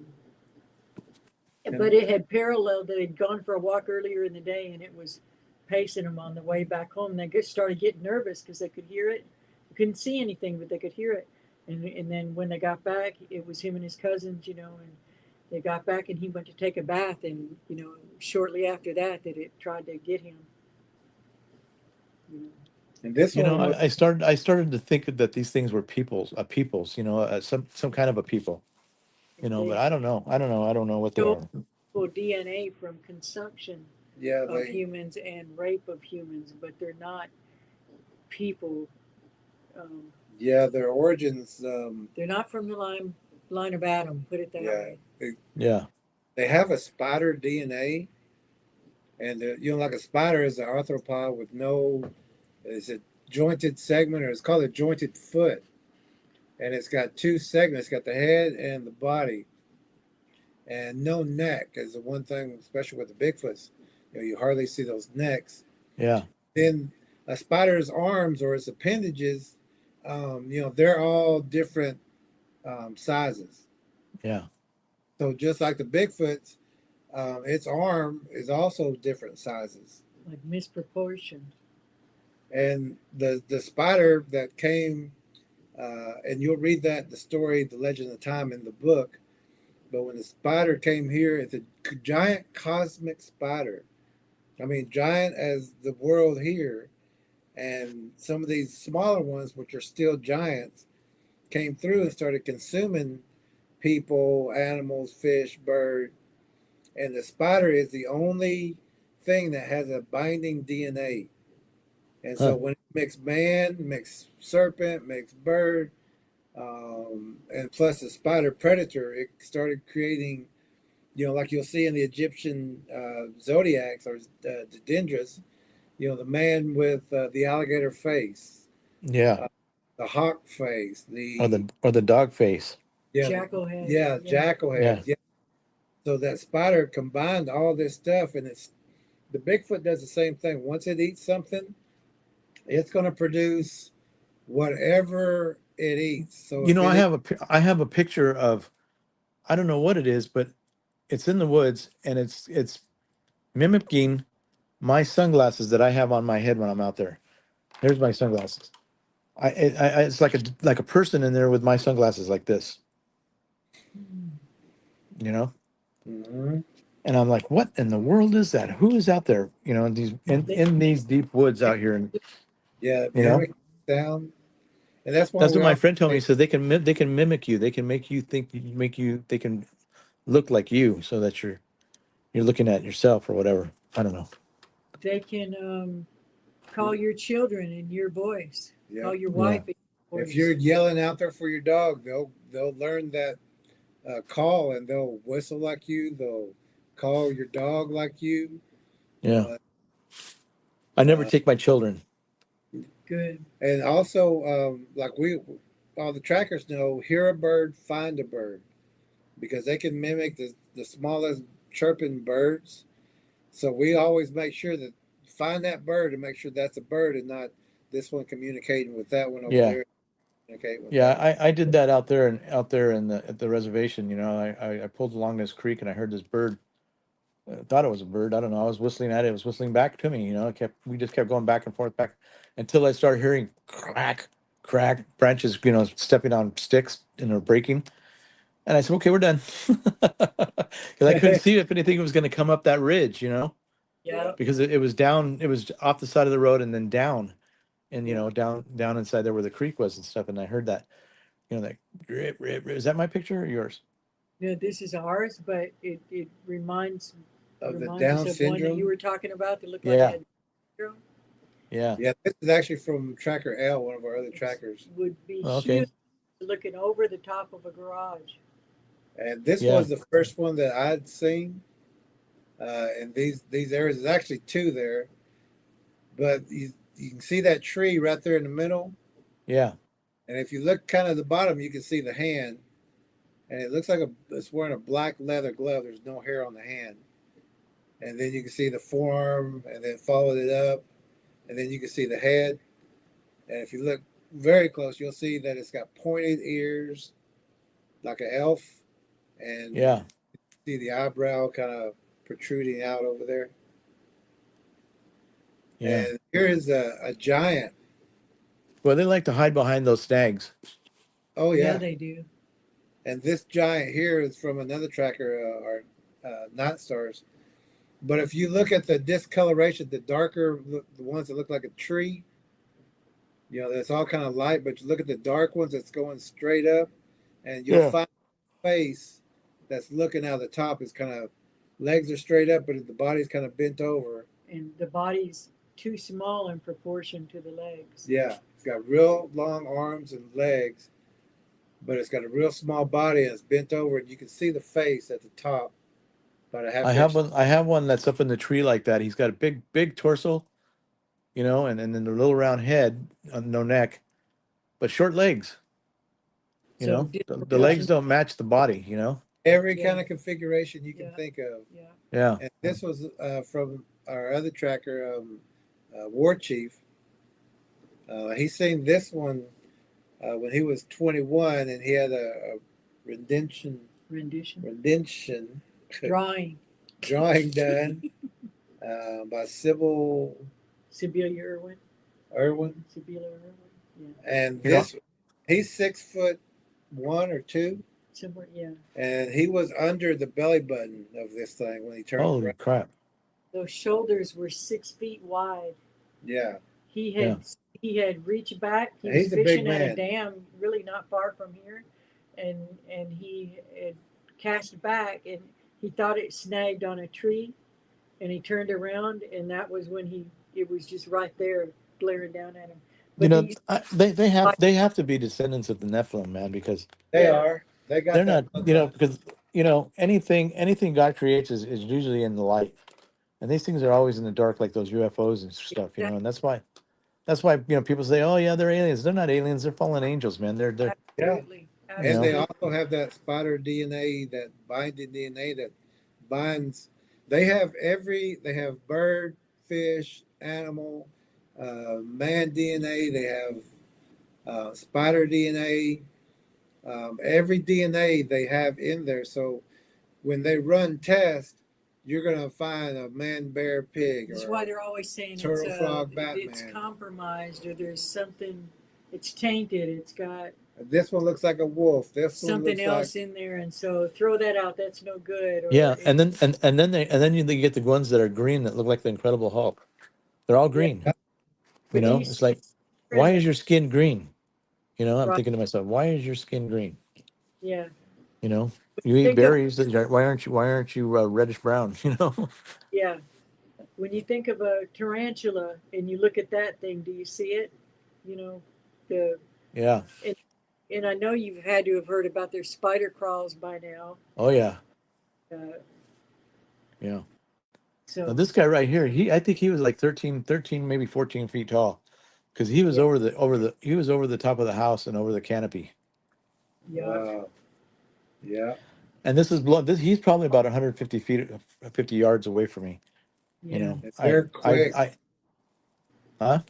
but it had paralleled. They had gone for a walk earlier in the day, and it was pacing them on the way back home. And they started getting nervous because they could hear it. They couldn't see anything, but they could hear it. And then when they got back, it was him and his cousins, and they got back, and he went to take a bath, and shortly after that, it tried to get him. And this one I started to think that these things were peoples, some kind of a people. you know, They but I don't know. I don't know what they stole are. DNA from consumption Yeah, of humans and rape of humans, but they're not people. Um, their origins. they're not from the line of Adam. Put it that Yeah, way. Yeah. they have a spider DNA, and like a spider is an arthropod with no, is it jointed segment, or it's called a jointed foot, and it's got two segments, it's got the head and the body, and no neck is the one thing, especially with the Bigfoots. You hardly see those necks. Yeah. Then a spider's arms or its appendages, they're all different sizes. Yeah. So just like the Bigfoots, its arm is also different sizes. Like misproportioned. And the spider that came, and you'll read that the story, the Legend of Time in the book. But when the spider came here, it's a giant cosmic spider. I mean, giant as the world here. And some of these smaller ones, which are still giants, came through and started consuming people, animals, fish, bird. And the spider is the only thing that has a binding DNA. And so Huh. when it mixed man, mixed serpent, mixed bird, and plus the spider predator, it started creating, like you'll see in the Egyptian zodiacs or the dendras, the man with the alligator face, Yeah. uh, the hawk face, Or the dog face. yeah, Jackal head. yeah, Yeah. jackal Yeah. heads, yeah. So that spider combined all this stuff, and the Bigfoot does the same thing. Once it eats something, it's going to produce whatever it eats. So You if know, it eats, I have a picture of, I don't know what it is, but it's in the woods and it's mimicking my sunglasses that I have on my head when I'm out there. There's my sunglasses. It's like a person in there with my sunglasses like this, Mm. you know? Mhm. And I'm like, what in the world is that? Who is out there? You know, They in these deep woods out here, and Yeah, you know, mimic sound, and that's why that's what we my all friend told me. say, He said they can mimic you. They can make you think, they can look like you, so that you're looking at yourself or whatever. I don't know. they can call your children in your voice. yeah. Call your Yeah, wife in your If you're voice. yelling out there for your dog, they'll learn that call, and they'll whistle like you. They'll call your dog like you. You yeah. know, I never uh, take my children. Good. and also like all the trackers know, hear a bird, find a bird, because they can mimic the smallest chirping birds. So we always make sure that find that bird and make sure that's a bird and not this one communicating with that one over Yeah, there, communicating with yeah. that one. I did that out there in the at the reservation. You know, I pulled along this creek and I heard this bird. I thought it was a bird. I don't know. I was whistling at it. It was whistling back to me. You know, we just kept going back and forth, back until I started hearing crack, crack, branches, you know, stepping on sticks and they're breaking. And I said, okay, we're done. Because I couldn't see if anything was going to come up that ridge, you know, Yeah. because it was down, it was off the side of the road and then down and, you Yeah. know, down inside there where the creek was and stuff. And I heard that, you know, like, rip, rip, rip. Is that my picture or yours? Yeah, this is ours, but it Of the reminds us Down of one that you syndrome. were talking about that looked like it Yeah, had syndrome. yeah. Yeah, this is actually from Tracker L, one of our other trackers. Would be Oh, okay. huge looking over the top of a garage. And this Yeah, was the first one that I'd seen. In these areas, there's actually two there, but you can see that tree right there in the middle. yeah, And if you look kind of the bottom, you can see the hand, and it looks like it's wearing a black leather glove. There's no hair on the hand, and then you can see the forearm, and then followed it up, and then you can see the head. And if you look very close, you'll see that it's got pointed ears, like an elf, and yeah. see the eyebrow kind of protruding out over there. Yeah. And here is a giant. Well, they like to hide behind those snags. Oh Yeah, yeah, they do. and this giant here is from another tracker, or Night Stars. But if you look at the discoloration, the darker, the ones that look like a tree, that's all kind of light. But you look at the dark ones that's going straight up, and you'll Yeah. find a face that's looking out the top is kind of legs are straight up, but the body's kind of bent over. And the body's too small in proportion to the legs. Yeah, it's got real long arms and legs, but it's got a real small body and it's bent over, and you can see the face at the top, about a half I have inch. one. I have one that's up in the tree like that. He's got a big torso, and then a little round head, no neck, but short legs. So The legs don't match the body. Every Yeah. kind of configuration you can Yeah. think of. Yeah. Yeah. And this was from our other tracker, War Chief. He seen this one when he was 21, and he had a rendition Drawing. drawing done by Sybil Sibylla Irwin. Irwin. Sibylla Irwin. Yeah. And You know- he's 6'1" or 2, Somewhere, yeah. and he was under the belly button of this thing when he turned Holy around. crap! Those shoulders were 6 feet wide. Yeah, He had reached back. He He's was a big fishing at man. a dam really not far from here, and he had cast back, and he thought it snagged on a tree, and he turned around, and that was when it was just right there glaring down at him. But these- They have to be descendants of the Nephilim, man, because they Yeah. are. They got they're that not. bloodline. Because anything God creates is usually in the light, and these things are always in the dark, like those UFOs and stuff. And that's why people say, oh yeah, they're aliens. They're not aliens. They're fallen angels, man. They're Absolutely. And they know. also have that spider DNA, that binding DNA that binds. They have bird, fish, animal, man DNA. They have spider DNA. Every DNA they have in there. So when they run tests, you're gonna find a man, bear, pig, That's or why they're always saying turtle, frog, it's Batman. compromised, or there's something, it's tainted, it's got This one looks like a wolf. This one something looks else like in there, and so throw that out. That's no good. Or Yeah, and then you get the ones that are green that look like the Incredible Hulk. They're all green. But do you It's see like, why is it? your skin green? I'm Right. thinking to myself, why is your skin green? Yeah, You eat think of berries. Why aren't you reddish brown? yeah. When you think of a tarantula and you look at that thing, do you see it? You know, the Yeah. and I know you've had to have heard about their spider crawls by now. Oh yeah. Uh, Yeah. so Now, this guy right here, I think he was like 13, maybe 14 feet tall, because he was Yeah. he was over the top of the house and over the canopy. yeah, wow. Yeah. And he's probably about 150 feet, 50 yards away from me. yeah. They're quick. Huh?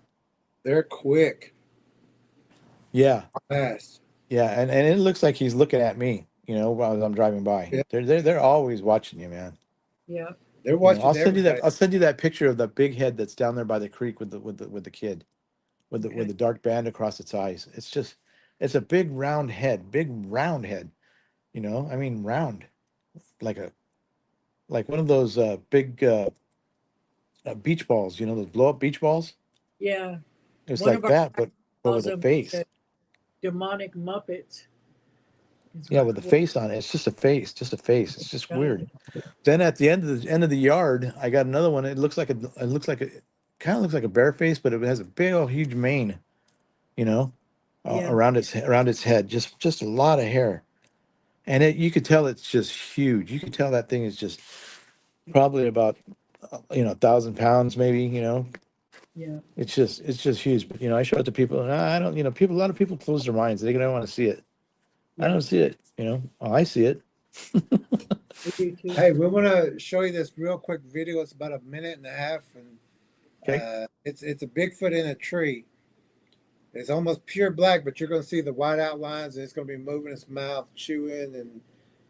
They're quick, Yeah. fast. Yeah. And it looks like he's looking at me, while I'm driving by. Yeah. They're always watching you, man. Yeah. They're watching I'll send you everybody. I'll send you that picture of the big head that's down there by the creek with the kid, with Okay. the dark band across its eyes. It's a big round head. I mean round, like one of those big beach balls. Those blow up beach balls. Yeah. It's One like of our that, but calls with a them face. the demonic Muppets. is Yeah, what- with a face on it. It's just a face, It's just Yeah. weird. Then at the end of the yard, I got another one. It kind of looks like a bear face, but it has a big old huge mane, Yeah. around its head. Just a lot of hair, and you could tell it's just huge. You could tell that thing is just probably about 1,000 pounds, maybe. Yeah. It's just huge. But I show it to people, and I don't. A lot of people close their minds. They don't want to see it. I Yeah. don't see it. Oh, I see it. We do too. Hey, we want to show you this real quick video. It's about a minute and a half, and Okay. it's a Bigfoot in a tree. It's almost pure black, but you're going to see the white outlines, and it's going to be moving its mouth, chewing,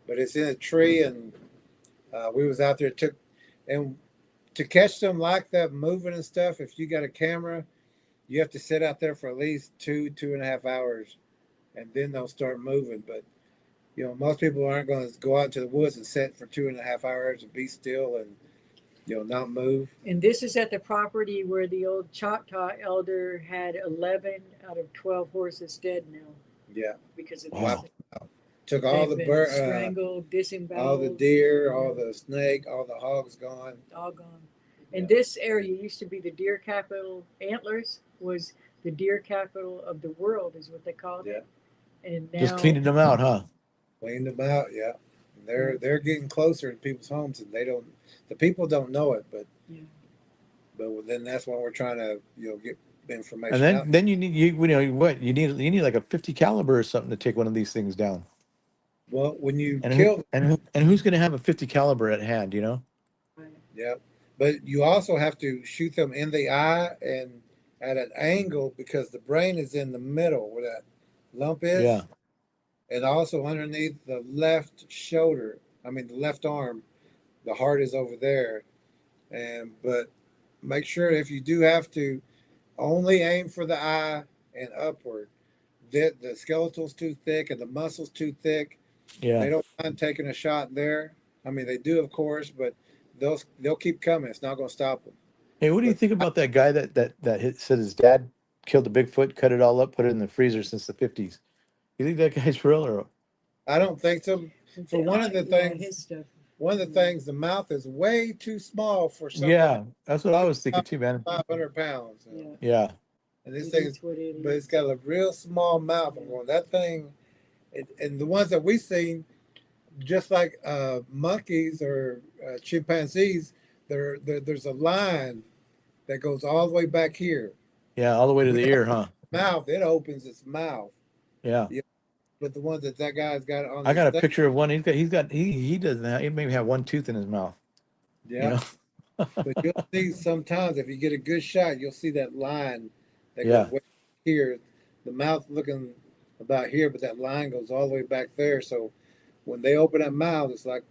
but it's in a tree, and we was out there and to catch them like that, moving and stuff. If you got a camera, you have to sit out there for at least 2.5 hours, and then they'll start moving. But most people aren't going to go out to the woods and sit for 2.5 hours and be still and not move. And this is at the property where the old Choctaw elder had 11 out of 12 horses dead now Yeah. because of Wow. this. Took all They've the been strangled, all the disemboweled, deer, all the snake, all the hogs gone. all gone. And Yeah. this area used to be the deer capital. Antlers was the deer capital of the world, is what they called Yeah. it. And Just now, cleaning them out, huh? Cleaned them out. Yeah. They're getting closer to people's homes, and the people don't know it, but yeah. then that's why we're trying to get And information out. then you need you know what you need like a 50 caliber or something to take one of these things down. Well, when you And kill, who's going to have a 50 caliber at hand? You know? Right. yeah, but you also have to shoot them in the eye and at an angle because the brain is in the middle where that lump Yeah. is, and also underneath the left shoulder. I mean, the left arm, the heart is over there, but make sure if you do have to, only aim for the eye and upward. The skeletal's too thick and the muscle's too thick. Yeah. They don't mind taking a shot there. I mean, they do, of course, but they'll keep coming. It's not going to stop them. Hey, what do you But think about that guy said his dad killed a Bigfoot, cut it all up, put it in the freezer since the 50s? You think that guy's real or? I don't think so. For one of the Yeah, things, his stuff. the mouth is way too small for someone Yeah, that's what I was thinking too, man. 500 pounds. Yeah. Yeah. And this It thing, is what it but is. it's got a real small mouth. I'm going, that thing, and the ones that we've seen, just like monkeys or chimpanzees, there's a line that goes all the way back here. Yeah, all the way to the ear, huh? Mouth, it opens its mouth. Yeah. Yeah. But the ones that guy's got on I his got a thing, picture of one. He doesn't have, he maybe have one tooth in his mouth, you yeah. know? But you'll see sometimes if you get a good shot, you'll see that line that goes Yeah. way here, the mouth looking about here, but that line goes all the way back there. So when they open that mouth, it's like,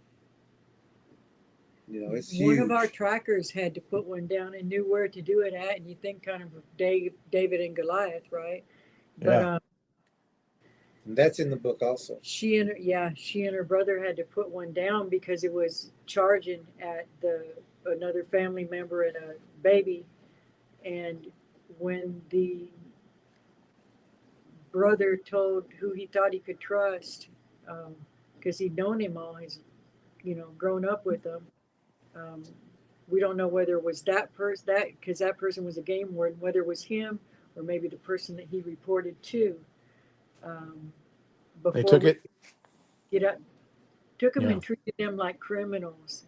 it's One of our huge. trackers had to put one down and knew where to do it at, and you think kind of David and Goliath, right? But Yeah. And that's in the book also. she and her brother had to put one down because it was charging at another family member and a baby, and when the brother told who he thought he could trust, because he'd known him all his, grown up with him. We don't know whether it was that person, because that person was a game warden, whether it was him or maybe the person that he reported to. They Before took we it. get up, took them Yeah. and treated them like criminals.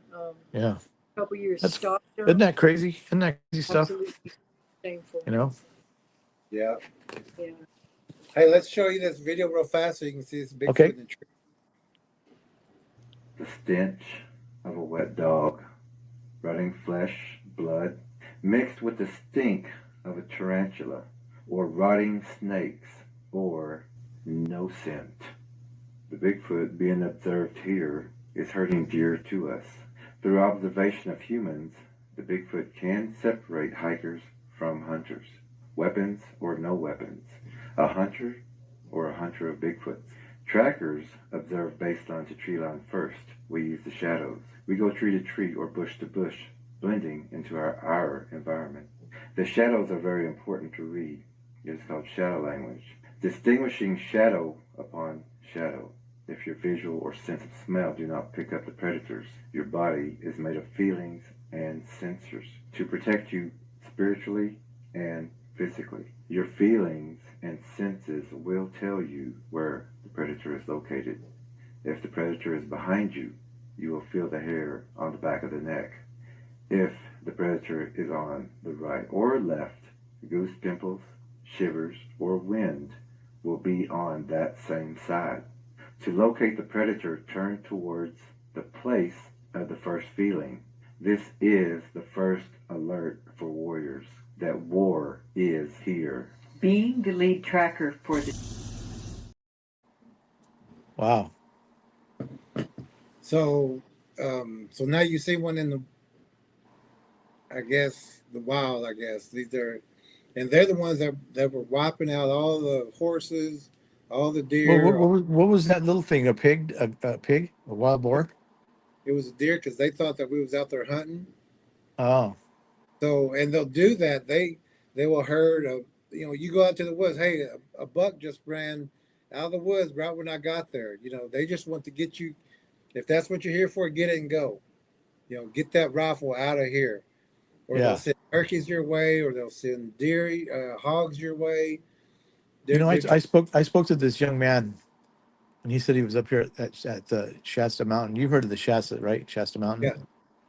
Yeah. A couple years That's, stalked isn't them. that crazy? Isn't that crazy stuff? Absolutely shameful. You know? Yeah. Yeah. Hey, let's show you this video real fast so you can see this Bigfoot Okay. in the tree. The stench of a wet dog, rotting flesh, blood, mixed with the stink of a tarantula, or rotting snakes, or no scent. The Bigfoot being observed here is herding deer to us. Through observation of humans, the Bigfoot can separate hikers from hunters, weapons or no weapons, a hunter or a hunter of Bigfoots. Trackers observe baseline to tree line first. We use the shadows. We go tree to tree or bush to bush, blending into our environment. The shadows are very important to read. It is called shadow language. Distinguishing shadow upon shadow. If your visual or sense of smell do not pick up the predators, your body is made of feelings and sensors to protect you spiritually and physically. Your feelings and senses will tell you where the predator is located. If the predator is behind you, you will feel the hair on the back of the neck. If the predator is on the right or left, goose pimples, shivers, or wind will be on that same side. To locate the predator, turn towards the place of the first feeling. This is the first alert for warriors that war is here. Being the lead tracker for the Wow. So, so now you see one in the, I guess, the wild. I guess and they're the ones that were wiping out all the horses, all the deer. What was that little thing? A pig? A pig? A wild boar? It was a deer because they thought that we was out there hunting. Oh. So, and they'll do that. They will herd you go out to the woods. Hey, a buck just ran out of the woods right when I got there. You know, they just want to get you. If that's what you're here for, get it and go. You know, get that rifle out of here, or they'll Yeah. send turkeys your way, or they'll send deer, hogs your way. You know, They're just I spoke to this young man, and he said he was up here at the Shasta Mountain. You've heard of the Shasta, right? Shasta Mountain, yeah,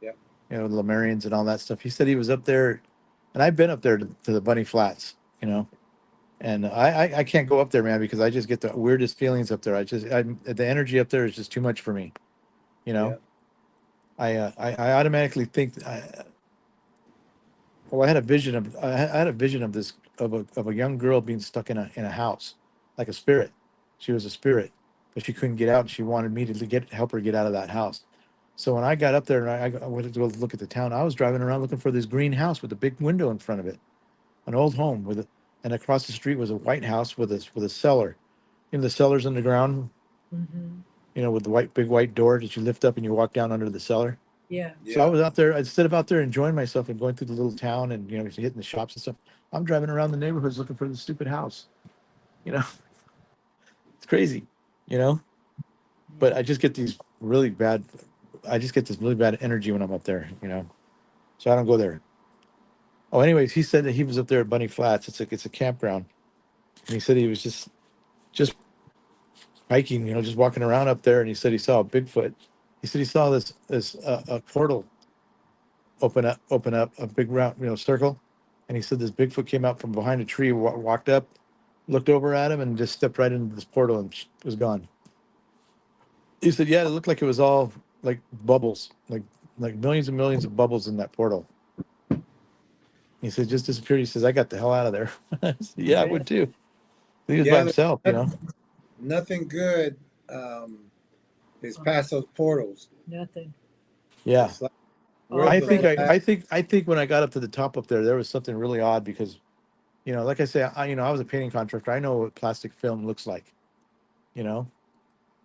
yeah, you know, the Lemurians and all that stuff. He said he was up there, and I've been up there to the Bunny Flats, you know, and I can't go up there, man, because I just get the weirdest feelings up there. The energy up there is just too much for me, you yeah, know. I automatically think well, I had a vision of this of a young girl being stuck in a house, like a spirit. She was a spirit, but she couldn't get out. And she wanted me to help her get out of that house. So when I got up there and I went to go look at the town, I was driving around looking for this green house with a big window in front of it, an old home and across the street was a white house with a cellar. You know, the cellar's in the ground. Mm-hmm. You know, with the big white door that you lift up and you walk down under the cellar. Yeah. So I yeah, was out there instead of out there enjoying myself and going through the little town and hitting the shops and stuff. I'm driving around the neighborhoods looking for the stupid house. You know, it's crazy. You know, but Yeah. I just get these really bad. I just get this really bad energy when I'm up there. You know, so I don't go there. Oh, anyways, he said that he was up there at Bunny Flats. It's a campground, and he said he was just hiking. You know, just walking around up there, and he said he saw a Bigfoot. He said he saw this a portal open up a big round, circle. And he said this Bigfoot came out from behind a tree, walked up, looked over at him, and just stepped right into this portal and was gone. He said, "Yeah, it looked like it was all like bubbles, like millions and millions of bubbles in that portal." He said, "Just disappeared." He says, "I got the hell out of there." I said, I yeah, I would bet. too. He was by yeah. himself, you know. Nothing good is past those portals. Nothing. Yeah, It's like we're All the predators. last. I think when I got up to the top up there was something really odd because, like I say, I was a painting contractor. I know what plastic film looks like, you know.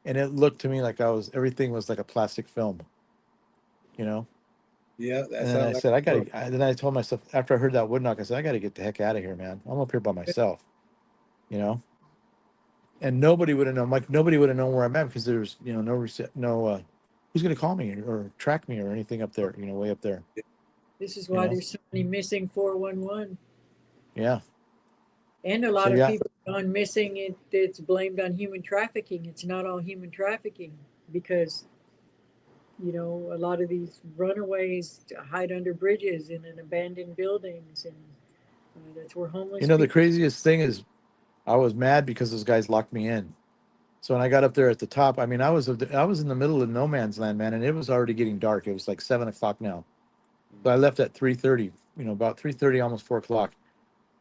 And it looked to me like everything was like a plastic film, you know. Yeah, that And then I sounds like said, portal. then I told myself after I heard that wood knock, I said, I got to get the heck out of here, man. I'm up here by myself, you know. And nobody would have known, like nobody would have known where I'm at because there's, no, who's going to call me or track me or anything up there, way up there, This is you why know. there's so many missing 411. Yeah. And a So lot of yeah, people gone missing. It's blamed on human trafficking. It's not all human trafficking because, a lot of these runaways hide under bridges and in abandoned buildings. And that's where homeless the people. craziest thing is I was mad because those guys locked me in. So when I got up there at the top, I mean, I was in the middle of no man's land, man, and it was already getting dark. It was like 7 o'clock now. So I left at 3:30, about 3:30, almost 4 o'clock.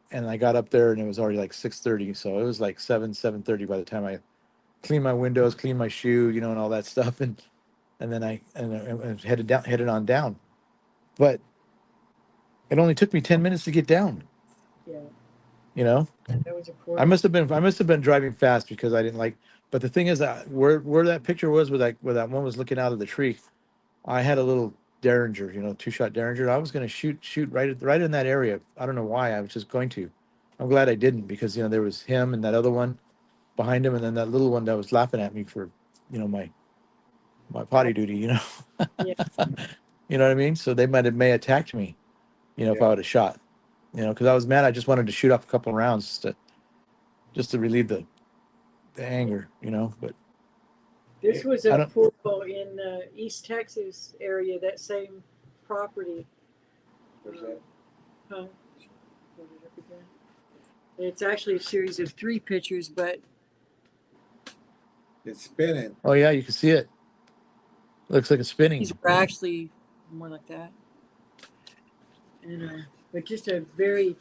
And I got up there and it was already like 6:30. So it was like 7:30 by the time I cleaned my windows, cleaned my shoe, and all that stuff. And then I headed on down. But it only took me 10 minutes to get down, Yeah, you know? that was a poor. I must have been driving fast because I didn't like, but the thing is that where that picture was where that one was looking out of the tree, I had a little Derringer, two-shot Derringer. I was going to shoot right in that area. I don't know why. I was just going to. I'm glad I didn't because there was him and that other one behind him, and then that little one that was laughing at me for, my potty duty. Yeah, You know what I mean? So they may attacked me, if I Yeah, would have shot, because I was mad. I just wanted to shoot off a couple of rounds just to relieve the anger, But this was I a don't. pool in the East Texas area. That same property. where's that? Huh? Hold it up again. It's actually a series of three pictures, but It's spinning. Oh yeah, you can see it. Looks like it's these spinning. were actually more like that. But just a very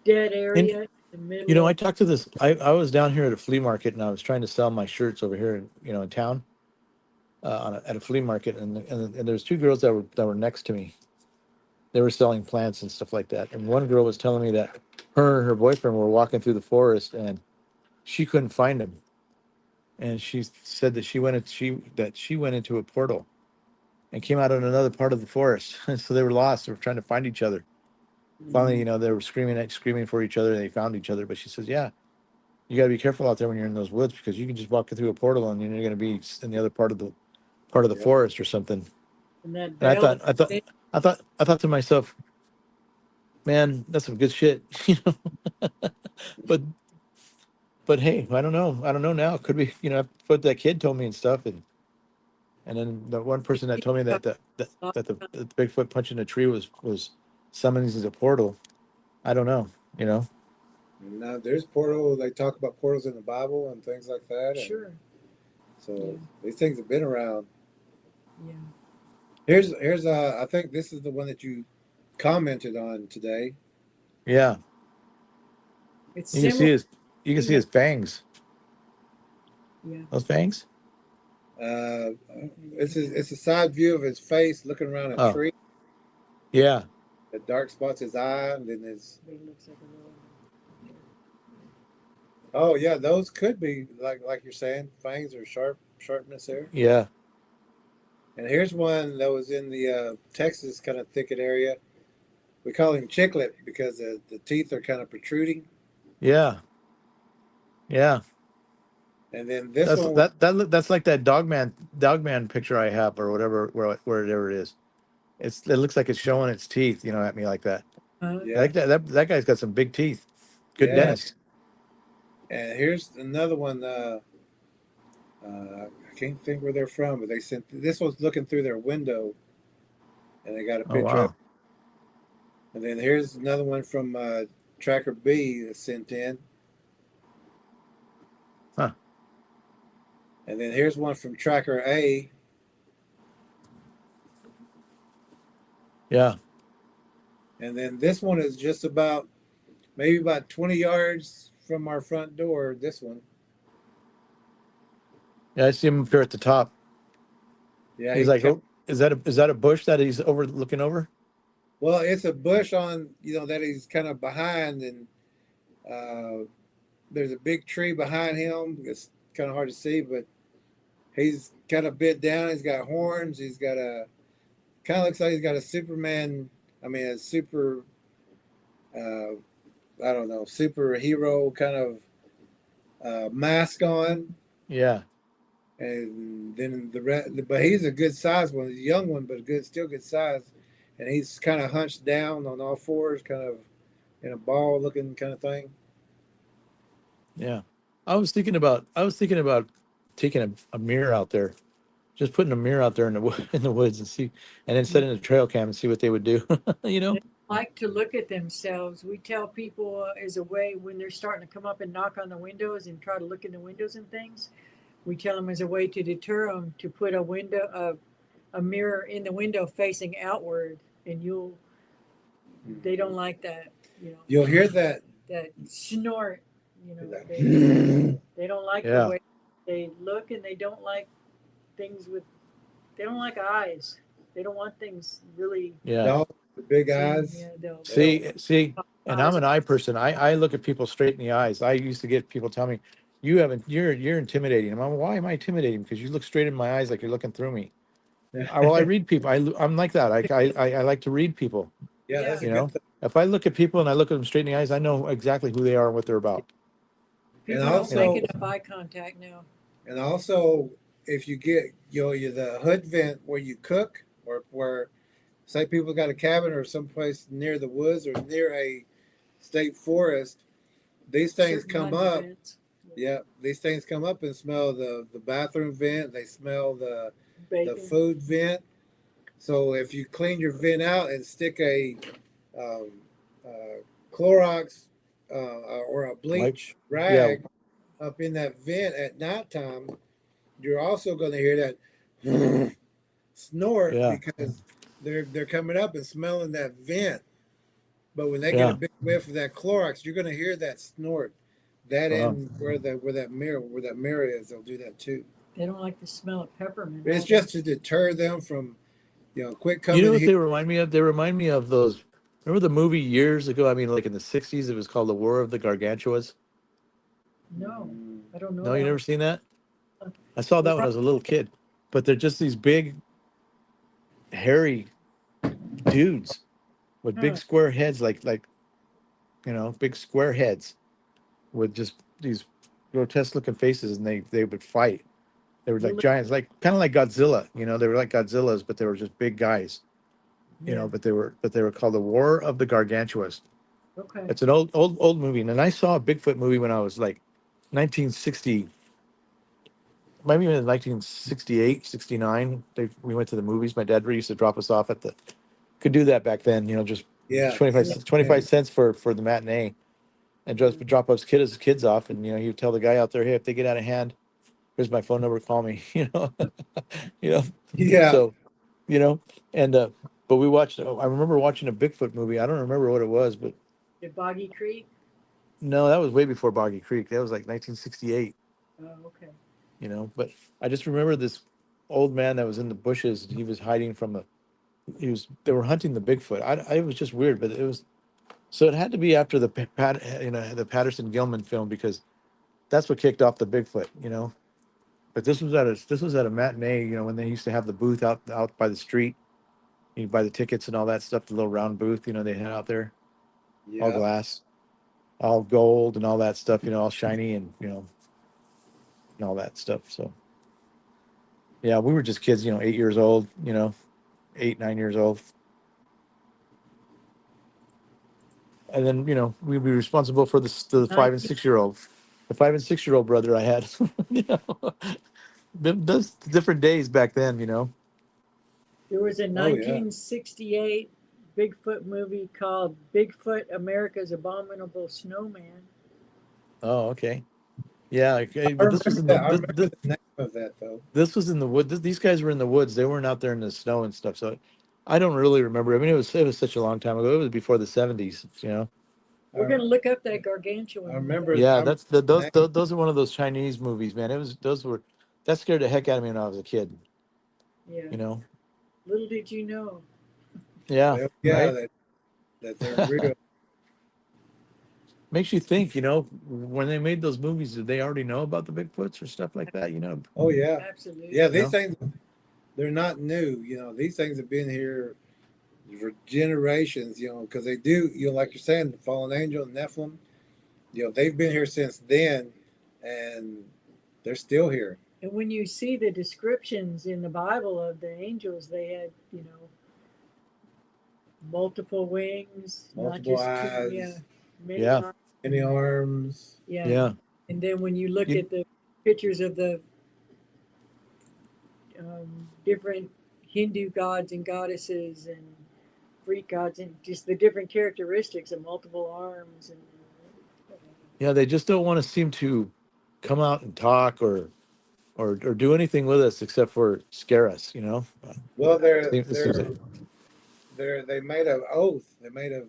dead And area in the middle I of. talked to this. I was down here at a flea market and I was trying to sell my shirts over here, in town, at a flea market, and there's two girls that were next to me. They were selling plants and stuff like that. And one girl was telling me that her and her boyfriend were walking through the forest and she couldn't find him. And she said that she went into a portal and came out in another part of the forest. And so they were lost. They were trying to find each other. Finally, they were screaming for each other. And they found each other. But she says, yeah. You got to be careful out there when you're in those woods, because you can just walk through a portal and you're going to be in the other part of the Yep. forest or something. And that And I veil thought, of I thought, protection. I thought to myself, man, that's some good shit, But hey, I don't know now. Could be, what that kid told me and stuff, and then the one person that told me that the Bigfoot punching a tree was summoning a portal. I don't know, And now there's portal. They talk about portals in the Bible and things like that, and Sure. Yeah. so these things have been around. Yeah. Here's I think this is the one that you commented on today. Yeah, It's you can see similar. his fangs. Yeah. Those fangs. Uh, it's a side view of his face looking around a Oh, tree. yeah. The dark spots his eye, and then his. It looks like a little. Oh yeah, those could be like you're saying, fangs or sharpness there. Yeah. And here's one that was in the Texas kind of thicket area. We call him Chicklet because the teeth are kind of protruding. Yeah. Yeah. And then this That's one, that's like that dogman picture I have, or whatever, wherever it is. It looks like it's showing its teeth, at me like that. yeah, Like that guy's got some big teeth. Good yeah. dentist. And here's another one. I can't think where they're from, but they sent this was looking through their window, and they got a Oh picture of. wow. And then here's another one from Tracker B that sent in. Huh. And then here's one from Tracker A. Yeah. And then this one is just about maybe about 20 yards from our front door. This one. Yeah, I see him up here at the top. Yeah, He's he like, kept, oh, is that a bush that he's looking over? well, it's a bush on, that he's kind of behind, and there's a big tree behind him. It's kind of hard to see, but he's kind of bit down. He's got horns. He's got kind of looks like he's got a Superman, I mean, a super, uh, I don't know, superhero kind of mask on. Yeah. And then but he's a good size one. He's a young one, but still good size. And he's kind of hunched down on all fours, kind of in a ball looking kind of thing. Yeah. I was thinking about taking a mirror out there, just putting a mirror out there in the in the woods and see, and then setting a trail cam and see what they would do. you know? They like to look at themselves. We tell people as a way when they're starting to come up and knock on the windows and try to look in the windows and things. We tell them as a way to deter them to put a mirror in the window facing outward, and they don't like that. You'll hear that. That snort. That They don't like the Yeah. way they look, and they don't like things with. They don't like eyes. They don't want things really. Yeah. dog, the big seen. eyes. Yeah, they'll See, and I'm eyes. an eye person. I look at people straight in the eyes. I used to get people tell me, you're intimidating. Why am I intimidating? Because you look straight in my eyes like you're looking through me. I read people. I'm like that. I like to read people. Yeah, that's a You good know, thing. if I look at people and I look at them straight in the eyes, I know exactly who they are and what they're about. People And don't also, make enough eye contact now. and also, if you get you the hood vent where you cook, or where say people got a cabin or someplace near the woods or near a state forest, these things Certain come kinds of up. vents. Yeah, these things come up and smell the bathroom vent. They smell the Bacon. food vent. So if you clean your vent out and stick a um, Clorox or a bleach Yeah. rag up in that vent at nighttime, you're also going to hear that snort Yeah. because they're coming up and smelling that vent. But when they get Yeah. a big whiff of that Clorox, you're going to hear that snort. That Uh-huh. and where that mirror is, they'll do that too. They don't like the smell of peppermint. It's just to deter them from, quit coming You know what here. they remind me of? They remind me of those. Remember the movie years ago? I mean, like in the '60s, it was called The War of the Gargantuas. No, I don't know No, that. you never seen that? I saw that when I was a little kid. But they're just these big, hairy dudes with big square heads, like big square heads with just these grotesque looking faces, and they would fight. They were like Well, giants, like kind of like Godzilla. They were like Godzillas, but they were just big guys. yeah. But they were called the War of the Gargantuas. Okay. It's an old movie, and I saw a Bigfoot movie when I was like 1960, maybe even 1968, 69. We went to the movies. My dad used to drop us off at the. Could do that back then, just Yeah. 25, Yeah. 25 cents for the matinee, and just drop us kids off, and he would tell the guy out there, hey, if they get out of hand, here's my phone number, call me. You know. Yeah. So, you know, and but we watched. I remember watching a Bigfoot movie. I don't remember what it was, but The Boggy Creek. no, that was way before Boggy Creek. That was like 1968. Oh, okay. But I just remember this old man that was in the bushes. He was hiding from a. They were hunting the Bigfoot. It was just weird, but it was. So it had to be after the the Patterson Gilman film, because that's what kicked off the Bigfoot. But this was at a matinee. When they used to have the booth out by the street. You buy the tickets and all that stuff. The little round booth. They had out there, all Yeah. glass, all gold, and all that stuff. All shiny and and all that stuff. So yeah, we were just kids. 8 years old. 8, 9 years old. And then we'd be responsible for the 5 and 6 year old, the 5 and 6 year old brother I had. you know, those different days back then. There was a Oh yeah. 1968 Bigfoot movie called Bigfoot America's Abominable Snowman. Oh, okay, yeah, okay, I but this was remember in that. I remember the name of that though. this was in the wood. These guys were in the woods. They weren't out there in the snow and stuff. So I don't really remember. I mean, it was such a long time ago. It was before the 70s. We're I, going to look up that gargantuan. I remember. Yeah, I remember that's those, the name. those are one of those Chinese movies, man. That scared the heck out of me when I was a kid. Yeah. You know, Little did you know. yeah, Well, yeah, right. that they're real. Makes you think. When they made those movies, did they already know about the Bigfoots or stuff like that? Oh yeah. Absolutely. Yeah, You these know, things, they're not new. These things have been here for generations. Because they do. Like you're saying, the fallen angel, Nephilim. They've been here since then, and they're still here. And when you see the descriptions in the Bible of the angels, they had, multiple wings, not Multiple just two. Yeah. eyes, Many yeah, arms. many arms. Yeah. yeah. And then when you look You, at the pictures of the different Hindu gods and goddesses and Greek gods and just the different characteristics of multiple arms and yeah, they just don't want to seem to come out and talk or do anything with us except for scare us. Well, It seems like, they made an oath. They made a.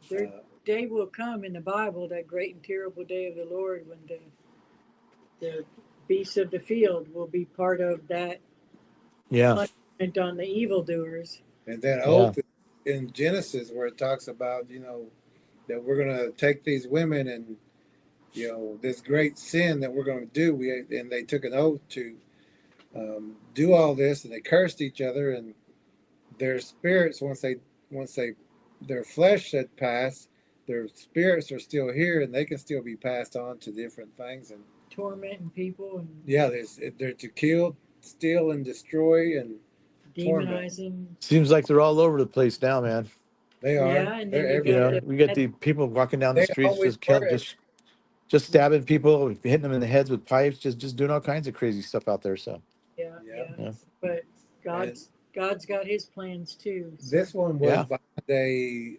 their day will come in the Bible, that great and terrible day of the Lord, when the beasts of the field will be part of that yeah, punishment on the evildoers. And that yeah, oath in Genesis, where it talks about that we're going to take these women and this great sin that we're going to do. And they took an oath to do all this, and they cursed each other, and their spirits once they their flesh had passed, their spirits are still here, and they can still be passed on to different things. And Tormenting people and yeah, they're to kill, steal, and destroy, and torment. demonizing. seems like they're all over the place now, man. They are. Yeah, and They're then you get everywhere. We get the people walking down the They streets, always just were. just stabbing people, hitting them in the heads with pipes, just doing all kinds of crazy stuff out there. So yeah, Yeah. yeah. yeah, But And God's got his plans too. So. this one was yeah, behind a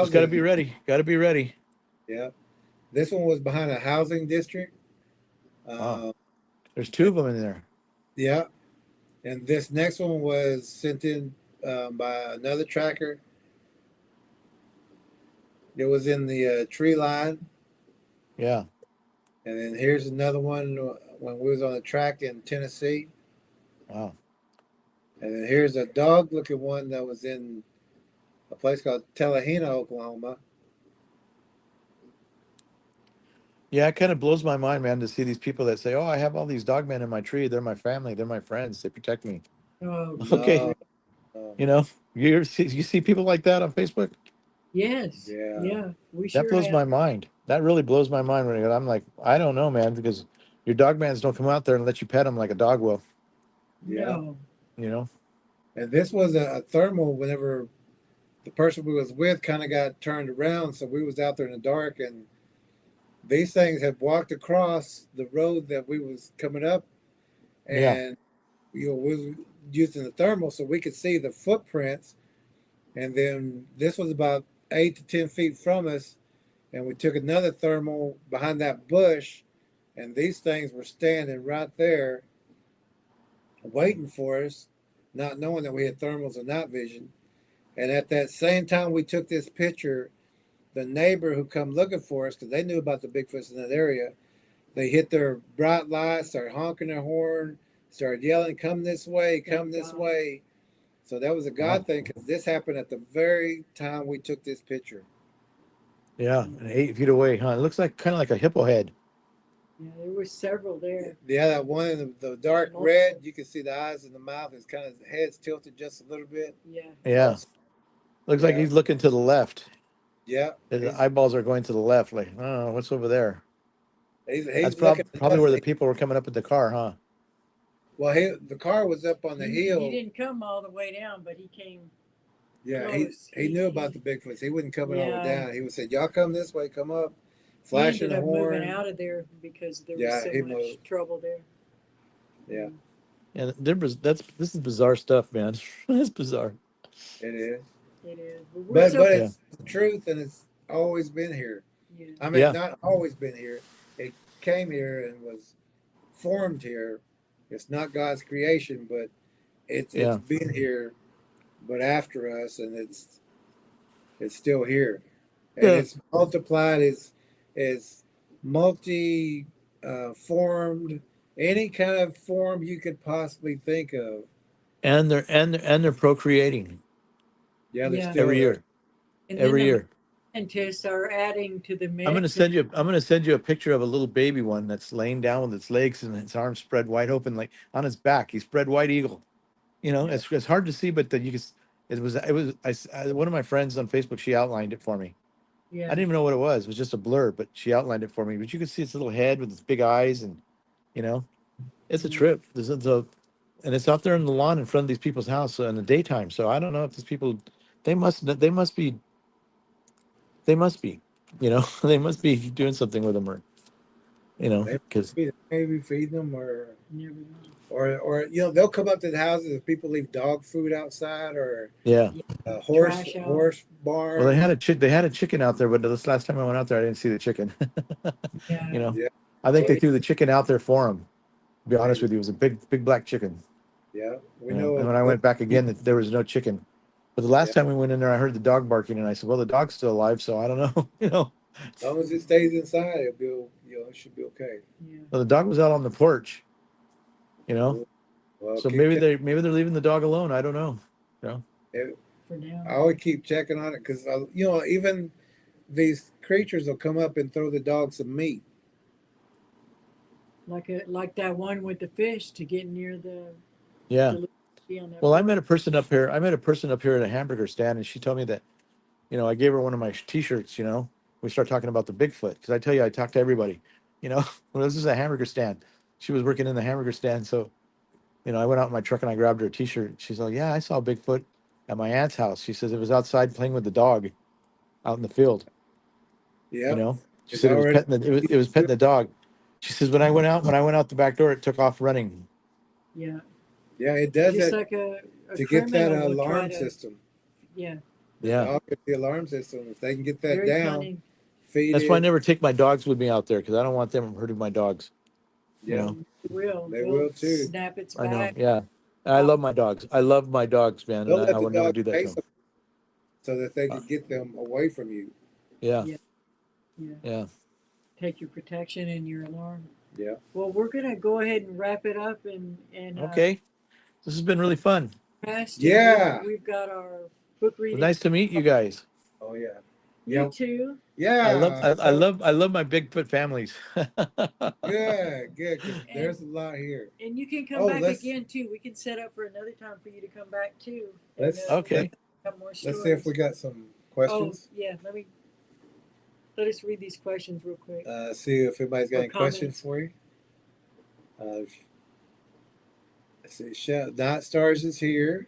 just got to be housing. ready. Got to be ready. Yeah, this one was behind a housing district. Wow, Um, there's two of them in there. yeah, and this next one was sent in by another tracker. It was in the tree line, Yeah, and then here's another one when we was on the track in Tennessee, wow. and then here's a dog-looking one that was in a place called Tallahena, Oklahoma. Yeah, it kind of blows my mind, man, to see these people that say, "Oh, I have all these dogmen in my tree. They're my family. They're my friends. They protect me." Oh, Okay, No, no. you see people like that on Facebook. Yes. Yeah. Yeah. We That sure blows my have. mind. That really blows my mind when I'm like, I don't know, man, because your dog mans don't come out there and let you pet them like a dog will, Yeah. No. you know? And this was a thermal whenever the person we was with kind of got turned around. So we was out there in the dark, and these things had walked across the road that we was coming up, Yeah. and we was using the thermal so we could see the footprints. And then this was about 8 to 10 feet from us, and we took another thermal behind that bush, and these things were standing right there waiting for us, not knowing that we had thermals and night vision. And at that same time we took this picture, the neighbor who come looking for us, because they knew about the Bigfoots in that area, they hit their bright lights, started honking their horn, started yelling, "Come this way, come Thank this God. way." So that was a Wow. God thing, because this happened at the very time we took this picture. Yeah. And 8 feet away, huh? It looks like kind of like a hippo head. Yeah, there were several there. Yeah, that one in the dark red, you can see the eyes and the mouth. His kind of head's tilted just a little bit. Yeah. Yeah. Looks like Yeah, he's looking to the left. yeah. His eyeballs are going to the left. Like, oh, what's over there? That's He's looking at probably us. where the people were coming up with the car, huh? Well, the car was up on the He hill. didn't come all the way down, but he came Yeah, close. he knew about the Bigfoots. He wasn't coming all the way Yeah. down. He would say, "Y'all come this way, come up," He flashing ended the up moving horn. out of there because there Yeah, was so he much moved. trouble there. Yeah, And this is bizarre stuff, man. That's bizarre. it is. It is. But we're so But Yeah. it's the truth, and it's always been here. yeah. I mean, Yeah. not always been here. It came here and was formed here. It's not God's creation, but it's Yeah. been here, but after us, and it's still here, and Yeah. it's multiplied. Is multi formed, any kind of form you could possibly think of. And they're procreating Yeah, they're Yeah. still every there. year. And then Every the year. scientists are adding to the I'm gonna mix. send you I'm gonna send you a picture of a little baby one that's laying down with its legs and its arms spread wide open, like on his back. He's spread wide eagle. You know, Yeah, it's hard to see, but then you can. It was one of my friends on Facebook. She outlined it for me. I Yeah. didn't even know what it was. It was just a blur, but she outlined it for me. But you could see its little head with its big eyes, and you know, it's a Yeah. trip. And it's out there in the lawn in front of these people's house in the daytime. So I don't know if these people, they must be, you know, they must be doing something with them, or because maybe feed them, or Never know. they'll come up to the houses if people leave dog food outside, or yeah. Yeah. horse Trash out. horse Well, they had barns. a chicken out there, but this last time I went out there, I didn't see the chicken. Yeah. You know, Yeah, I think they we, threw the chicken out there for him. To be honest maybe. with you, it was a big black chicken. Yeah, we You know, and know. when I went back again, there was no chicken. But the Yeah, last time we went in there, I heard the dog barking, and I said, "Well, the dog's still alive, so I don't know." You know, as long as it stays inside, it should be okay. Yeah. well, the dog was out on the porch. You know, Well, so keep maybe they're leaving the dog alone. I don't know. You know, For now. I always keep checking on it, because even these creatures will come up and throw the dog some meat. Like that one with the fish to get near yeah. the little tree on that Well, I porch. met a person up here. I met a person up here at a hamburger stand, and she told me that I gave her one of my T-shirts. We start talking about the Bigfoot because I tell you, I talk to everybody. You know, well, this is a hamburger stand. She was working in the hamburger stand, so I went out in my truck and I grabbed her a T-shirt. She's like, "Yeah, I saw Bigfoot at my aunt's house." She says it was outside playing with the dog out in the field. You Yep, know, she it's said already. it was petting the dog. She says when I went out the back door, it took off running. Yeah. Yeah, it does Just that like a to get that criminal will try alarm to. system. Yeah. The Yeah, dog gets the alarm system. If they can get that Very down, cunning. feed that's why I it. never take my dogs with me out there because I don't want them hurting my dogs. You Yeah, know, they They'll will too. snap its I know. back. Yeah, I love my dogs. I love my dogs, man, and They'll I let the would never dog do that to chase them. them so that they Uh, can get them away from you. yeah, Yeah. Yeah. yeah. Take your protection and your alarm. Yeah. Well, we're gonna go ahead and wrap it up and Okay, this has been really fun. past and Yeah. we've got our book Well, reading. nice to meet you guys. Oh yeah. You Yeah. too. Yeah. I love my Bigfoot families. Good. Good. Because And there's a lot here. and you can come Oh, back again too. We can set up for another time for you to come back too. And let's Okay. have more let's see if stories. we got some questions. questions. yeah. Let us read these questions real quick. See if anybody's got Or any questions comments. for you. Let's see, Not Stars is here.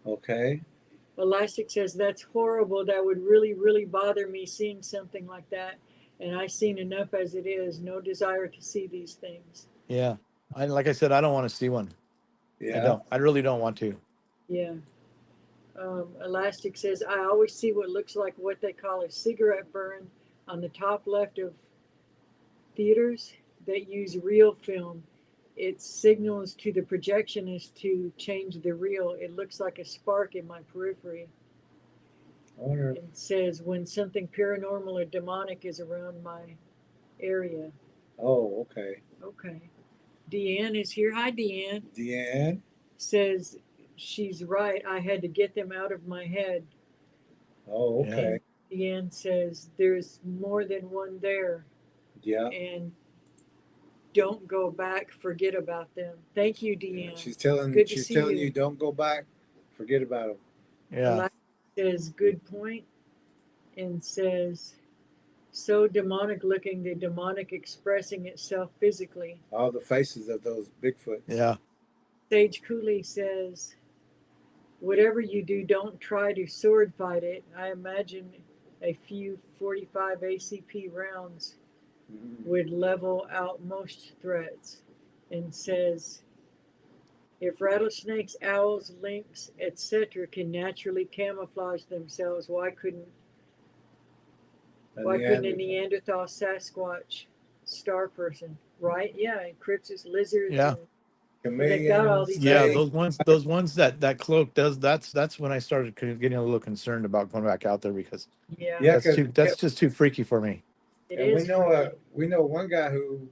Okay. Elastic says that's horrible. That would really, really bother me seeing something like that. And I've seen enough as it is. No desire to see these things. Yeah. Like I said, I don't want to see one. Yeah. I don't. I really don't want to. Yeah. Elastic says I always see what looks like what they call a cigarette burn on the top left of theaters that use reel film. It signals to the projectionist to change the reel. It looks like a spark in my periphery. I wonder. It says when something paranormal or demonic is around my area. Oh, okay. Okay. Deanne is here. Hi, Deanne. Deanne. Says she's right. I had to get them out of my head. Oh, okay. And Deanne says there's more than one there. Yeah. And don't go back. Forget about them. Thank you, Deanne. She's telling you don't go back. Forget about them. Yeah. Alexa says good point, and says so demonic looking. The demonic expressing itself physically. All the faces of those Bigfoots. Yeah. Sage Cooley says, whatever you do, don't try to sword fight it. I imagine a few 45 ACP rounds would level out most threats. And says, if rattlesnakes, owls, lynx, etc. can naturally camouflage themselves, why couldn't a Neanderthal, Sasquatch, star person, right? Yeah, and cryptids, lizards. Yeah. They've got all these. Yeah, those ones that cloak does. That's when I started getting a little concerned about going back out there because that's just too freaky for me. It is. We know one guy who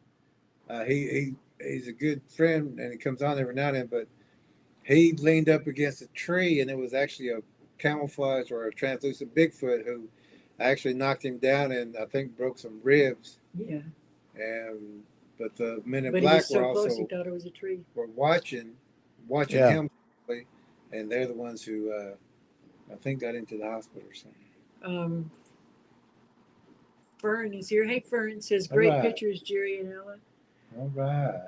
he's a good friend and he comes on every now and then, but he leaned up against a tree and it was actually a camouflage or a translucent Bigfoot who actually knocked him down and I think broke some ribs. Yeah. But the men in But black he was so were also close, he thought it was a tree. Were watching him, and they're the ones who I think got into the hospital or something. Fern is here. Hey, Fern says great pictures, Jerry and Ella. All right.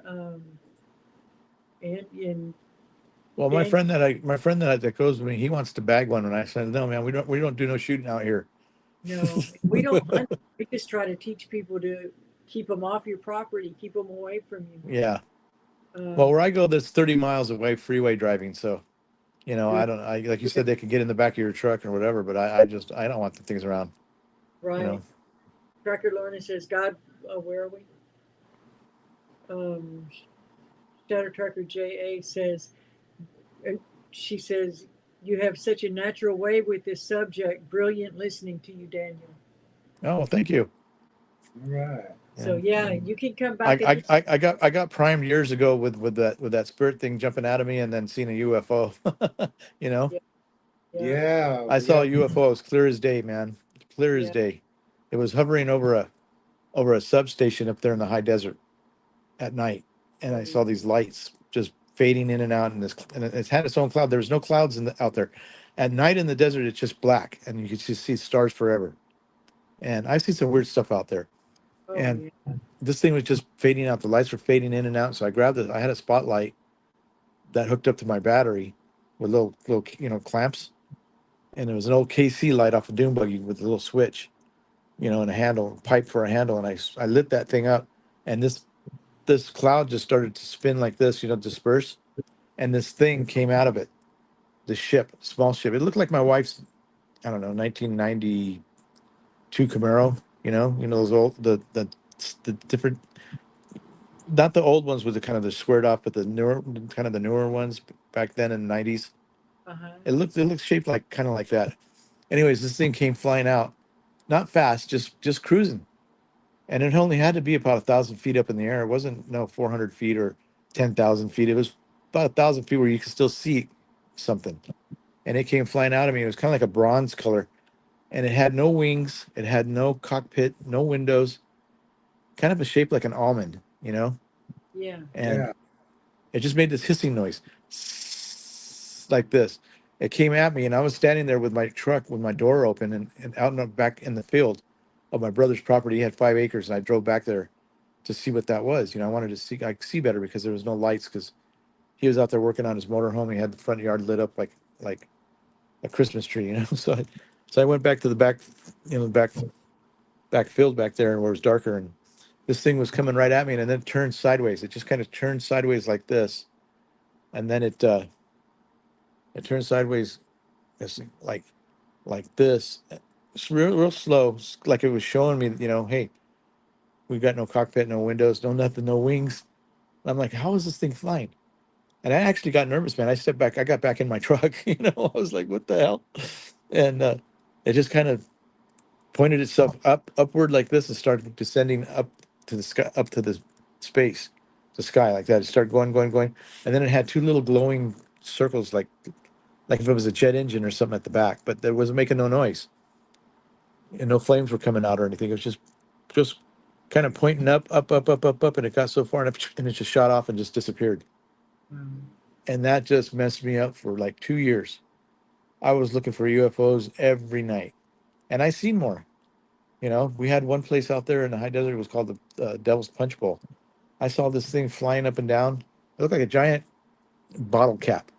And well, my friend that goes with me, he wants to bag one, and I said, no, man, we don't do no shooting out here. No, we don't hunt. We just try to teach people to keep them off your property, keep them away from you. Yeah. Well, where I go, there's 30 miles away freeway driving, so I like you said, they could get in the back of your truck or whatever, but I don't want the things around. Right. Tracker Lorna says, God, where are we? Shadow Tracker JA says, she says, you have such a natural way with this subject. Brilliant listening to you, Daniel. Oh, thank you. All right. So you can come back. I got primed years ago with that spirit thing jumping out of me and then seeing a UFO. Yeah. I saw a UFO as clear as day, man. Clear as day. It was hovering over a substation up there in the high desert at night, and I saw these lights just fading in and out, and it's had its own cloud. There was no clouds out there. At night in the desert, it's just black, and you could just see stars forever. And I've seen some weird stuff out there. This thing was just fading out. The lights were fading in and out. So I grabbed it. I had a spotlight that hooked up to my battery with little clamps, and it was an old KC light off a dune buggy with a little switch, and a pipe for a handle. And I lit that thing up, and this cloud just started to spin like this, disperse, and this thing came out of it. The small ship. It looked like my wife's, I don't know, 1992 Camaro. Those old the different, not the old ones with the kind of the squared off, but the newer ones back then in the 90s. It looked shaped like kind of like that. Anyways, this thing came flying out, not fast, just cruising, and it only had to be about 1,000 feet up in the air. It wasn't 400 feet or 10,000 feet. It was about 1,000 feet where you could still see something, and it came flying out of me. It was kind of like a bronze color, and it had no wings, it had no cockpit, no windows, kind of a shape like an almond, and it just made this hissing noise like this. it came at me, and I was standing there with my truck with my door open and out in the back in the field of my brother's property. He had 5 acres, and I drove back there to see what that was. I wanted to see, I could see better because there was no lights because he was out there working on his motorhome. He had the front yard lit up like a Christmas tree. So I went back to the back, back field back there where it was darker, and this thing was coming right at me, and then it turned sideways. It just kind of turned sideways like this, and then it turned sideways it's like this. It's real slow, like it was showing me, hey, we got no cockpit, no windows, no nothing, no wings. And I'm like, how is this thing flying? And I actually got nervous, man. I stepped back. I got back in my truck. I was like, what the hell? And it just kind of pointed itself upward like this and started descending up to the sky, up to the space, the sky like that. It started going. And then it had two little glowing circles like if it was a jet engine or something at the back, but there wasn't making no noise. And no flames were coming out or anything. It was just kind of pointing up, and it got so far and it just shot off and just disappeared. And that just messed me up for like 2 years. I was looking for UFOs every night, and I seen more. We had one place out there in the high desert. It was called the Devil's Punch Bowl. I saw this thing flying up and down. It looked like a giant bottle cap,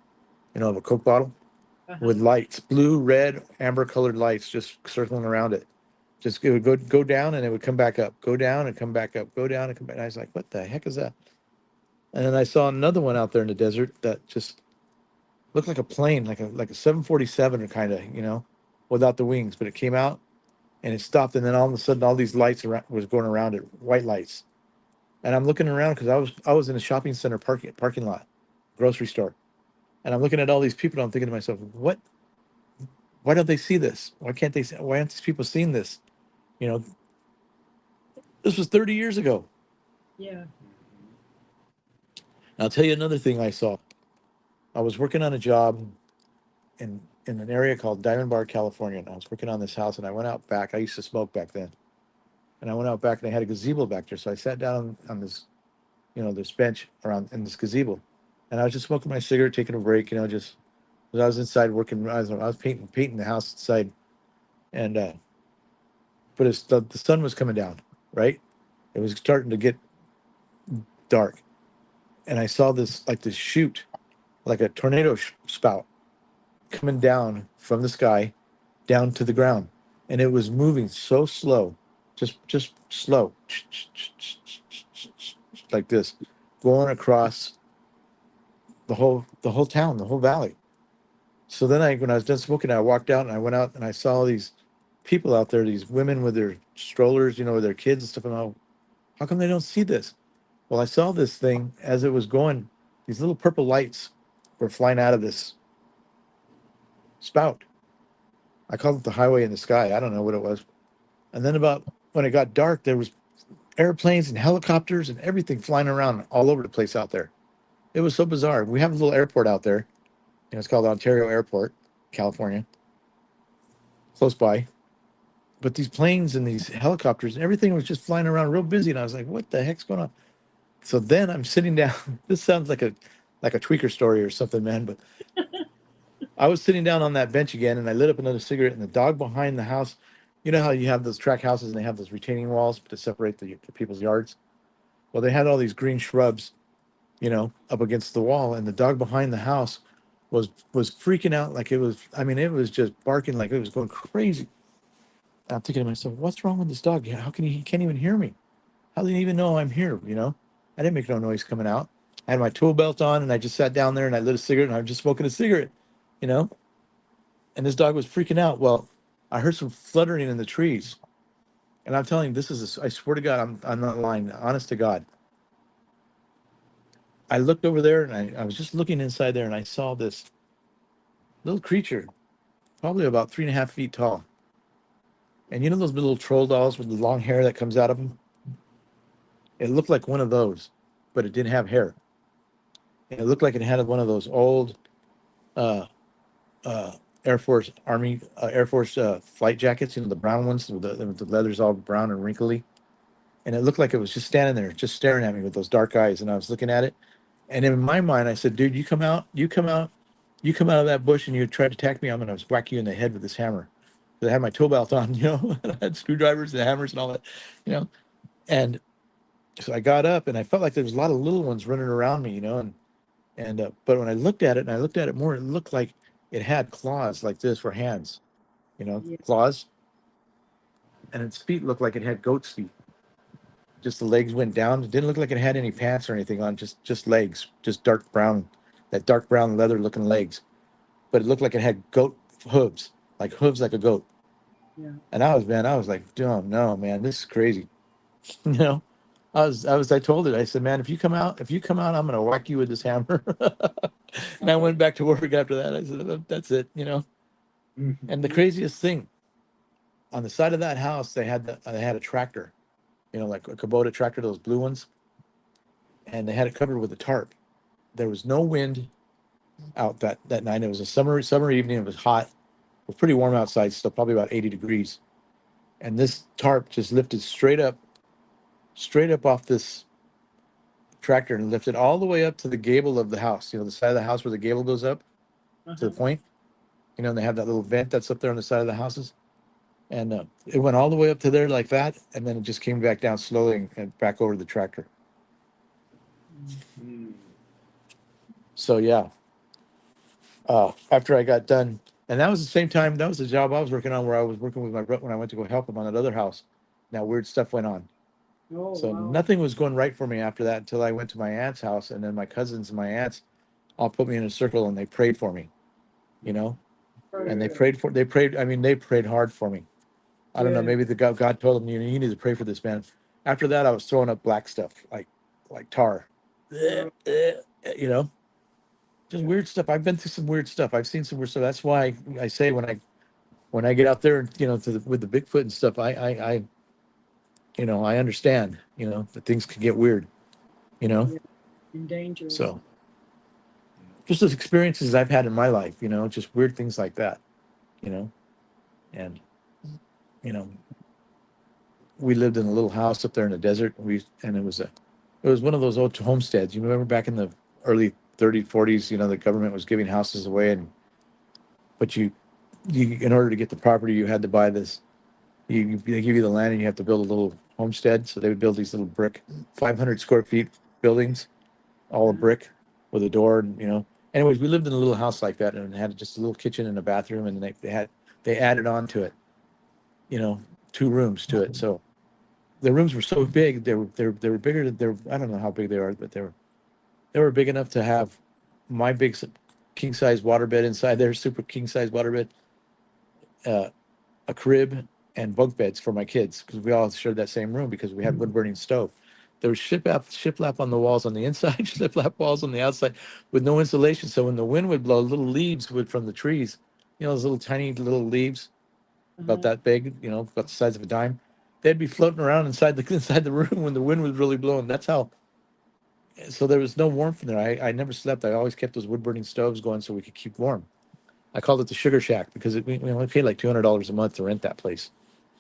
of a Coke bottle with lights, blue, red, amber colored lights just circling around it. Just it would go down and it would come back up, go down and come back up, go down and come back. And I was like, what the heck is that? And then I saw another one out there in the desert that just looked like a plane, like a 747 or kind of, without the wings. But it came out and it stopped, and then all of a sudden, all these lights was going around it, white lights. And I'm looking around because I was in a shopping center parking lot, grocery store, and I'm looking at all these people. And I'm thinking to myself, what? Why don't they see this? Why can't they? Why aren't these people seeing this? This was 30 years ago. Yeah. I'll tell you another thing I saw. I was working on a job in an area called Diamond Bar, California, and I was working on this house, and I went out back. I used to smoke back then, and I went out back, and they had a gazebo back there. So I sat down on this, this bench around in this gazebo, and I was just smoking my cigarette, taking a break, just because I was inside working. I was painting the house inside, and but the sun was coming down, right? It was starting to get dark, and I saw this shoot, like a tornado spout, coming down from the sky down to the ground, and it was moving so slow, just slow, like this, going across the whole town, the whole valley. So then when I was done smoking, I walked out and I went out and I saw these people out there, these women with their strollers, with their kids and stuff. And how come they don't see this? Well, I saw this thing as it was going. These little purple lights were flying out of this spout. I called it the highway in the sky. I don't know what it was. And then about when it got dark, there was airplanes and helicopters and everything flying around all over the place out there. It was so bizarre. We have a little airport out there. It's called Ontario Airport, California, close by. But these planes and these helicopters and everything was just flying around real busy. And I was like, what the heck's going on? So then I'm sitting down. This sounds like a tweaker story or something, man. But I was sitting down on that bench again, and I lit up another cigarette, and the dog behind the house, you know how you have those track houses and they have those retaining walls to separate the people's yards? Well, they had all these green shrubs, up against the wall, and the dog behind the house was freaking out like it was, it was just barking like it was going crazy. I'm thinking to myself, what's wrong with this dog? How can he can't even hear me? How did he even know I'm here? I didn't make no noise coming out. I had my tool belt on, and I just sat down there and I lit a cigarette, and I was just smoking a cigarette, and this dog was freaking out. Well, I heard some fluttering in the trees, and I'm telling you, I swear to God, I'm not lying, honest to God. I looked over there, and I was just looking inside there, and I saw this little creature, probably about 3.5 feet tall. And those little troll dolls with the long hair that comes out of them? It looked like one of those, but it didn't have hair. And it looked like it had one of those old Air Force flight jackets, the brown ones with the leather's all brown and wrinkly. And it looked like it was just standing there, just staring at me with those dark eyes. And I was looking at it. And in my mind, I said, dude, you come out You come out of that bush and you try to attack me, I'm going to whack you in the head with this hammer. I had my tool belt on, and I had screwdrivers and hammers and all that, you know. And so I got up and I felt like there was a lot of little ones running around me, and but when I looked at it and I looked at it more, it looked like it had claws like this for hands, Yeah. claws, and its feet looked like it had goat's feet. Just the legs went down. It didn't look like it had any pants or anything on, just legs, just dark brown, that dark brown leather looking legs. But it looked like it had goat hooves like a goat. Yeah. And I was like, oh no, man, this is crazy. You know, I told it, I said, man, if you come out, I'm gonna whack you with this hammer. And I went back to work after that. I said, that's it, And the craziest thing, on the side of that house, they had a tractor, like a Kubota tractor, those blue ones, and they had it covered with a tarp. There was no wind out that night. It was a summer evening. It was hot. It was pretty warm outside, still probably about 80 degrees. And this tarp just lifted straight up off this tractor and lifted all the way up to the gable of the house. The side of the house where the gable goes up to the point. And they have that little vent that's up there on the side of the houses. And it went all the way up to there like that, and then it just came back down slowly and back over the tractor. So yeah, after I got done, and that was the same time, that was the job I was working on, where I was working with my brother when I went to go help him on that other house. Now weird stuff went on. Oh, So wow. nothing was going right for me after that until I went to my aunt's house, and then my cousins and my aunts all put me in a circle and they prayed for me, and they prayed. I mean, they prayed hard for me. I don't know. Yeah. Maybe the God told them, you need to pray for this man. After that, I was throwing up black stuff like tar, just weird stuff. I've been through some weird stuff. I've seen some weird stuff. That's why I say when I get out there, with the Bigfoot and stuff, I understand, that things can get weird, you know. Yeah. And dangerous. So just those experiences I've had in my life, just weird things like that, and you know, we lived in a little house up there in the desert. And it was one of those old homesteads. You remember back in the early 30s, 40s, the government was giving houses away, but you in order to get the property, you had to buy this. They give you the land, and you have to build a little homestead. So they would build these little brick, 500 square feet buildings, all a brick with a door, and. Anyways, we lived in a little house like that, and it had just a little kitchen and a bathroom, and they added on to it, 2 rooms to it. So the rooms were so big, they were bigger than I don't know how big they are, but they were big enough to have my big king size waterbed inside there, super king size waterbed, uh, a crib, and bunk beds for my kids, because we all shared that same room because we had wood burning stove. There was shiplap on the walls on the inside, shiplap walls on the outside, with no insulation. So when the wind would blow, little leaves would from the trees, those little tiny little leaves, about that big, about the size of a dime. They'd be floating around inside the room when the wind was really blowing. That's how. So there was no warmth in there. I never slept. I always kept those wood burning stoves going so we could keep warm. I called it the Sugar Shack because we only paid like $200 a month to rent that place,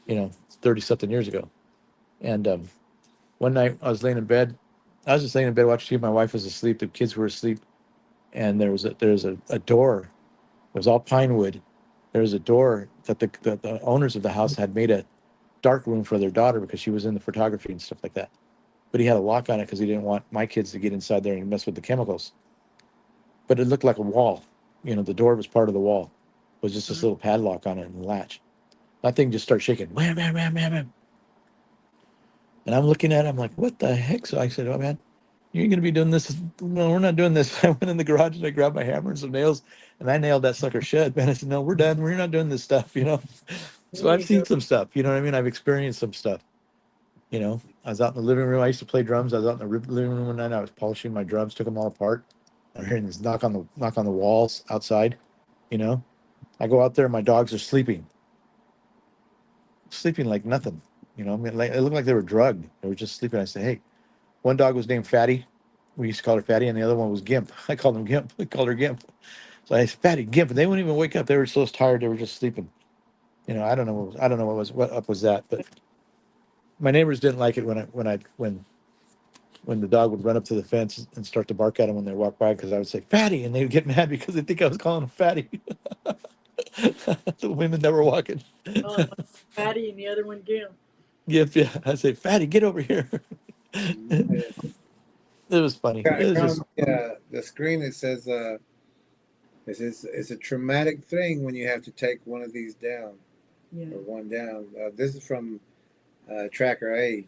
30 something years ago. And one night I was laying in bed. I was just laying in bed watching TV. My wife was asleep. The kids were asleep, and there's a door. It was all pine wood. There was a door that the owners of the house had made a dark room for their daughter because she was into photography and stuff like that. But he had a lock on it because he didn't want my kids to get inside there and mess with the chemicals. But it looked like a wall. The door was part of the wall. It was just this little padlock on it and latch. That thing just started shaking. Wham, wham, wham, wham, wham. And I'm looking at it. I'm like, what the heck? So I said, oh, man, you ain't going to be doing this. No, we're not doing this. I went in the garage and I grabbed my hammer and some nails, and I nailed that sucker shut. Man, I said, no, we're done. We're not doing this stuff. So I've seen some stuff. You know what I mean? I've experienced some stuff. I was out in the living room. I used to play drums. I was out in the living room one night. I was polishing my drums, took them all apart. I'm hearing this knock on the walls outside. I go out there. My dogs are sleeping like nothing. I mean, it looked like they were drugged. They were just sleeping. I said, hey, one dog was named Fatty. We used to call her Fatty, and the other one was Gimp. I called him Gimp. I called her Gimp. So I said, Fatty, Gimp. And they wouldn't even wake up. They were so tired. They were just sleeping. I don't know. I don't know what up was that, but my neighbors didn't like it when when the dog would run up to the fence and start to bark at him when they walk by, because I would say fatty, and they would get mad because they think I was calling him fatty. The women that were walking. Oh, one Patty and the other one Gil. Yep, yeah. I say, fatty, get over here. It was funny. Got It it was on just the screen. It says, it's a traumatic thing when you have to take one of these down Yeah. or one down. This is from Tracker A.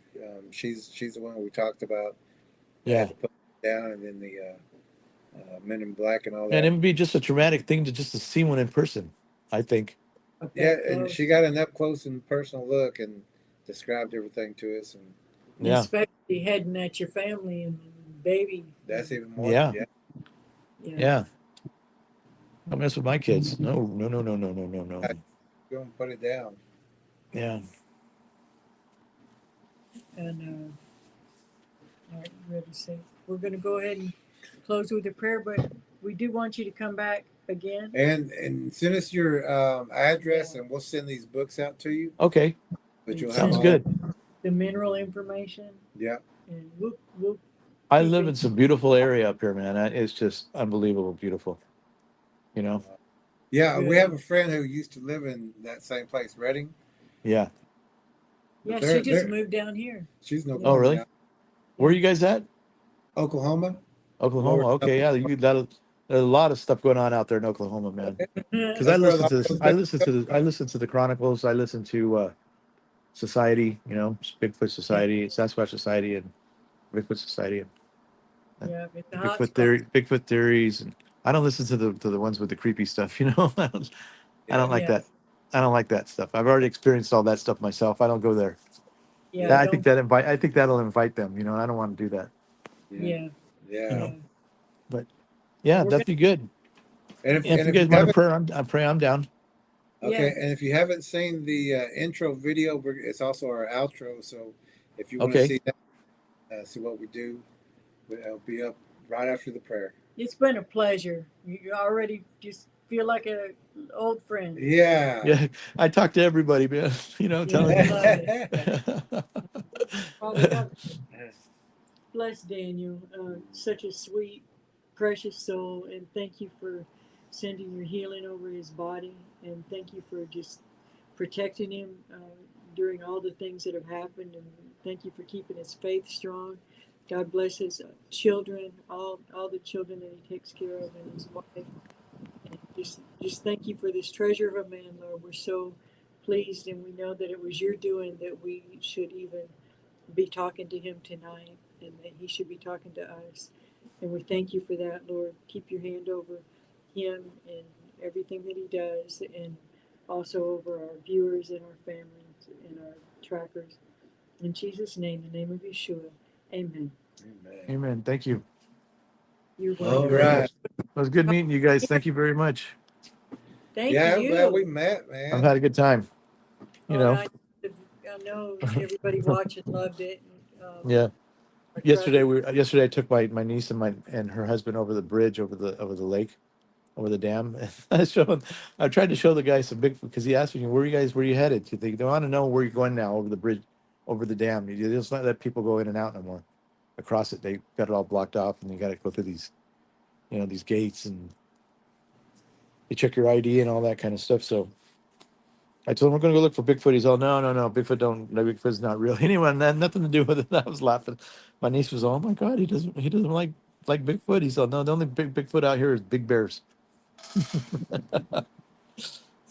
She's the one we talked about. They yeah. had to put it down, and then the Men in Black and all And that. it would be just a traumatic thing to just to see one in person, I think. Up Yeah, that and close. she got an up close and personal look and described everything to us, and And Yeah. especially heading at your family and baby. that's even more. Yeah. Yeah, Yeah. Don't mess with my kids. No, no, no, no, no, no, no, no. go and put it down. Yeah. And all right, ready to say we're going to go ahead and close with a prayer, but we do want you to come back again. And send us your address, and we'll send these books out to you. Okay. But you'll have Sounds all good. The mineral information, Yeah, and we'll I keep live it- in some beautiful area up here, man. It's just unbelievable beautiful. You know? yeah. We Good. have a friend who used to live in that same place, Reading. Yeah. Yeah, They're- she just they're- moved down here. She's no. Oh, really? Now. Where are you guys at? Oklahoma. Oklahoma. Lower- Okay, yeah. There's a lot of stuff going on out there in Oklahoma, man. Because That's I where a listen lot to of this. those I listen to the Chronicles. I listen to Society. You know, Bigfoot Society, Sasquatch Society, and Bigfoot Society, and Yeah, it's a hot Bigfoot spot. theory, Bigfoot theories. And I don't listen to the ones with the creepy stuff. You know, I don't like Yeah. that. I don't like that stuff. I've already experienced all that stuff myself. I don't go there. Yeah, I think that'll invite them. You know, and I don't want to do that. Yeah, Yeah. You know, yeah. but yeah, We're that'd be good. And Yeah, if you if guys you want to haven't, pray, I pray I'm down. okay, Yeah. and if you haven't seen the intro video, it's also our outro. So if you want to Okay. see that, see what we do, it'll be up right after the prayer. It's been a pleasure. You already just feel like a old friend. Yeah. Yeah, I talk to everybody, man. You know, Yeah, telling we you. love it. Father God, bless Daniel, such a sweet, precious soul, and thank you for sending your healing over his body, and thank you for just protecting him during all the things that have happened, and thank you for keeping his faith strong. God bless his children, all the children that he takes care of, and his wife. And just thank you for this treasure of a man, Lord. We're so pleased, and we know that it was your doing that we should even be talking to him tonight, and that he should be talking to us. And we thank you for that, Lord. Keep your hand over him and everything that he does, and also over our viewers and our families and our trackers. In Jesus' name, in the name of Yeshua, amen. Amen. Amen. Thank you. You're All welcome. Very good. right. It was good meeting you guys. Thank you very much. Thank Yeah, I'm you. glad we met, I've man. had a good time. You know. I know everybody watching loved it. And, Yeah. our Yesterday I took my niece and her husband over the bridge over the lake, over the dam. I tried to show the guy some big because he asked me, where are you headed? They want to know where you're going now over the bridge, over the dam. You just not let people go in and out no more. Across it, they got it all blocked off, and you got to go through these, these gates, and they check your ID and all that kind of stuff. So I told him we're going to go look for Bigfoot. He's all, no, Bigfoot's not real. Anyway, that had nothing to do with it. I was laughing. My niece was all, oh my God, he doesn't like Bigfoot. He's all, no, the only Bigfoot out here is big bears.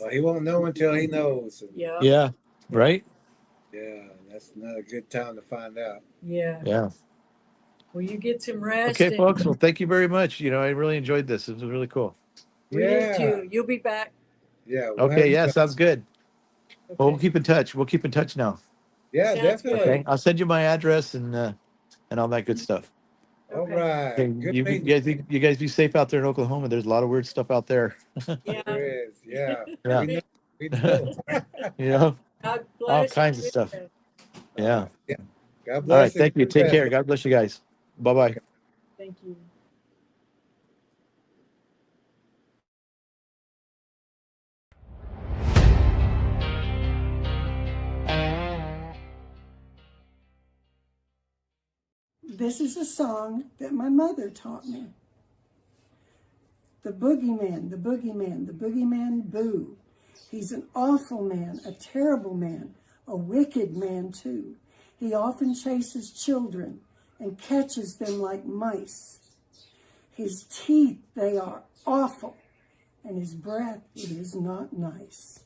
Well, he won't know until he knows. And, Yeah. Yeah, right? yeah, that's not a good time to find out. Yeah. Yeah. Well, you get some rest. Okay, and folks. Well, thank you very much. I really enjoyed this. It was really cool. we did Yeah. too. You'll be back. Yeah. We'll have Okay, you yeah, back. sounds good. Well, we'll Okay. keep in touch. We'll keep in touch now. Yeah, Sounds definitely. Okay, I'll send you my address and all that good stuff. All Okay. right. Okay, Good you meeting guys, you guys be safe out there in Oklahoma. There's a lot of weird stuff out there. Yeah. There is. Yeah. Yeah. We know. We know. God bless All you. kinds of stuff. Yeah. Yeah. God All bless. right. and Thank you. good Take rest. care. God bless you guys. Bye bye. Okay. Thank you. This is a song that my mother taught me. The boogeyman, the boogeyman, the boogeyman boo. He's an awful man, a terrible man, a wicked man too. He often chases children and catches them like mice. His teeth, they are awful, and his breath, it is not nice.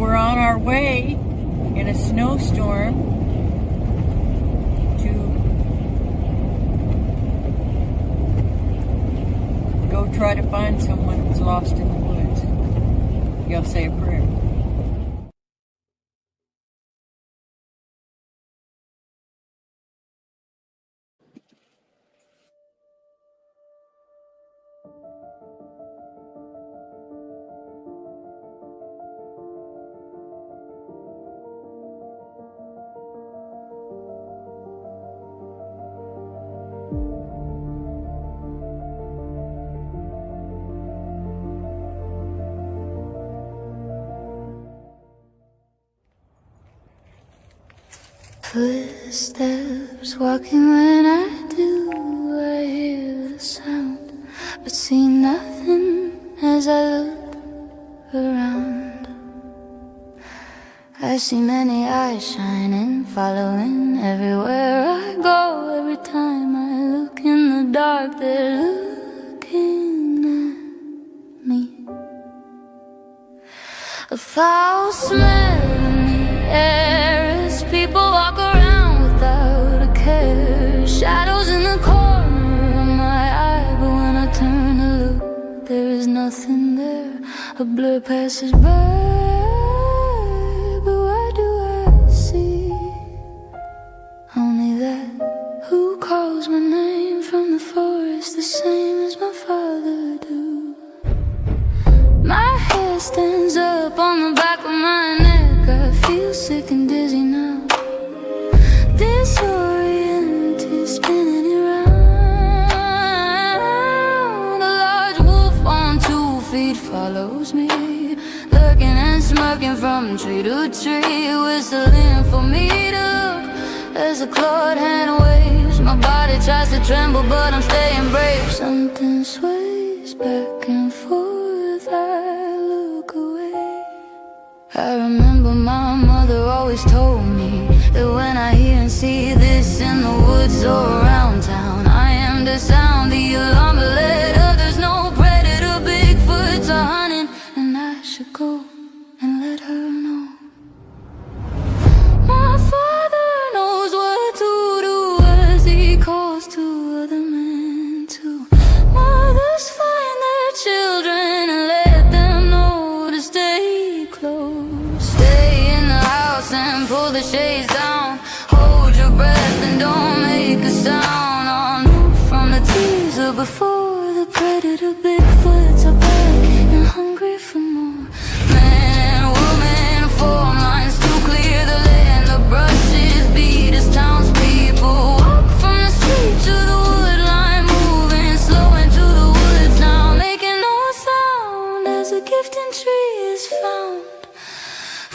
we're on our way in a snowstorm to go try to find someone who's lost in the woods. Y'all say a prayer. Footsteps walking when I do, I hear the sound, but see nothing as I look around. I see many eyes shining, following everywhere I go. Every time I look in the dark, they're looking at me. A foul smell in the air as people walk around without a care. Shadows in the corner of my eye, but when I turn to look, there is nothing there. A blur passes by, but what do I see? Only that who calls my name from the forest, the same as my father do. My hair stands up on the back of my neck, I feel sick and dizzy now. Disoriented, spinning around. A large wolf on 2 feet follows me, lurking and smirking from tree to tree, whistling for me to look as a clawed hand waves. My body tries to tremble, but I'm staying brave. Something sways back and forth, I look away. I remember my mother always told me that when I hear and see this in the woods or around town, I am to sound the alarm, but let others know predator Bigfoots are hunting, and I should go and let her know. My father knows what to do as he calls to other men too. Mothers find their children and let them know to stay close. Stay in the house and pull the shades down. Hold your breath and don't make a sound. On from the teaser before the predator Bigfoots are back and hungry for more. Man and woman form lines to clear the land. The brushes beat as townspeople walk from the street to the wood line, moving slow into the woods now, making no sound as a gifting tree is found.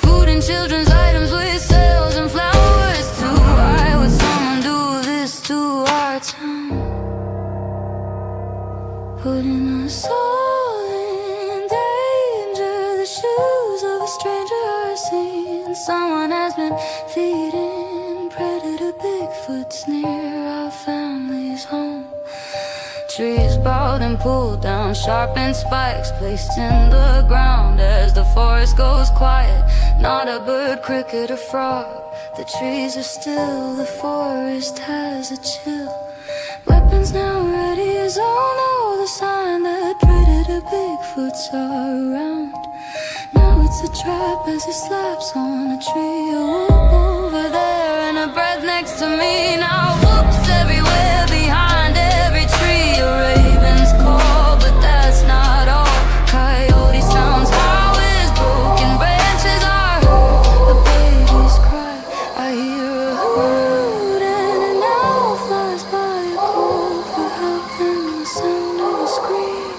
Food and children's items with sales and flowers too. Why would someone do this to our town? Putting us all in danger. The shoes of a stranger are seen. Someone has been feeding predator Bigfoots near our family's home. Trees bowed and pulled down, sharpened spikes placed in the ground as the forest goes quiet. Not a bird, cricket, or frog. The trees are still, the forest has a chill. Weapons now ready as all know the sign that predator Bigfoots are around. Now it's a trap as he slaps on a tree. A whoop over there and a breath next to me. Now whoops everywhere behind every tree. A raven's call, but that's not all. Coyote sounds, how his broken branches are heard. The babies cry, I hear a hoot, and an owl flies by a call for help. Then the sound of a scream,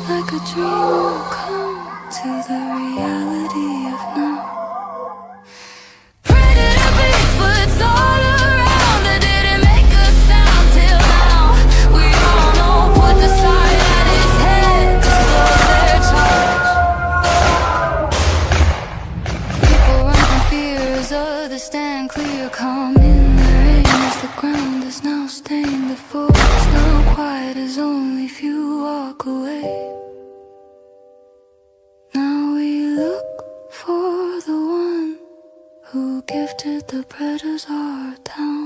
like a dream will come to the reality of now. Predator Bigfoots all around. They didn't make a sound till now. We all know, put the sight at his head to slow their charge. People run from fear as others stand clear, calm in the rain as the ground is now stained. The forest now quiet as only few walk away. Now we look for the predators are down.